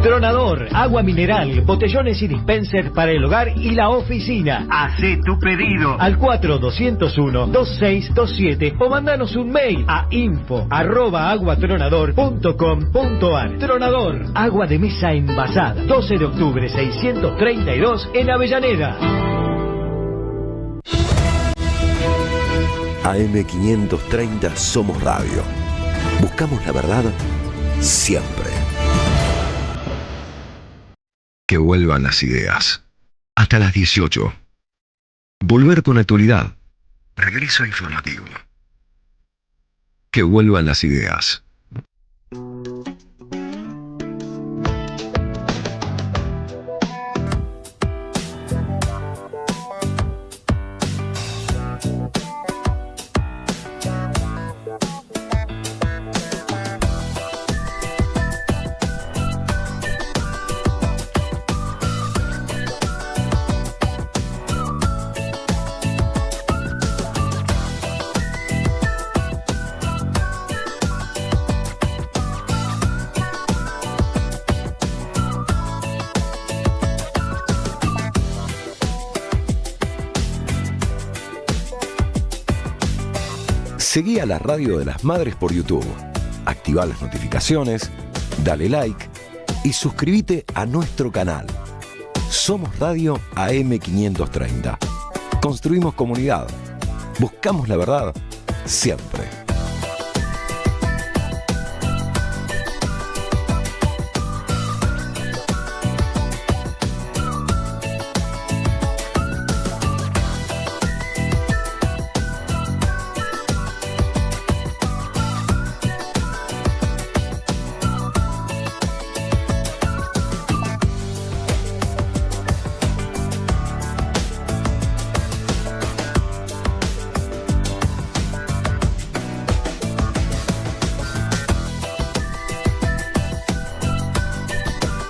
Speaker 17: Tronador, agua mineral, botellones y dispensers para el hogar y la oficina. Hacé tu pedido al 4201-2627 o mandanos un mail a info@aguatronador.com.ar. Tronador, agua de mesa envasada. 12 de octubre 632 en Avellaneda.
Speaker 15: AM530 Somos Radio. Buscamos la verdad siempre.
Speaker 12: Que vuelvan las ideas. Hasta las 18. Volver con actualidad. Regreso informativo. Que vuelvan las ideas.
Speaker 15: Seguí a la Radio de las Madres por YouTube. Activa las notificaciones, dale like y suscríbete a nuestro canal. Somos Radio AM530. Construimos comunidad. Buscamos la verdad siempre.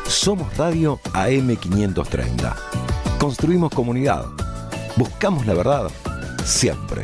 Speaker 15: Somos Radio AM530. Construimos comunidad. Buscamos la verdad siempre.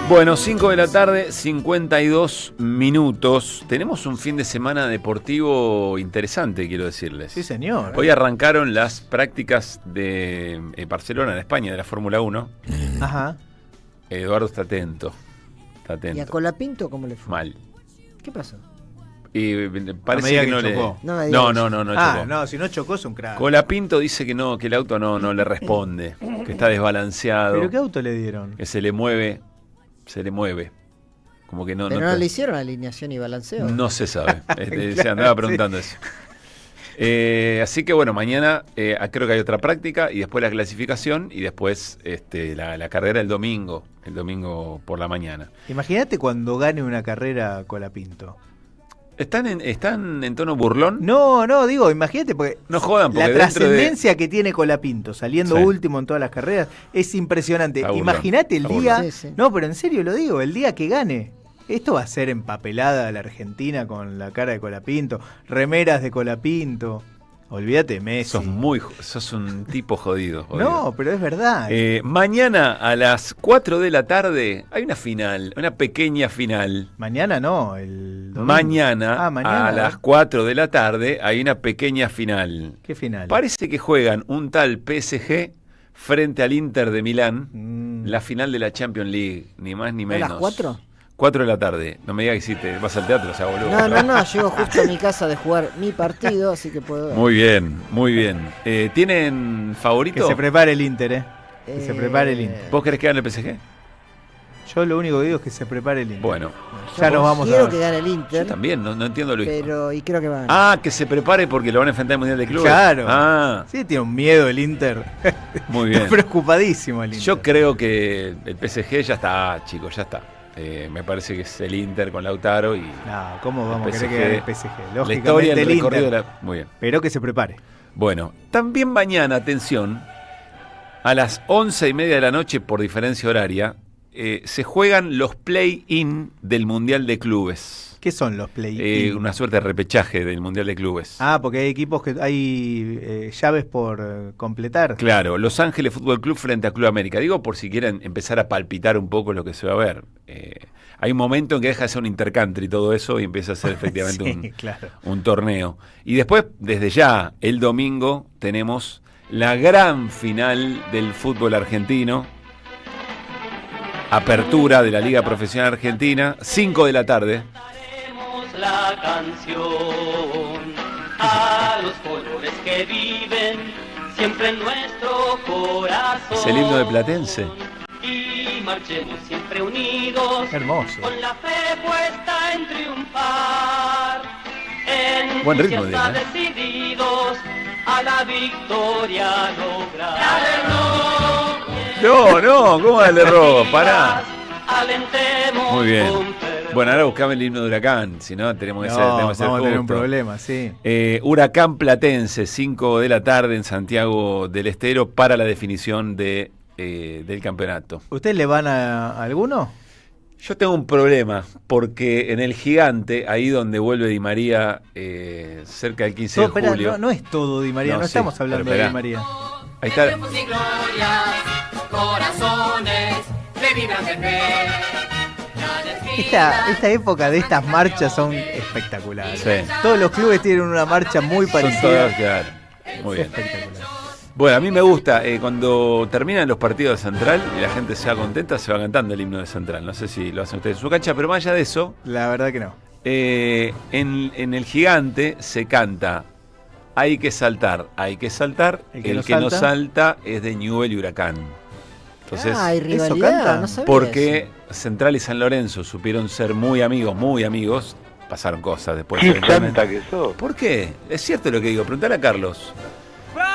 Speaker 1: Bueno, 5 de la tarde, 52 minutos. Tenemos un fin de semana deportivo interesante, quiero decirles.
Speaker 2: Sí, señor.
Speaker 1: Hoy arrancaron las prácticas de Barcelona, en España, de la Fórmula 1.
Speaker 2: Ajá.
Speaker 1: Eduardo está atento. Está atento.
Speaker 3: ¿Y a Colapinto cómo le fue?
Speaker 1: Mal.
Speaker 3: ¿Qué pasó?
Speaker 1: Y parece que no
Speaker 2: chocó.
Speaker 1: le... No chocó.
Speaker 2: No, si no chocó es un crack.
Speaker 1: Colapinto dice que no, que el auto no le responde, que está desbalanceado.
Speaker 2: ¿Pero qué auto le dieron?
Speaker 1: Que se le mueve. Como que no.
Speaker 3: ¿Pero no le hicieron alineación y balanceo?
Speaker 1: No se sabe. Se andaba preguntando eso. Así que bueno, mañana creo que hay otra práctica y después la clasificación y después la carrera el domingo por la mañana.
Speaker 2: Imagínate cuando gane una carrera Colapinto.
Speaker 1: ¿Están en tono burlón?
Speaker 2: No, digo, imagínate, porque
Speaker 1: no jodan, porque
Speaker 2: la trascendencia que tiene Colapinto saliendo último en todas las carreras es impresionante. Imagínate el día, no, pero en serio lo digo, el día que gane. Esto va a ser empapelada a la Argentina con la cara de Colapinto, remeras de Colapinto. Olvídate, Messi.
Speaker 1: Sos un tipo jodido.
Speaker 2: No, pero es verdad.
Speaker 1: Mañana a las 4 de la tarde hay una final, una pequeña final.
Speaker 2: Mañana no, el domingo.
Speaker 1: Mañana a las 4 de la tarde hay una pequeña final.
Speaker 2: ¿Qué final?
Speaker 1: Parece que juegan un tal PSG frente al Inter de Milán, la final de la Champions League, ni más ni menos.
Speaker 3: ¿A las 4?
Speaker 1: 4 de la tarde. No me digas que hiciste, vas al teatro, o sea, boludo.
Speaker 3: No, llego justo a mi casa de jugar mi partido, así que puedo ver.
Speaker 1: Muy bien. ¿Tienen favorito?
Speaker 2: Que se prepare el Inter, Que se prepare el Inter.
Speaker 1: ¿Vos querés que gane el PSG?
Speaker 2: Yo lo único que digo es que se prepare el Inter.
Speaker 1: Bueno.
Speaker 2: Ya nos vamos
Speaker 3: Quiero
Speaker 2: a
Speaker 3: que gane el Inter.
Speaker 1: Yo también, no entiendo Luis.
Speaker 3: Y creo que va a ganar.
Speaker 1: Ah, que se prepare porque lo van a enfrentar en el Mundial de Clubes.
Speaker 2: Claro.
Speaker 1: Ah.
Speaker 2: Sí, tiene un miedo el Inter.
Speaker 1: Muy bien.
Speaker 2: Preocupadísimo el Inter.
Speaker 1: Yo creo que el PSG ya está, chicos, ya está. Me parece que es el Inter con Lautaro y...
Speaker 2: No, ¿cómo vamos a
Speaker 1: PSG,
Speaker 2: querer que gane el PSG? Lógicamente
Speaker 1: la historia, el
Speaker 2: el
Speaker 1: recorrido
Speaker 2: Inter.
Speaker 1: de la... Muy bien.
Speaker 2: Pero que se prepare.
Speaker 1: Bueno, también mañana, atención, a las 11:30 de la noche, por diferencia horaria, se juegan los play-in del Mundial de Clubes.
Speaker 2: ¿Qué son los play-in?
Speaker 1: Una suerte de repechaje del Mundial de Clubes.
Speaker 2: Ah, porque hay equipos que hay llaves por completar.
Speaker 1: Claro, Los Ángeles Fútbol Club frente a Club América. Digo por si quieren empezar a palpitar un poco lo que se va a ver. Hay un momento en que deja de ser un intercountry y todo eso y empieza a ser efectivamente
Speaker 2: Sí, claro.
Speaker 1: un torneo. Y después, desde ya, el domingo, tenemos la gran final del fútbol argentino. Apertura de la Liga Profesional Argentina, 5 de la tarde.
Speaker 16: La canción a los colores que viven siempre en nuestro corazón.
Speaker 1: Es el himno de Platense.
Speaker 16: Y marchemos siempre unidos.
Speaker 2: Hermoso.
Speaker 16: Con la fe puesta en triunfar.
Speaker 1: Buen ritmo,
Speaker 16: Decididos a la victoria lograr.
Speaker 1: No, ¿cómo dale robo? Pará.
Speaker 16: Alentemos.
Speaker 1: Muy bien. Bueno, ahora buscame el himno de Huracán, si no tenemos que ser
Speaker 2: vamos a tener un
Speaker 1: justo.
Speaker 2: problema, sí.
Speaker 1: Huracán Platense, 5 de la tarde en Santiago del Estero para la definición del campeonato.
Speaker 2: ¿Ustedes le van a alguno?
Speaker 1: Yo tengo un problema, porque en el Gigante, ahí donde vuelve Di María, cerca del 15 de julio...
Speaker 2: No es todo Di María, no
Speaker 1: sí,
Speaker 2: estamos hablando de Di María.
Speaker 1: Ahí está.
Speaker 16: Corazones que vibran de fe.
Speaker 2: Esta época de estas marchas son espectaculares.
Speaker 1: Sí.
Speaker 2: Todos los clubes tienen una marcha muy parecida.
Speaker 1: Son todas, claro. Muy bien.
Speaker 2: Espectacular.
Speaker 1: Bueno, a mí me gusta, cuando terminan los partidos de Central y la gente se va contenta, se va cantando el himno de Central. No sé si lo hacen ustedes en su cancha, pero más allá de eso...
Speaker 2: La verdad que no.
Speaker 1: En el Gigante se canta hay que saltar, el que no salta es de Newell y Huracán. Entonces,
Speaker 3: hay rivalidad, no sabía
Speaker 1: porque
Speaker 3: eso.
Speaker 1: Central y San Lorenzo supieron ser muy amigos, pasaron cosas después.
Speaker 18: ¡Qué chanta que sos!
Speaker 1: ¿Por qué? Es cierto lo que digo, preguntale a Carlos.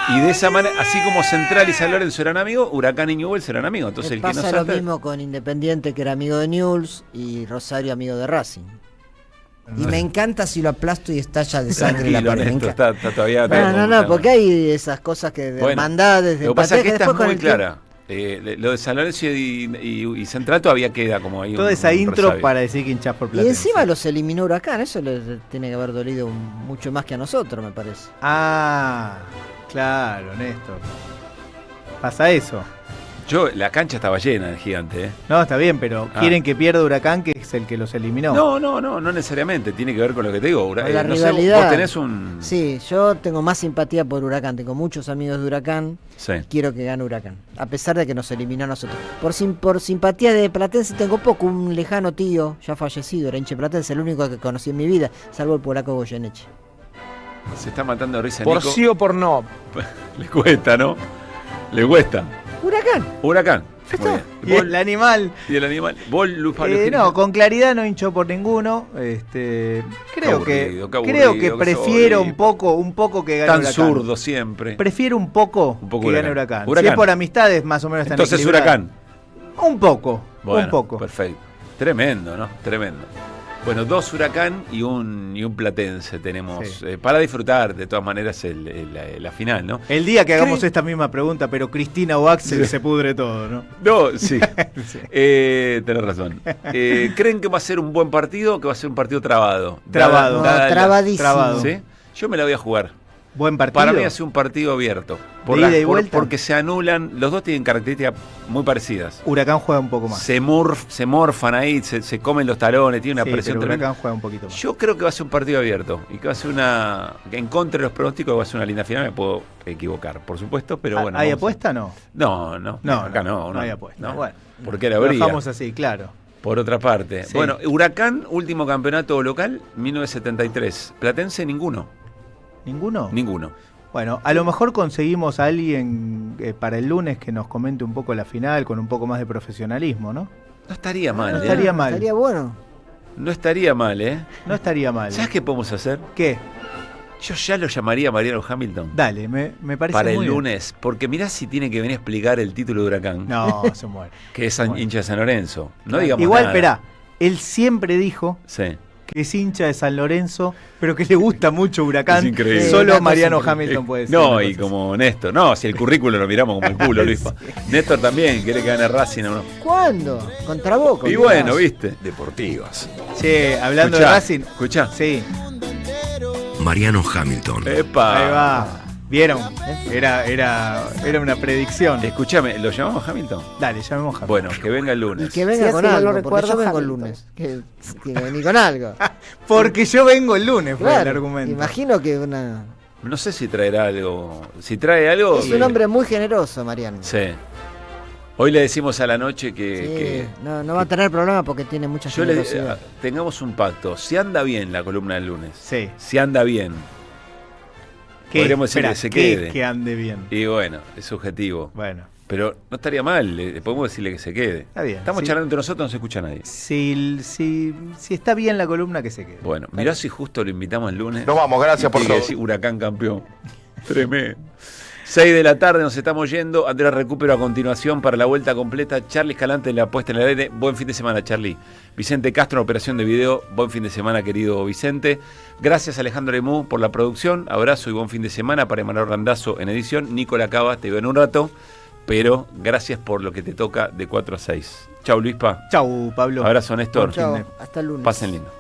Speaker 1: Y de esa manera, así como Central y San Lorenzo eran amigos, Huracán y Newell serán amigos. Entonces el que no
Speaker 3: pasa
Speaker 1: salta...
Speaker 3: lo mismo con Independiente, que era amigo de Newell's, y Rosario, amigo de Racing. Y me encanta si lo aplasto y estalla de sangre la pared.
Speaker 1: Está todavía...
Speaker 3: No, porque hay esas cosas que de hermandades, de
Speaker 1: lo que pasa es que esta es
Speaker 3: después
Speaker 1: muy
Speaker 3: con
Speaker 1: clara. Lo de San Lorenzo y Central todavía queda como ahí.
Speaker 2: Toda esa intro resabio para decir que hinchás por Platense.
Speaker 3: Y encima los eliminó Huracán, eso les tiene que haber dolido mucho más que a nosotros, me parece.
Speaker 2: Ah, claro, Néstor. Pasa eso.
Speaker 1: La cancha estaba llena del Gigante,
Speaker 2: No, está bien, pero quieren que pierda Huracán, que es el que los eliminó.
Speaker 1: No necesariamente. Tiene que ver con lo que te digo.
Speaker 3: La rivalidad.
Speaker 1: Vos tenés un...
Speaker 3: Sí, yo tengo más simpatía por Huracán. Tengo muchos amigos de Huracán.
Speaker 1: Sí.
Speaker 3: Quiero que gane Huracán. A pesar de que nos eliminó a nosotros. Por simpatía de Platense tengo poco. Un lejano tío, ya fallecido, era hincha de Platense, el único que conocí en mi vida, salvo el polaco Goyeneche.
Speaker 1: Se está matando de risa
Speaker 18: Por
Speaker 1: Nico.
Speaker 18: sí o por no.
Speaker 1: Le cuesta, ¿no? Le cuesta.
Speaker 3: Huracán.
Speaker 2: Y el animal.
Speaker 1: Y el animal. ¿Vos, Luis Pablo
Speaker 2: no, con claridad no hinchó por ninguno. Creo que prefiero un poco que gane Huracán.
Speaker 1: Tan zurdo siempre.
Speaker 2: Prefiero un poco que gane Huracán. Si es por amistades, más o menos están
Speaker 1: entonces Huracán.
Speaker 2: Un poco.
Speaker 1: Bueno,
Speaker 2: un poco.
Speaker 1: Perfecto. Tremendo, ¿no? Tremendo. Bueno, 2 Huracán y un Platense tenemos para disfrutar, de todas maneras, la final, ¿no?
Speaker 2: El día que hagamos esta misma pregunta, pero Cristina o Axel se pudre todo, ¿no?
Speaker 1: No, sí. Tenés razón. ¿Creen que va a ser un buen partido o que va a ser un partido trabado?
Speaker 3: Trabadísimo.
Speaker 1: ¿Sí? Yo me la voy a jugar.
Speaker 2: Buen partido.
Speaker 1: Para mí hace un partido abierto. Porque se anulan, los dos tienen características muy parecidas.
Speaker 2: Huracán juega un poco más.
Speaker 1: Se morfan ahí, se comen los talones, tiene una presión tremenda.
Speaker 2: Huracán juega un poquito más.
Speaker 1: Yo creo que va a ser un partido abierto y que va a ser en contra de los pronósticos, va a ser una linda final. Me puedo equivocar, por supuesto, pero bueno.
Speaker 2: ¿Hay apuesta o no?
Speaker 1: No, acá no
Speaker 2: hay apuesta.
Speaker 1: No.
Speaker 2: Bueno,
Speaker 1: porque la habría.
Speaker 2: Lo dejamos así, claro.
Speaker 1: Por otra parte.
Speaker 2: Sí.
Speaker 1: Bueno, Huracán, último campeonato local, 1973. Platense, ninguno.
Speaker 2: ¿Ninguno?
Speaker 1: Ninguno.
Speaker 2: Bueno, a lo mejor conseguimos a alguien para el lunes que nos comente un poco la final con un poco más de profesionalismo, ¿no?
Speaker 1: No estaría mal,
Speaker 2: No estaría mal.
Speaker 3: Estaría bueno.
Speaker 1: No estaría mal, ¿eh?
Speaker 2: No estaría mal.
Speaker 1: ¿Sabes qué podemos hacer?
Speaker 2: ¿Qué?
Speaker 1: Yo ya lo llamaría a Mariano Hamilton.
Speaker 2: Dale, me parece
Speaker 1: para
Speaker 2: muy
Speaker 1: el
Speaker 2: bien.
Speaker 1: lunes, porque mirá si tiene que venir a explicar el título de Huracán.
Speaker 2: No, se muere.
Speaker 1: Que es hincha de San Lorenzo. No digamos
Speaker 2: Igual,
Speaker 1: nada.
Speaker 2: esperá, él siempre dijo
Speaker 1: Sí.
Speaker 2: que es hincha de San Lorenzo, pero que le gusta mucho Huracán.
Speaker 1: Es increíble.
Speaker 2: Solo Mariano Hamilton puede ser.
Speaker 1: No,
Speaker 2: una
Speaker 1: y
Speaker 2: cosa
Speaker 1: como Néstor. No, si el currículo lo miramos como el culo, Luispa. Néstor también quiere que gane Racing o no.
Speaker 3: ¿Cuándo? Contra Boca.
Speaker 1: Y bueno, viste.
Speaker 12: Deportivas.
Speaker 2: así. Sí, hablando
Speaker 1: Escuchá,
Speaker 2: de Racing.
Speaker 1: Escuchá.
Speaker 2: Sí,
Speaker 12: Mariano Hamilton.
Speaker 1: Epa.
Speaker 2: ahí va. ¿Vieron? Era una predicción.
Speaker 1: Escúchame, ¿lo llamamos Hamilton?
Speaker 2: Dale, llamemos a Hamilton.
Speaker 1: Bueno, que venga el lunes.
Speaker 3: Y que venga
Speaker 18: Sí,
Speaker 3: con
Speaker 18: así
Speaker 3: algo,
Speaker 18: no lo
Speaker 3: porque yo
Speaker 18: recuerdo,
Speaker 3: vengo el
Speaker 18: Hamilton.
Speaker 3: lunes. Que vení con algo.
Speaker 2: Porque yo vengo el lunes, fue el
Speaker 3: Claro,
Speaker 2: argumento.
Speaker 3: imagino que una...
Speaker 1: No sé si traerá algo. Si trae algo.
Speaker 3: Es un hombre muy generoso, Mariano.
Speaker 1: Sí. Hoy le decimos a la noche
Speaker 3: Sí,
Speaker 1: que
Speaker 3: no va a tener problema porque tiene mucha
Speaker 1: yo le
Speaker 3: generosidad.
Speaker 1: tengamos un pacto. Si anda bien la columna del lunes.
Speaker 2: Sí.
Speaker 1: Si anda bien.
Speaker 2: ¿Qué?
Speaker 1: Podríamos decir
Speaker 2: Esperá,
Speaker 1: que se
Speaker 2: ¿qué?
Speaker 1: quede.
Speaker 2: Que ande bien.
Speaker 1: Y bueno, es subjetivo.
Speaker 2: Bueno.
Speaker 1: Pero no estaría mal, podemos decirle que se quede.
Speaker 2: Está bien.
Speaker 1: Estamos
Speaker 2: sí.
Speaker 1: charlando entre nosotros, no se escucha nadie.
Speaker 2: Si está bien la columna, que se quede.
Speaker 1: Bueno, mirá si justo lo invitamos el lunes.
Speaker 19: Nos vamos, gracias por
Speaker 1: Tiene que
Speaker 19: todo.
Speaker 1: decir Huracán campeón. Tremendo. 6 de la tarde nos estamos yendo. Andrés Recupero a continuación para la vuelta completa. Charly Escalante en la puesta en el aire. Buen fin de semana, Charly. Vicente Castro en operación de video. Buen fin de semana, querido Vicente. Gracias, Alejandro Lemú, por la producción. Abrazo y buen fin de semana para Emanuel Randazzo en edición. Nicola Cava, te veo en un rato. Pero gracias por lo que te toca de 4 a 6. Chau, Luispa.
Speaker 2: Chau, Pablo.
Speaker 1: Abrazo, Néstor.
Speaker 3: Chao, hasta el lunes.
Speaker 1: Pasen lindo.